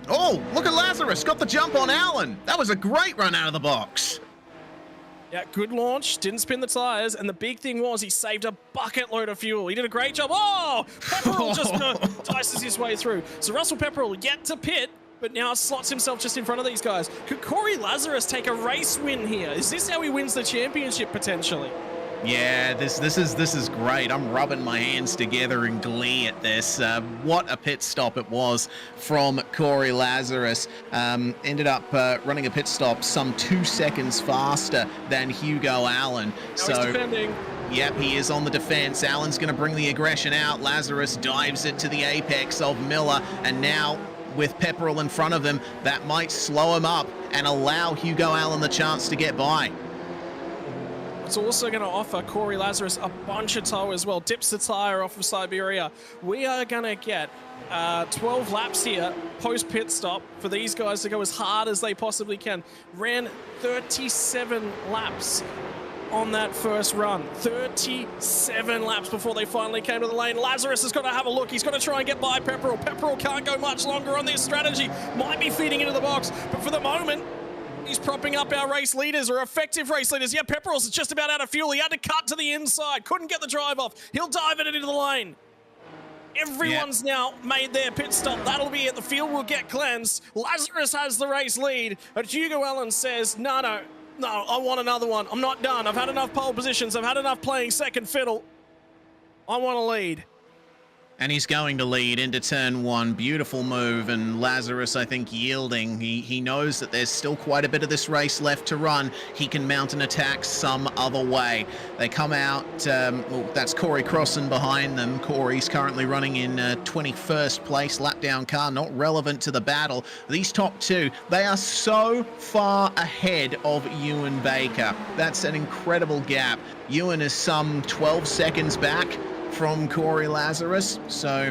Oh, look at Lazarus, got the jump on Allen. That was a great run out of the box. Yeah, good launch, didn't spin the tyres, and the big thing was he saved a bucket load of fuel. He did a great job. Oh, Pepperell just dices his way through. So Russell Pepperell yet to pit, but now slots himself just in front of these guys. Could Corey Lazarus take a race win here? Is this how he wins the championship potentially? Yeah, this is great. I'm rubbing my hands together in glee at this. What a pit stop it was from Corey Lazarus. Ended up running a pit stop some 2 seconds faster than Hugo Allen. Now he's defending. Yep, he is on the defense. Allen's going to bring the aggression out. Lazarus dives it to the apex of Miller, and now with Pepperell in front of him, that might slow him up and allow Hugo Allen the chance to get by. It's also going to offer Corey Lazarus a bunch of tow as well. Dips the tyre off of Siberia. We are going to get 12 laps here post-pit stop for these guys to go as hard as they possibly can. Ran 37 laps on that first run. 37 laps before they finally came to the lane. Lazarus has got to have a look. He's got to try and get by Pepperell. Pepperell can't go much longer on this strategy. Might be feeding into the box, but for the moment, he's propping up our race leaders, or effective race leaders. Yeah, Pepperell's just about out of fuel. He had to cut to the inside. Couldn't get the drive off. He'll dive it into the lane. Everyone's now made their pit stop. That'll be it. The field will get cleansed. Lazarus has the race lead. But Hugo Allen says, no, I want another one. I'm not done. I've had enough pole positions. I've had enough playing second fiddle. I want to lead. And he's going to lead into turn one. Beautiful move, and Lazarus, I think, yielding. He knows that there's still quite a bit of this race left to run. He can mount an attack some other way. They come out, well, that's Corey Crossan behind them. Corey's currently running in 21st place, lap down car, not relevant to the battle. These top two, they are so far ahead of Ewan Baker. That's an incredible gap. Ewan is some 12 seconds back from Corey Lazarus, so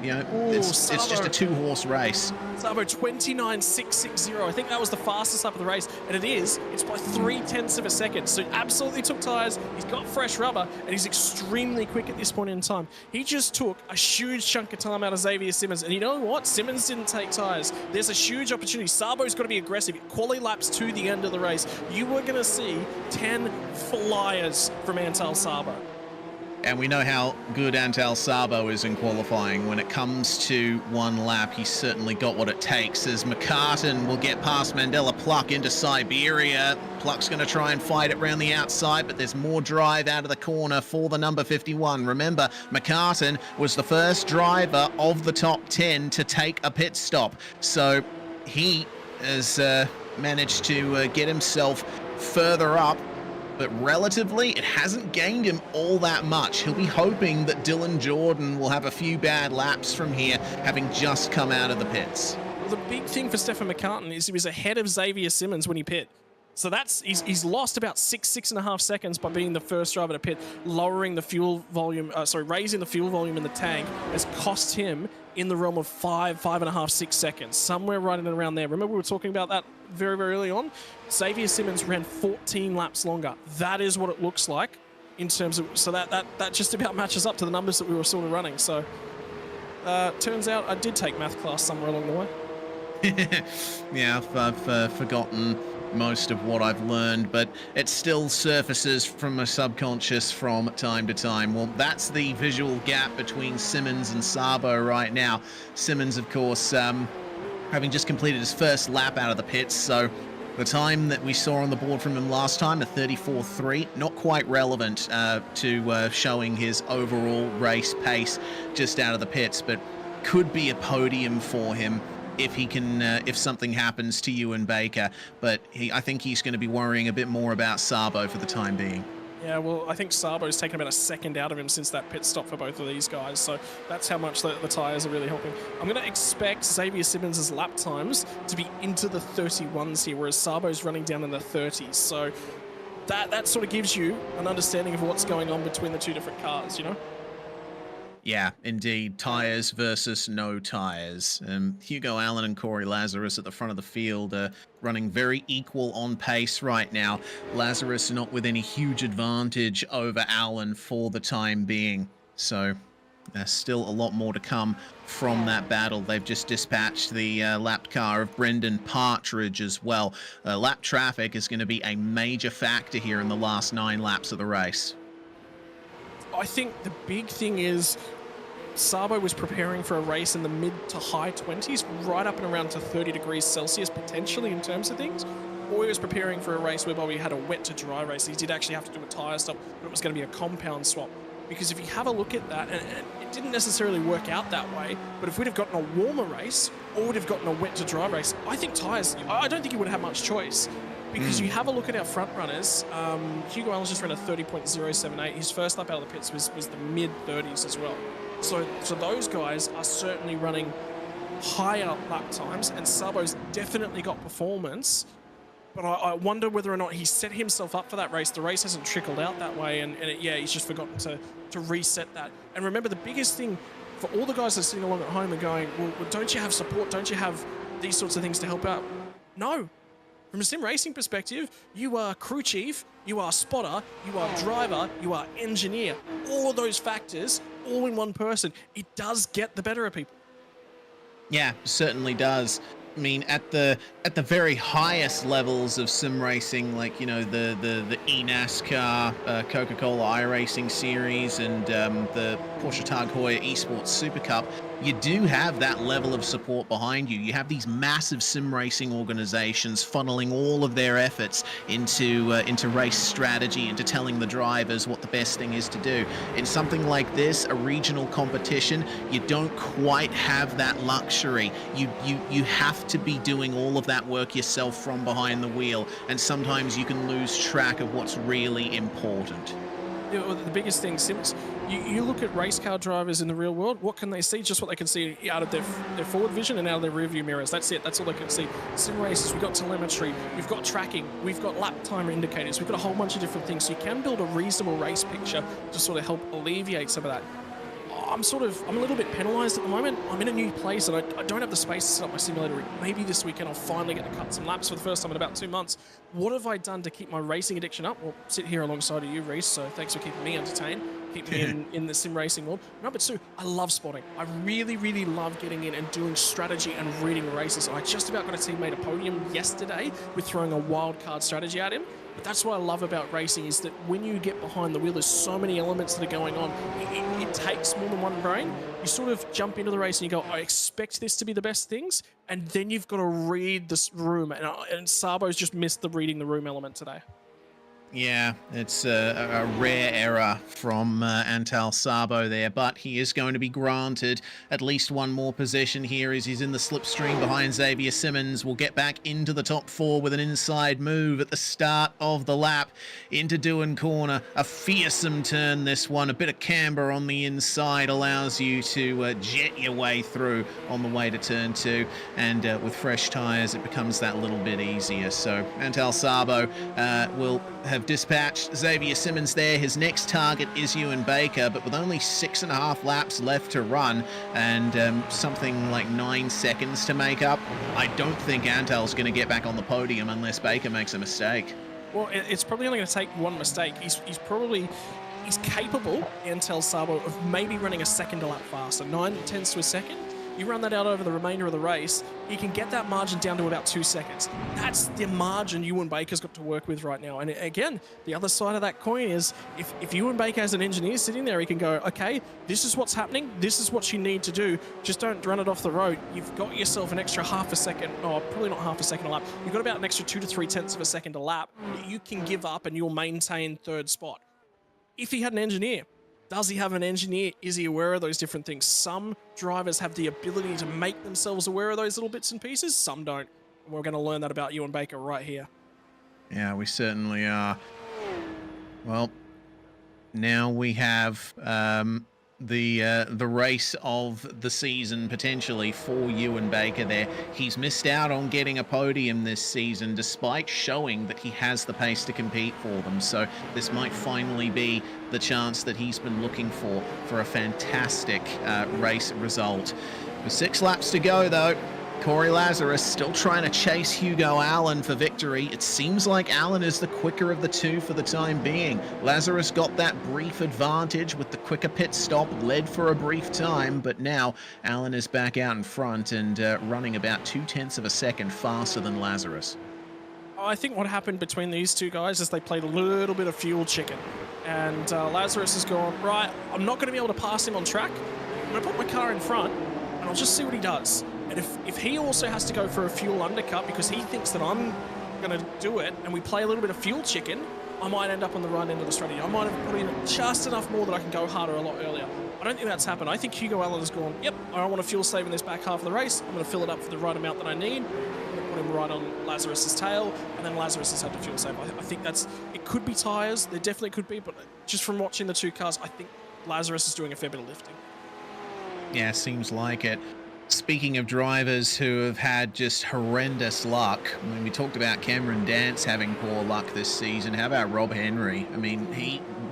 you know, it's just a two-horse race. Sabo 29.660. I think that was the fastest lap of the race, and it's by 0.3 of a second. So absolutely took tyres. He's got fresh rubber, and he's extremely quick at this point in time. He just took a huge chunk of time out of Xavier Simmons, and you know what? Simmons didn't take tyres. There's a huge opportunity. Sabo's got to be aggressive. Quali laps to the end of the race. You were going to see 10 flyers from Antal Sabo. And we know how good Antal Sabo is in qualifying. When it comes to one lap, he's certainly got what it takes, as McCartan will get past Mandela Pluck into Siberia. Pluck's going to try and fight it around the outside, but there's more drive out of the corner for the number 51. Remember, McCartan was the first driver of the top 10 to take a pit stop. So he has managed to get himself further up, but relatively, it hasn't gained him all that much. He'll be hoping that Dylan Jordan will have a few bad laps from here, having just come out of the pits. Well, the big thing for Stefan McCartan is he was ahead of Xavier Simmons when he pit. So he's lost about 6.5 seconds by being the first driver to pit, lowering the fuel volume, raising the fuel volume in the tank has cost him in the realm of 5.5, 6 seconds, somewhere right in and around there. Remember we were talking about that very, very early on? Xavier Simmons ran 14 laps longer. That is what it looks like in terms of, so that just about matches up to the numbers that we were sort of running. So turns out I did take math class somewhere along the way. Yeah, I've forgotten most of what I've learned, but it still surfaces from my subconscious from time to time. Well, that's the visual gap between Simmons and Sabo right now. Simmons, of course, having just completed his first lap out of the pits, so the time that we saw on the board from him last time, a 34.3, not quite relevant to showing his overall race pace just out of the pits, but could be a podium for him if he can, if something happens to Ewan Baker. But I think he's going to be worrying a bit more about Sabo for the time being. Yeah, well, I think Sabo's taken about a second out of him since that pit stop for both of these guys, so that's how much the tyres are really helping. I'm going to expect Xavier Simmons' lap times to be into the 31s here, whereas Sabo's running down in the 30s, so that sort of gives you an understanding of what's going on between the two different cars, you know? Yeah, indeed. Tires versus no tires. Hugo Allen and Corey Lazarus at the front of the field are running very equal on pace right now. Lazarus not with any huge advantage over Allen for the time being. So there's still a lot more to come from that battle. They've just dispatched the lapped car of Brendan Partridge as well. Lap traffic is going to be a major factor here in the last 9 laps of the race. I think the big thing is Sabo was preparing for a race in the mid to high 20s, right up and around to 30 degrees Celsius potentially in terms of things. Or he was preparing for a race whereby we had a wet to dry race. He did actually have to do a tyre stop, but it was going to be a compound swap. Because if you have a look at that, and it didn't necessarily work out that way, but if we'd have gotten a warmer race, or would have gotten a wet to dry race, I think tyres, I don't think he would have had much choice. Because you have a look at our front runners, Hugo Allen's just ran a 30.078. His first lap out of the pits was the mid-30s as well. So those guys are certainly running higher lap times, and Sabo's definitely got performance. But I wonder whether or not he set himself up for that race. The race hasn't trickled out that way, and he's just forgotten to reset that. And remember, the biggest thing for all the guys that are sitting along at home and going, well, don't you have support? Don't you have these sorts of things to help out? No. From a sim racing perspective, you are crew chief, you are spotter, you are driver, you are engineer. All of those factors, all in one person. It does get the better of people. Yeah, certainly does. I mean, at the very highest levels of sim racing, like, you know, the eNASCAR, Coca-Cola iRacing Series, and the Porsche Tag Heuer Esports Super Cup, you do have that level of support behind you. You have these massive sim racing organizations funneling all of their efforts into race strategy, into telling the drivers what the best thing is to do. In something like this, a regional competition, you don't quite have that luxury. You have to be doing all of that work yourself from behind the wheel, and sometimes you can lose track of what's really important. You know, the biggest thing, Sims, you look at race car drivers in the real world, what can they see? Just what they can see out of their forward vision and out of their rear view mirrors. That's it. That's all they can see. Sim races, we've got telemetry, we've got tracking, we've got lap timer indicators, we've got a whole bunch of different things. So you can build a reasonable race picture to sort of help alleviate some of that. I'm a little bit penalised at the moment. I'm in a new place and I don't have the space to set up my simulator. Maybe this weekend I'll finally get to cut some laps for the first time in about 2 months. What have I done to keep my racing addiction up? Well, sit here alongside of you, Reese, so thanks for keeping me entertained, keep me in the sim racing world. Number 2, I love spotting. I really, really love getting in and doing strategy and reading races. I just about got a teammate a podium yesterday with throwing a wild card strategy at him. But that's what I love about racing, is that when you get behind the wheel, there's so many elements that are going on. It takes more than one brain. You sort of jump into the race and you go, I expect this to be the best things. And then you've got to read this room. And Sabo's just missed the reading the room element today. Yeah, it's a rare error from Antal Sabo there, but he is going to be granted at least one more position here as he's in the slipstream behind Xavier Simmons. Will get back into the top 4 with an inside move at the start of the lap into Doohan Corner. A fearsome turn, this one. A bit of camber on the inside allows you to jet your way through on the way to turn 2, and with fresh tyres it becomes that little bit easier. So Antal Sabo will have dispatched Xavier Simmons there. His next target is Ewan Baker, but with only 6.5 laps left to run and something like 9 seconds to make up, I don't think Antal's going to get back on the podium unless Baker makes a mistake. Well, it's probably only going to take one mistake. He's capable, Antal Sabo, of maybe running a second a lap faster, 9/10 to a second. You run that out over the remainder of the race, you can get that margin down to about 2 seconds. That's the margin Ewan Baker's got to work with right now. And again, the other side of that coin is if Ewan Baker has an engineer sitting there, he can go, okay, this is what's happening. This is what you need to do. Just don't run it off the road. You've got yourself an extra half a second, or probably not half a second a lap. You've got about an extra 2 to 3 tenths of a second a lap that you can give up and you'll maintain 3rd spot. If he had an engineer, does he have an engineer? Is he aware of those different things? Some drivers have the ability to make themselves aware of those little bits and pieces. Some don't. And we're going to learn that about Ewan Baker right here. Yeah, we certainly are. Well, now we have the race of the season potentially for Ewan Baker there. He's missed out on getting a podium this season despite showing that he has the pace to compete for them. So this might finally be the chance that he's been looking for a fantastic race result. With 6 laps to go though, Corey Lazarus still trying to chase Hugo Allen for victory. It seems like Allen is the quicker of the two for the time being. Lazarus got that brief advantage with the quicker pit stop, led for a brief time, but now Allen is back out in front and running about 0.2 of a second faster than Lazarus. I think what happened between these two guys is they played a little bit of fuel chicken. And Lazarus has gone, right, I'm not going to be able to pass him on track. I'm going to put my car in front and I'll just see what he does. And if he also has to go for a fuel undercut because he thinks that I'm going to do it and we play a little bit of fuel chicken, I might end up on the right end of the strategy. I might have put in just enough more that I can go harder a lot earlier. I don't think that's happened. I think Hugo Allen has gone, yep, I don't want to fuel save in this back half of the race. I'm going to fill it up for the right amount that I need. I'm going to put him right on Lazarus's tail, and then Lazarus has had to fuel save. I think it could be tyres. There definitely could be, but just from watching the two cars, I think Lazarus is doing a fair bit of lifting. Yeah, seems like it. Speaking of drivers who have had just horrendous luck, I mean, we talked about Cameron Dance having poor luck this season. How about Rob Henry? I mean,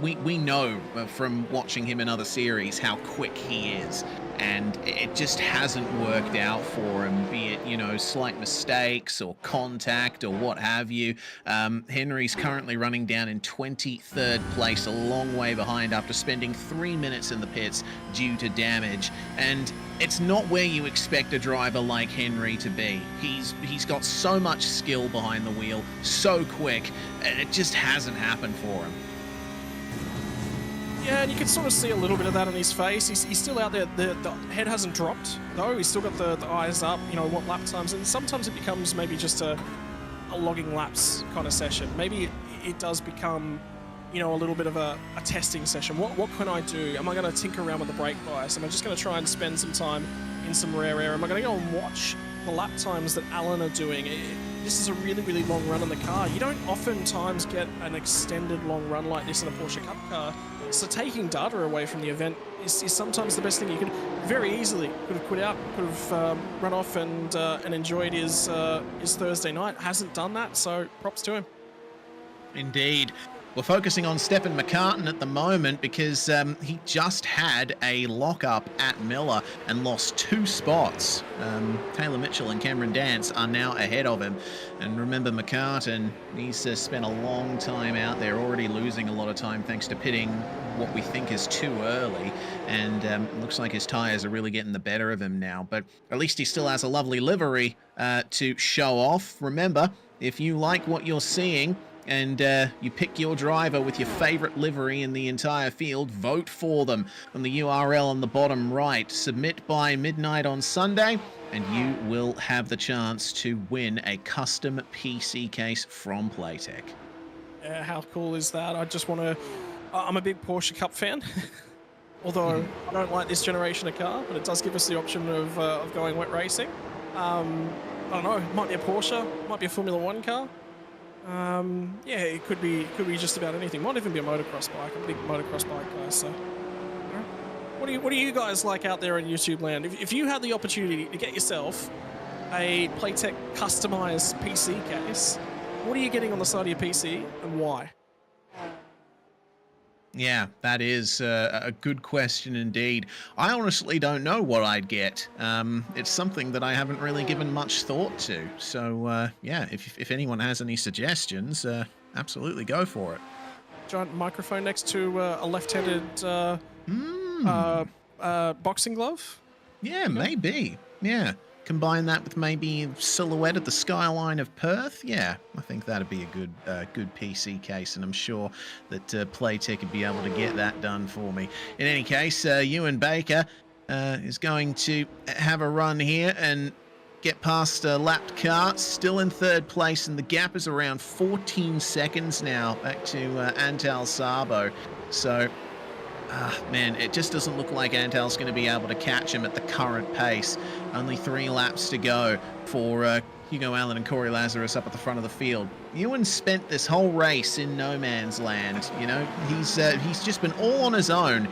we know from watching him in other series how quick he is, and it just hasn't worked out for him, be it, you know, slight mistakes or contact or what have you. Henry's currently running down in 23rd place, a long way behind after spending 3 minutes in the pits due to damage, and it's not where you expect a driver like Henry to be. He's got so much skill behind the wheel, so quick, and it just hasn't happened for him. Yeah, and you can sort of see a little bit of that on his face. He's still out there. The head hasn't dropped, though. He's still got the eyes up, you know, what lap times. And sometimes it becomes maybe just a logging laps kind of session. Maybe it does become, you know, a little bit of a testing session. What can I do? Am I going to tinker around with the brake bias? Am I just going to try and spend some time in some rare air? Am I going to go and watch the lap times that Allen are doing? This is a really, really long run in the car. You don't oftentimes get an extended long run like this in a Porsche Cup car. So taking data away from the event is sometimes the best thing. You could very easily could have quit out, could have run off and enjoyed his Thursday night. Hasn't done that, so props to him. Indeed. We're focusing on Stephen McCartan at the moment because he just had a lockup at Miller and lost 2 spots. Taylor Mitchell and Cameron Dance are now ahead of him. And remember, McCartan, he's spent a long time out there, already losing a lot of time thanks to pitting what we think is too early. And it looks like his tyres are really getting the better of him now. But at least he still has a lovely livery to show off. Remember, if you like what you're seeing, and you pick your driver with your favorite livery in the entire field, vote for them on the URL on the bottom right. Submit by midnight on Sunday, and you will have the chance to win a custom PC case from Playtech. Yeah, how cool is that? I just want to... I'm a big Porsche Cup fan, although I don't like this generation of car, but it does give us the option of going wet racing. I don't know, it might be a Porsche, might be a Formula 1 car. Yeah, it could be just about anything. Might even be a motocross bike. I'm a big motocross bike guy, so. What do you guys like out there in YouTube land? If you had the opportunity to get yourself a Playtech customized PC case, what are you getting on the side of your PC and why? Yeah, that is a good question indeed. I honestly don't know what I'd get. It's something that I haven't really given much thought to. So, yeah, if anyone has any suggestions, absolutely go for it. Giant microphone next to a left-handed boxing glove? Yeah, maybe. Yeah. Combine that with maybe silhouette of the skyline of Perth. Yeah, I think that'd be a good PC case, and I'm sure that Playtech would be able to get that done for me. In any case, Ewan Baker is going to have a run here and get past a lapped car, still in 3rd place, and the gap is around 14 seconds now back to Antal Sabo. So, man, it just doesn't look like Antal's going to be able to catch him at the current pace. Only 3 laps to go for Hugo Allen and Corey Lazarus up at the front of the field. Ewan spent this whole race in no man's land. You know, he's just been all on his own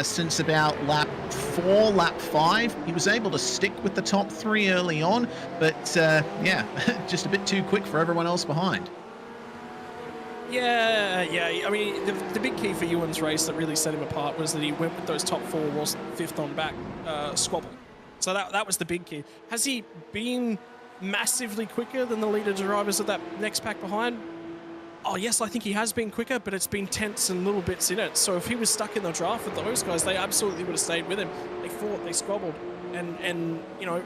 since about lap 4, lap 5. He was able to stick with the top 3 early on, but yeah, just a bit too quick for everyone else behind. Yeah. I mean, the big key for Ewan's race that really set him apart was that he went with those top 4 whilst 5th on back squabble. So that was the big key. Has he been massively quicker than the leader drivers of that next pack behind? Oh yes, I think he has been quicker, but it's been tenths and little bits in it. So if he was stuck in the draft with those guys, they absolutely would have stayed with him. They fought, they squabbled, and you know,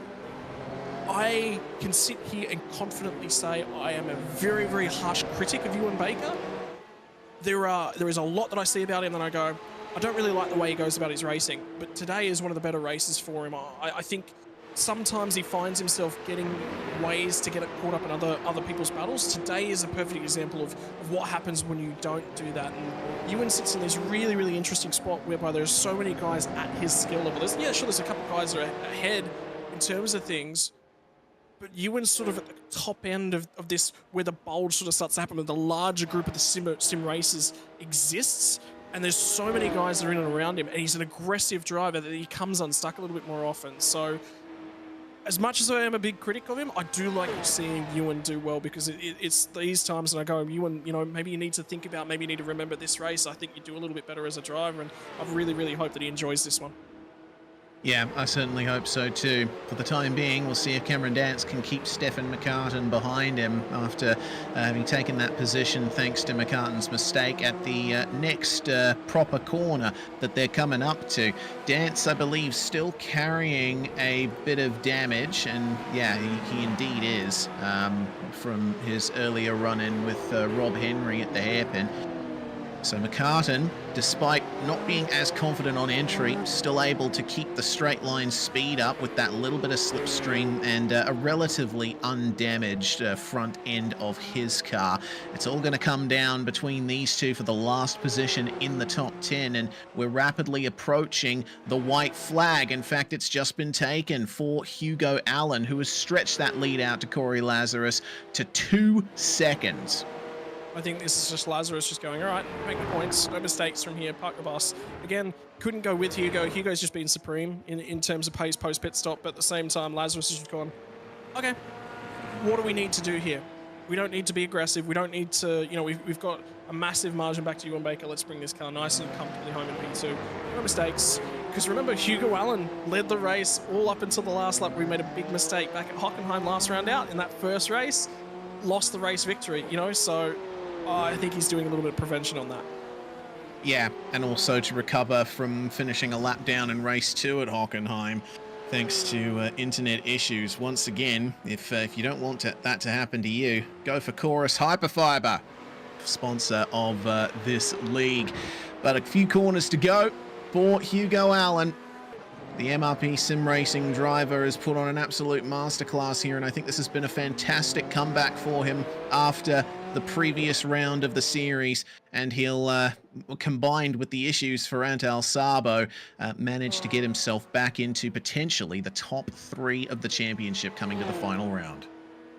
I can sit here and confidently say I am a very, very harsh critic of Ewan Baker. There is a lot that I see about him that I go, I don't really like the way he goes about his racing, but today is one of the better races for him. I think sometimes he finds himself getting ways to get it caught up in other people's battles. Today is a perfect example of what happens when you don't do that. And Ewan sits in this really, really interesting spot whereby there's so many guys at his skill level. There's a couple of guys that are ahead in terms of things, but Ewan's sort of at the top end of this, where the bulge sort of starts to happen, where the larger group of the sim races exists. And there's so many guys that are in and around him, and he's an aggressive driver that he comes unstuck a little bit more often. So as much as I am a big critic of him, I do like seeing Ewan do well, because it's these times that I go, Ewan, you know, maybe you need to think about, maybe you need to remember this race. I think you do a little bit better as a driver, and I really, really hope that he enjoys this one. Yeah, I certainly hope so too. For the time being, we'll see if Cameron Dance can keep Stefan McCartan behind him after having taken that position thanks to McCartan's mistake at the next proper corner that they're coming up to. Dance, I believe, still carrying a bit of damage, and yeah, he indeed is, from his earlier run-in with Rob Henry at the hairpin. So McCartan, despite not being as confident on entry, still able to keep the straight line speed up with that little bit of slipstream and a relatively undamaged front end of his car. It's all going to come down between these two for the last position in the top 10, and we're rapidly approaching the white flag. In fact, it's just been taken for Hugo Allen, who has stretched that lead out to Corey Lazarus to 2 seconds. I think this is just Lazarus just going, all right, make the points, no mistakes from here, park the bus. Again, couldn't go with Hugo. Hugo's just been supreme in terms of pace post-pit stop, but at the same time, Lazarus has just gone, okay, what do we need to do here? We don't need to be aggressive. We don't need to, you know, we've got a massive margin back to Ewan Baker. Let's bring this car nice and comfortably home in P2. No mistakes. Because remember, Hugo Allen led the race all up until the last lap. We made a big mistake back at Hockenheim last round out in that first race. Lost the race victory, you know, so I think he's doing a little bit of prevention on that. Yeah, and also to recover from finishing a lap down in race 2 at Hockenheim, thanks to internet issues. Once again, if you don't want that to happen to you, go for Chorus Hyperfibre, sponsor of this league. But a few corners to go for Hugo Allen. The MRP Sim Racing driver has put on an absolute masterclass here, and I think this has been a fantastic comeback for him after the previous round of the series, and he'll, combined with the issues for Antal Sabo, manage to get himself back into potentially the top 3 of the championship coming to the final round.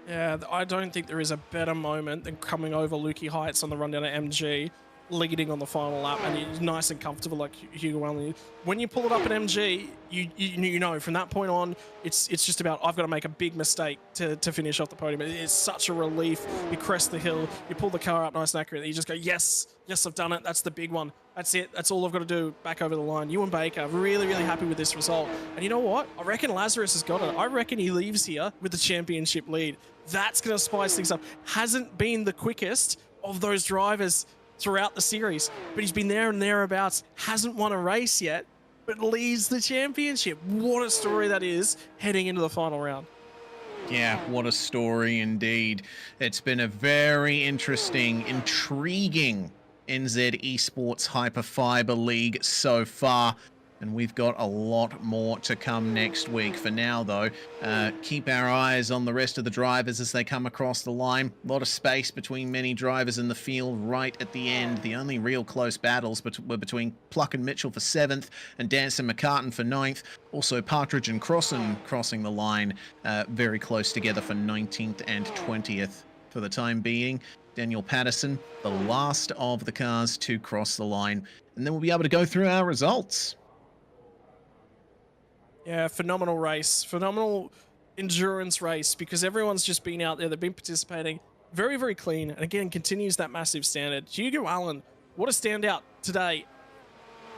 Yeah, I don't think there is a better moment than coming over Lukey Heights on the run down at MG, leading on the final lap, and he's nice and comfortable like Hugo Allen. When you pull it up at MG, you know from that point on, it's just about, I've got to make a big mistake to finish off the podium. It's such a relief. You crest the hill, you pull the car up nice and accurate, you just go, yes, I've done it. That's the big one. That's it. That's all I've got to do back over the line. Ewan Baker, really, really happy with this result. And you know what? I reckon Lazarus has got it. I reckon he leaves here with the championship lead. That's going to spice things up. Hasn't been the quickest of those drivers throughout the series, but he's been there and thereabouts, hasn't won a race yet, but leads the championship. What a story that is heading into the final round. Yeah, what a story indeed. It's been a very interesting, intriguing NZ Esports Hyperfibre League so far. and we've got a lot more to come next week. For now, though, keep our eyes on the rest of the drivers as they come across the line. A lot of space between many drivers in the field right at the end. The only real close battles were between Pluck and Mitchell for 7th and Dance and McCartan for 9th. Also, Partridge and Crossan crossing the line very close together for 19th and 20th for the time being. Daniel Patterson, the last of the cars to cross the line. And then we'll be able to go through our results. Yeah, phenomenal race. Phenomenal endurance race, because everyone's just been out there. They've been participating. Very, very clean. And again, continues that massive standard. Hugo Allen, what a standout today.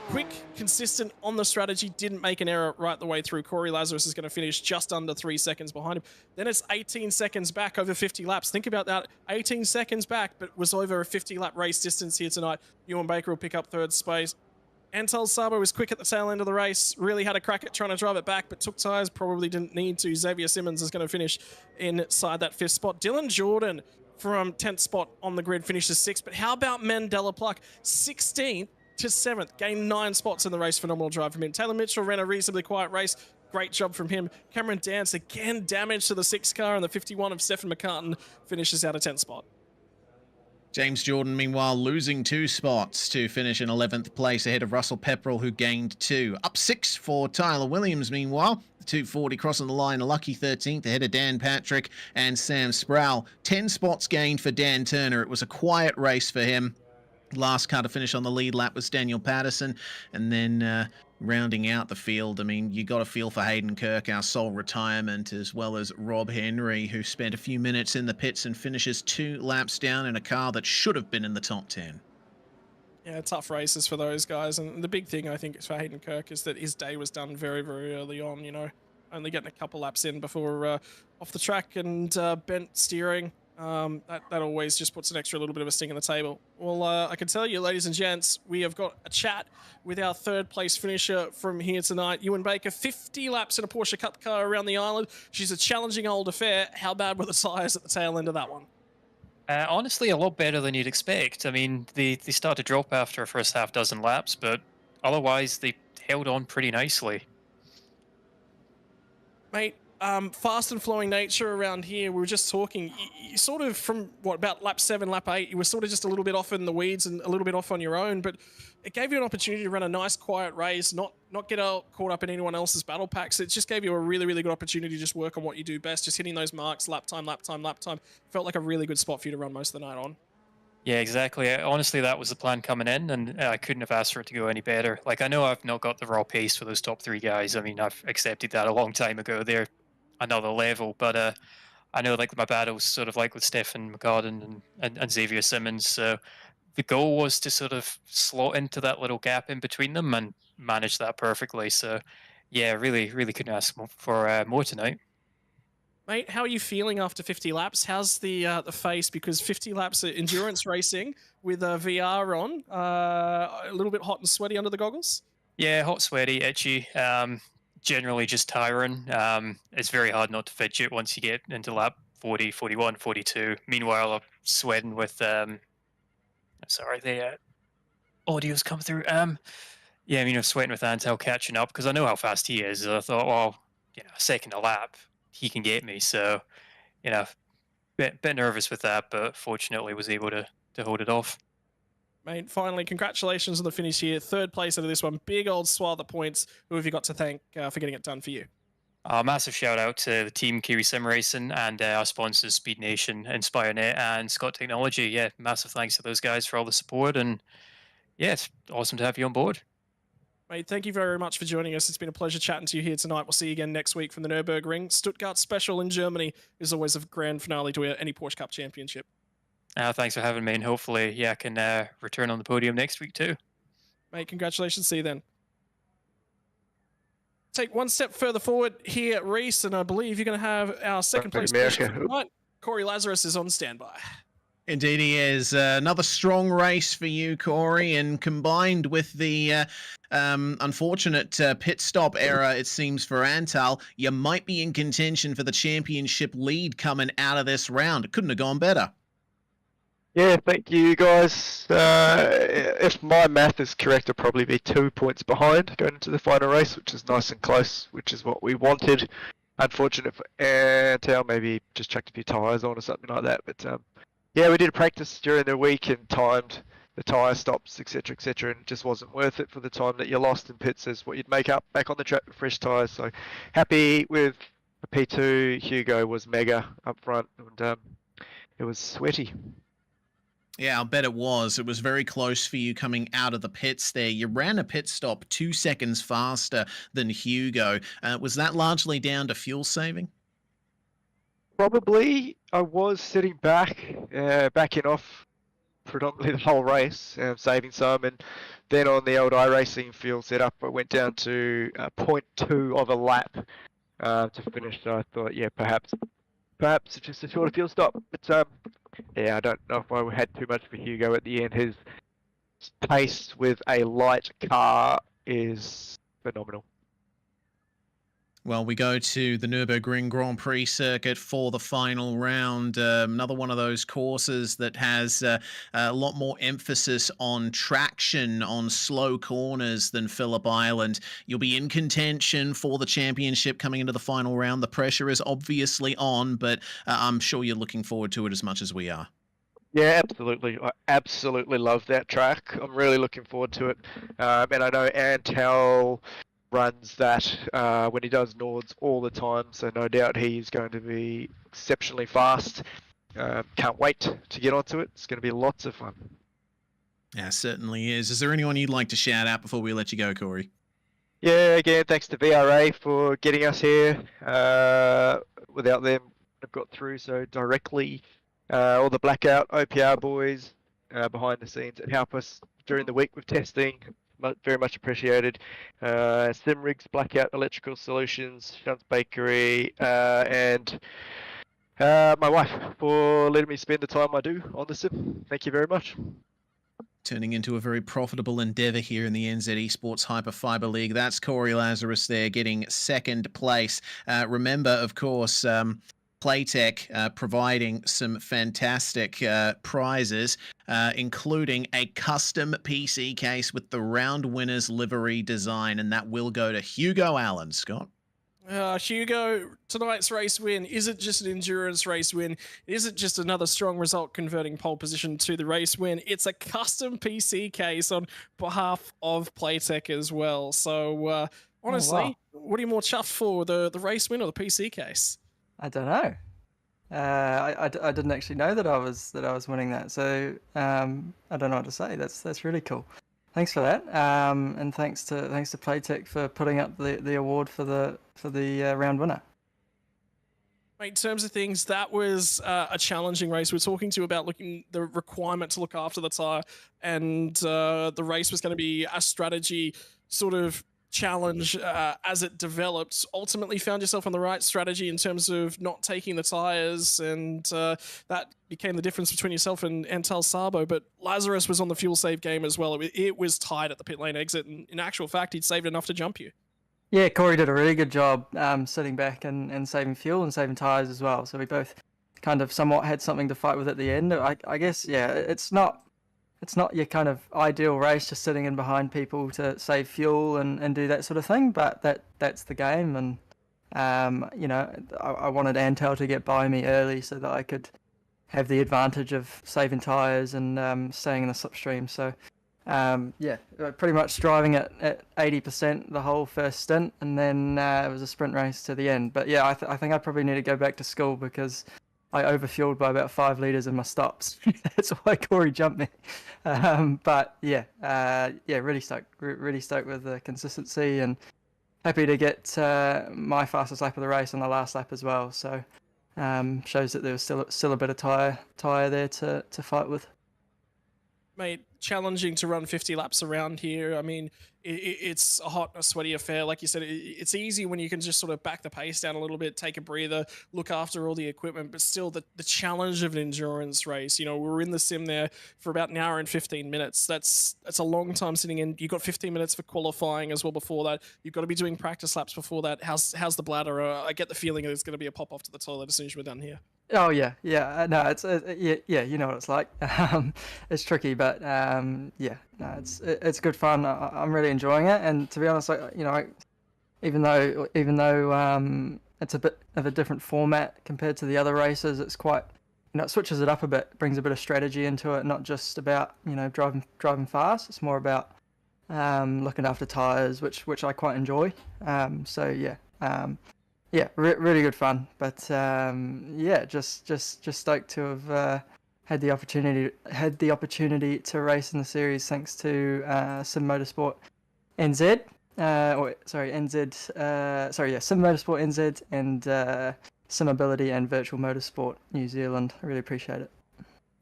Quick, consistent on the strategy, didn't make an error right the way through. Corey Lazarus is going to finish just under 3 seconds behind him. Then it's 18 seconds back over 50 laps. Think about that, 18 seconds back, but was over a 50-lap race distance here tonight. Ewan Baker will pick up 3rd space. Antal Sabo was quick at the tail end of the race, really had a crack at trying to drive it back, but took tyres, probably didn't need to. Xavier Simmons is going to finish inside that 5th spot. Dylan Jordan from 10th spot on the grid finishes 6th, but how about Mandela Pluck? 16th to 7th, gained 9 spots in the race. Phenomenal drive from him. Taylor Mitchell ran a reasonably quiet race. Great job from him. Cameron Dance, again, damage to the 6th car, and the 51 of Stephen McCartan finishes out of 10th spot. James Jordan, meanwhile, losing 2 spots to finish in 11th place ahead of Russell Pepperell, who gained 2. Up 6 for Tyler Williams, meanwhile. The 240 crossing the line, a lucky 13th ahead of Dan Patrick and Sam Sproul. 10 spots gained for Dan Turner. It was a quiet race for him. Last car to finish on the lead lap was Daniel Patterson, and then rounding out the field, I mean, you got a feel for Hayden Kirk, our sole retirement, as well as Rob Henry, who spent a few minutes in the pits and finishes 2 laps down in a car that should have been in the top 10. Yeah, tough races for those guys, and the big thing I think for Hayden Kirk is that his day was done very, very early on, you know, only getting a couple laps in before off the track and bent steering. That always just puts an extra little bit of a sting in the table. Well, I can tell you, ladies and gents, we have got a chat with our 3rd place finisher from here tonight. Ewan Baker, 50 laps in a Porsche Cup car around the island. She's a challenging old affair. How bad were the tyres at the tail end of that one? Honestly, a lot better than you'd expect. I mean, they started to drop after a first half dozen laps, but otherwise they held on pretty nicely. Mate, fast and flowing nature around here. We were just talking, you sort of from, what, about lap 7, lap 8, you were sort of just a little bit off in the weeds and a little bit off on your own, but it gave you an opportunity to run a nice, quiet race, not get caught up in anyone else's battle packs. It just gave you a really, really good opportunity to just work on what you do best, just hitting those marks, lap time, lap time, lap time. Felt like a really good spot for you to run most of the night on. Yeah, exactly. Honestly, that was the plan coming in, and I couldn't have asked for it to go any better. Like, I know I've not got the raw pace for those top 3 guys. I mean, I've accepted that a long time ago. They're another level, but I know, like, my battles sort of like with Stephen McCartan and Xavier Simmons. So the goal was to sort of slot into that little gap in between them and manage that perfectly. So yeah, really, really couldn't ask for more tonight. Mate, how are you feeling after 50 laps? How's the face? Because 50 laps of endurance racing with VR on, a little bit hot and sweaty under the goggles? Yeah, hot, sweaty, itchy. Generally just tiring. It's very hard not to fidget once you get into lap 40, 41, 42. Meanwhile, I'm sweating with... sorry, the audio's come through. Yeah, I mean, I'm sweating with Antel catching up because I know how fast he is. I thought, well, you know, a second a lap, he can get me. So, you know, bit nervous with that, but fortunately was able to hold it off. Mate, finally, congratulations on the finish here. 3rd place out of this one. Big old swathe of points. Who have you got to thank for getting it done for you? Massive shout out to the team Kiwi Sim Racing and our sponsors Speed Nation, InspireNet, and Scott Technology. Yeah, massive thanks to those guys for all the support, and yeah, it's awesome to have you on board. Mate, thank you very much for joining us. It's been a pleasure chatting to you here tonight. We'll see you again next week from the Nürburgring. Stuttgart special in Germany is always a grand finale to any Porsche Cup championship. Thanks for having me, and hopefully, yeah, I can return on the podium next week too. Mate, congratulations. See you then. Take one step further forward here, Reese, and I believe you're going to have our 2nd place tonight. Corey Lazarus is on standby. Indeed he is. Another strong race for you, Corey, and combined with the unfortunate pit stop error, it seems, for Antal, you might be in contention for the championship lead coming out of this round. It couldn't have gone better. Yeah, thank you guys. If my math is correct, I'll probably be 2 points behind going into the final race, which is nice and close, which is what we wanted. Unfortunate for Antel, maybe just chucked a few tyres on or something like that. But yeah, we did a practice during the week and timed the tyre stops, etc., etc., and it just wasn't worth it for the time that you lost in pits as what you'd make up back on the track with fresh tyres. So happy with the P2. Hugo was mega up front, and it was sweaty. Yeah, I'll bet it was. It was very close for you coming out of the pits there. You ran a pit stop 2 seconds faster than Hugo. Was that largely down to fuel saving? Probably. I was sitting back, backing off predominantly the whole race, saving some, and then on the old iRacing fuel setup, I went down to 0.2 of a lap to finish. So I thought, yeah, perhaps it's just a shorter fuel stop. But yeah, I don't know if I had too much for Hugo at the end. His pace with a light car is phenomenal. Well, we go to the Nürburgring Grand Prix circuit for the final round. Another one of those courses that has a lot more emphasis on traction on slow corners than Phillip Island. You'll be in contention for the championship coming into the final round. The pressure is obviously on, but I'm sure you're looking forward to it as much as we are. Yeah, absolutely. I absolutely love that track. I'm really looking forward to it. And I know Antel runs that when he does Nords all the time, so no doubt he's going to be exceptionally fast. Can't wait to get onto it. It's going to be lots of fun. Yeah, certainly is. Is there anyone you'd like to shout out before we let you go, Corey? Yeah, again, thanks to VRA for getting us here. Without them, I've got through so directly. All the Blackout OPR boys behind the scenes that help us during the week with testing. Very much appreciated. Simrigs, Blackout Electrical Solutions, Shunt's Bakery, and my wife for letting me spend the time I do on the sim. Thank you very much. Turning into a very profitable endeavour here in the NZ Esports Hyperfibre League. That's Corey Lazarus there getting second place. Remember, of course, Playtech providing some fantastic prizes, including a custom PC case with the round winner's livery design, and that will go to Hugo Allen. Scott? Hugo, tonight's race win isn't just an endurance race win. It isn't just another strong result converting pole position to the race win. It's a custom PC case on behalf of Playtech as well. So, honestly, What are you more chuffed for, the race win or the PC case? I don't know. I didn't actually know that I was winning that, so I don't know what to say. That's really cool. Thanks for that, and thanks to Playtech for putting up the award for the round winner. In terms of things, that was a challenging race. We're talking to you about the requirement to look after the tyre, and the race was going to be a strategy sort of challenge as it developed. Ultimately found yourself on the right strategy in terms of not taking the tyres, and that became the difference between yourself and Antel Sabo. But Lazarus was on the fuel save game as well. It was tight at the pit lane exit, and in actual fact, he'd saved enough to jump you. Yeah, Corey did a really good job sitting back and saving fuel and saving tyres as well. So we both kind of somewhat had something to fight with at the end. I guess, yeah, it's not your kind of ideal race, just sitting in behind people to save fuel and do that sort of thing, but that's the game. And I wanted Antel to get by me early so that I could have the advantage of saving tyres and staying in the slipstream. So yeah, pretty much driving at 80% the whole first stint, and then it was a sprint race to the end. But yeah, I think I probably need to go back to school because I overfueled by about 5 litres in my stops. That's why Corey jumped me. But yeah, really stoked with the consistency, and happy to get my fastest lap of the race on the last lap as well. So shows that there was still a bit of tyre there to fight with. Mate, challenging to run 50 laps around here. I mean, it's a hot and a sweaty affair. Like you said, it's easy when you can just sort of back the pace down a little bit, take a breather, look after all the equipment, but still the challenge of an endurance race. You know, we were in the sim there for about an hour and 15 minutes. That's a long time sitting in. You've got 15 minutes for qualifying as well before that. You've got to be doing practice laps before that. How's the bladder? I get the feeling there's going to be a pop off to the toilet as soon as we're done here. Oh yeah, yeah. No, it's yeah, yeah. You know what it's like. It's tricky, but yeah, no, it's good fun. I'm really enjoying it, and to be honest, even though it's a bit of a different format compared to the other races, it's quite, it switches it up a bit, brings a bit of strategy into it, not just about driving fast. It's more about looking after tires, which I quite enjoy. So yeah. Yeah, really good fun. But yeah, just stoked to have had the opportunity to race in the series thanks to Sim Motorsport NZ. Sim Motorsport NZ and Sim Ability and Virtual Motorsport New Zealand. I really appreciate it.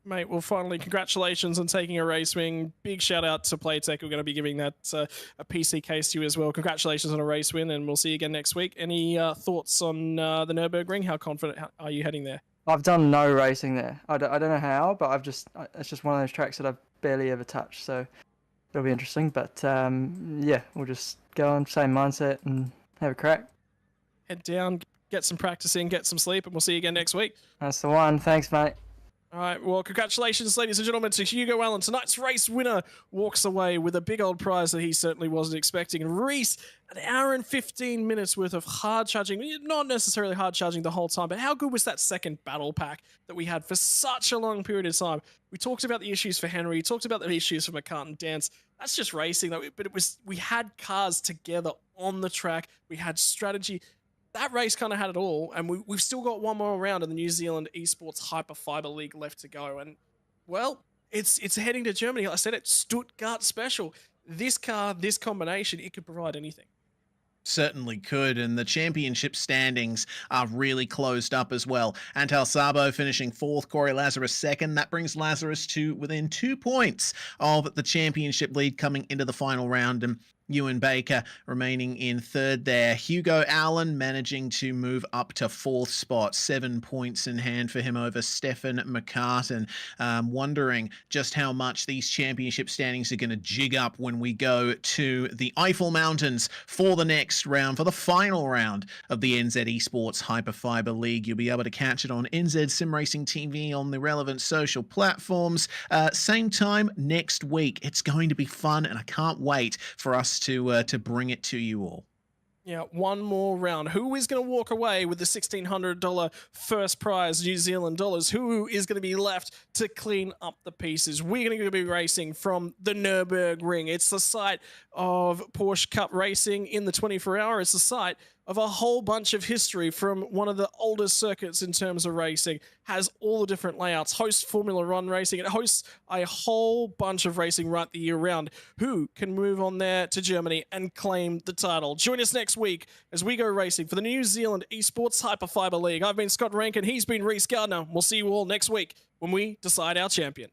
Mate, well, finally, congratulations on taking a race win. Big shout out to Playtech. We're going to be giving that a PC case to you as well. Congratulations on a race win, and we'll see you again next week. Any thoughts on the Nürburgring? How confident are you heading there? I've done no racing there. I don't know how, but it's just one of those tracks that I've barely ever touched. So it'll be interesting. But yeah, we'll just go on, same mindset, and have a crack. Head down, get some practice in, get some sleep, and we'll see you again next week. That's the one. Thanks, mate. All right, well, congratulations, ladies and gentlemen, to Hugo Allen. Tonight's race winner walks away with a big old prize that he certainly wasn't expecting. And Reese, an hour and 15 minutes worth of hard charging. Not necessarily hard charging the whole time, but how good was that second battle pack that we had for such a long period of time? We talked about the issues for Henry, we talked about the issues for McCart and Dance. That's just racing, though. But we had cars together on the track. We had strategy. That race kind of had it all, and we've still got one more round in the New Zealand Esports Hyperfibre League left to go. And, well, it's heading to Germany. Like I said, it's Stuttgart special. This car, this combination, it could provide anything. Certainly could, and the championship standings are really closed up as well. Antal Sabo finishing 4th, Corey Lazarus 2nd. That brings Lazarus to within 2 points of the championship lead coming into the final round, and Ewan Baker remaining in 3rd there. Hugo Allen managing to move up to 4th spot, 7 points in hand for him over Stefan McCartan. Wondering just how much these championship standings are going to jig up when we go to the Eiffel Mountains for the next round, for the final round of the NZ Esports Hyperfibre League. You'll be able to catch it on NZ Sim Racing TV on the relevant social platforms. Same time next week. It's going to be fun, and I can't wait for us to bring it to you all. Yeah, one more round. Who is going to walk away with the $1,600 first prize New Zealand dollars? Who is going to be left to clean up the pieces? We're going to be racing from the Nürburgring. It's the site of Porsche Cup racing in the 24-hour. It's the site of a whole bunch of history from one of the oldest circuits in terms of racing. Has all the different layouts, hosts Formula One racing. It hosts a whole bunch of racing right the year round. Who can move on there to Germany and claim the title? Join us next week as we go racing for the New Zealand Esports Hyperfibre League. I've been Scott Rankin. He's been Reese Gardner. We'll see you all next week when we decide our champion.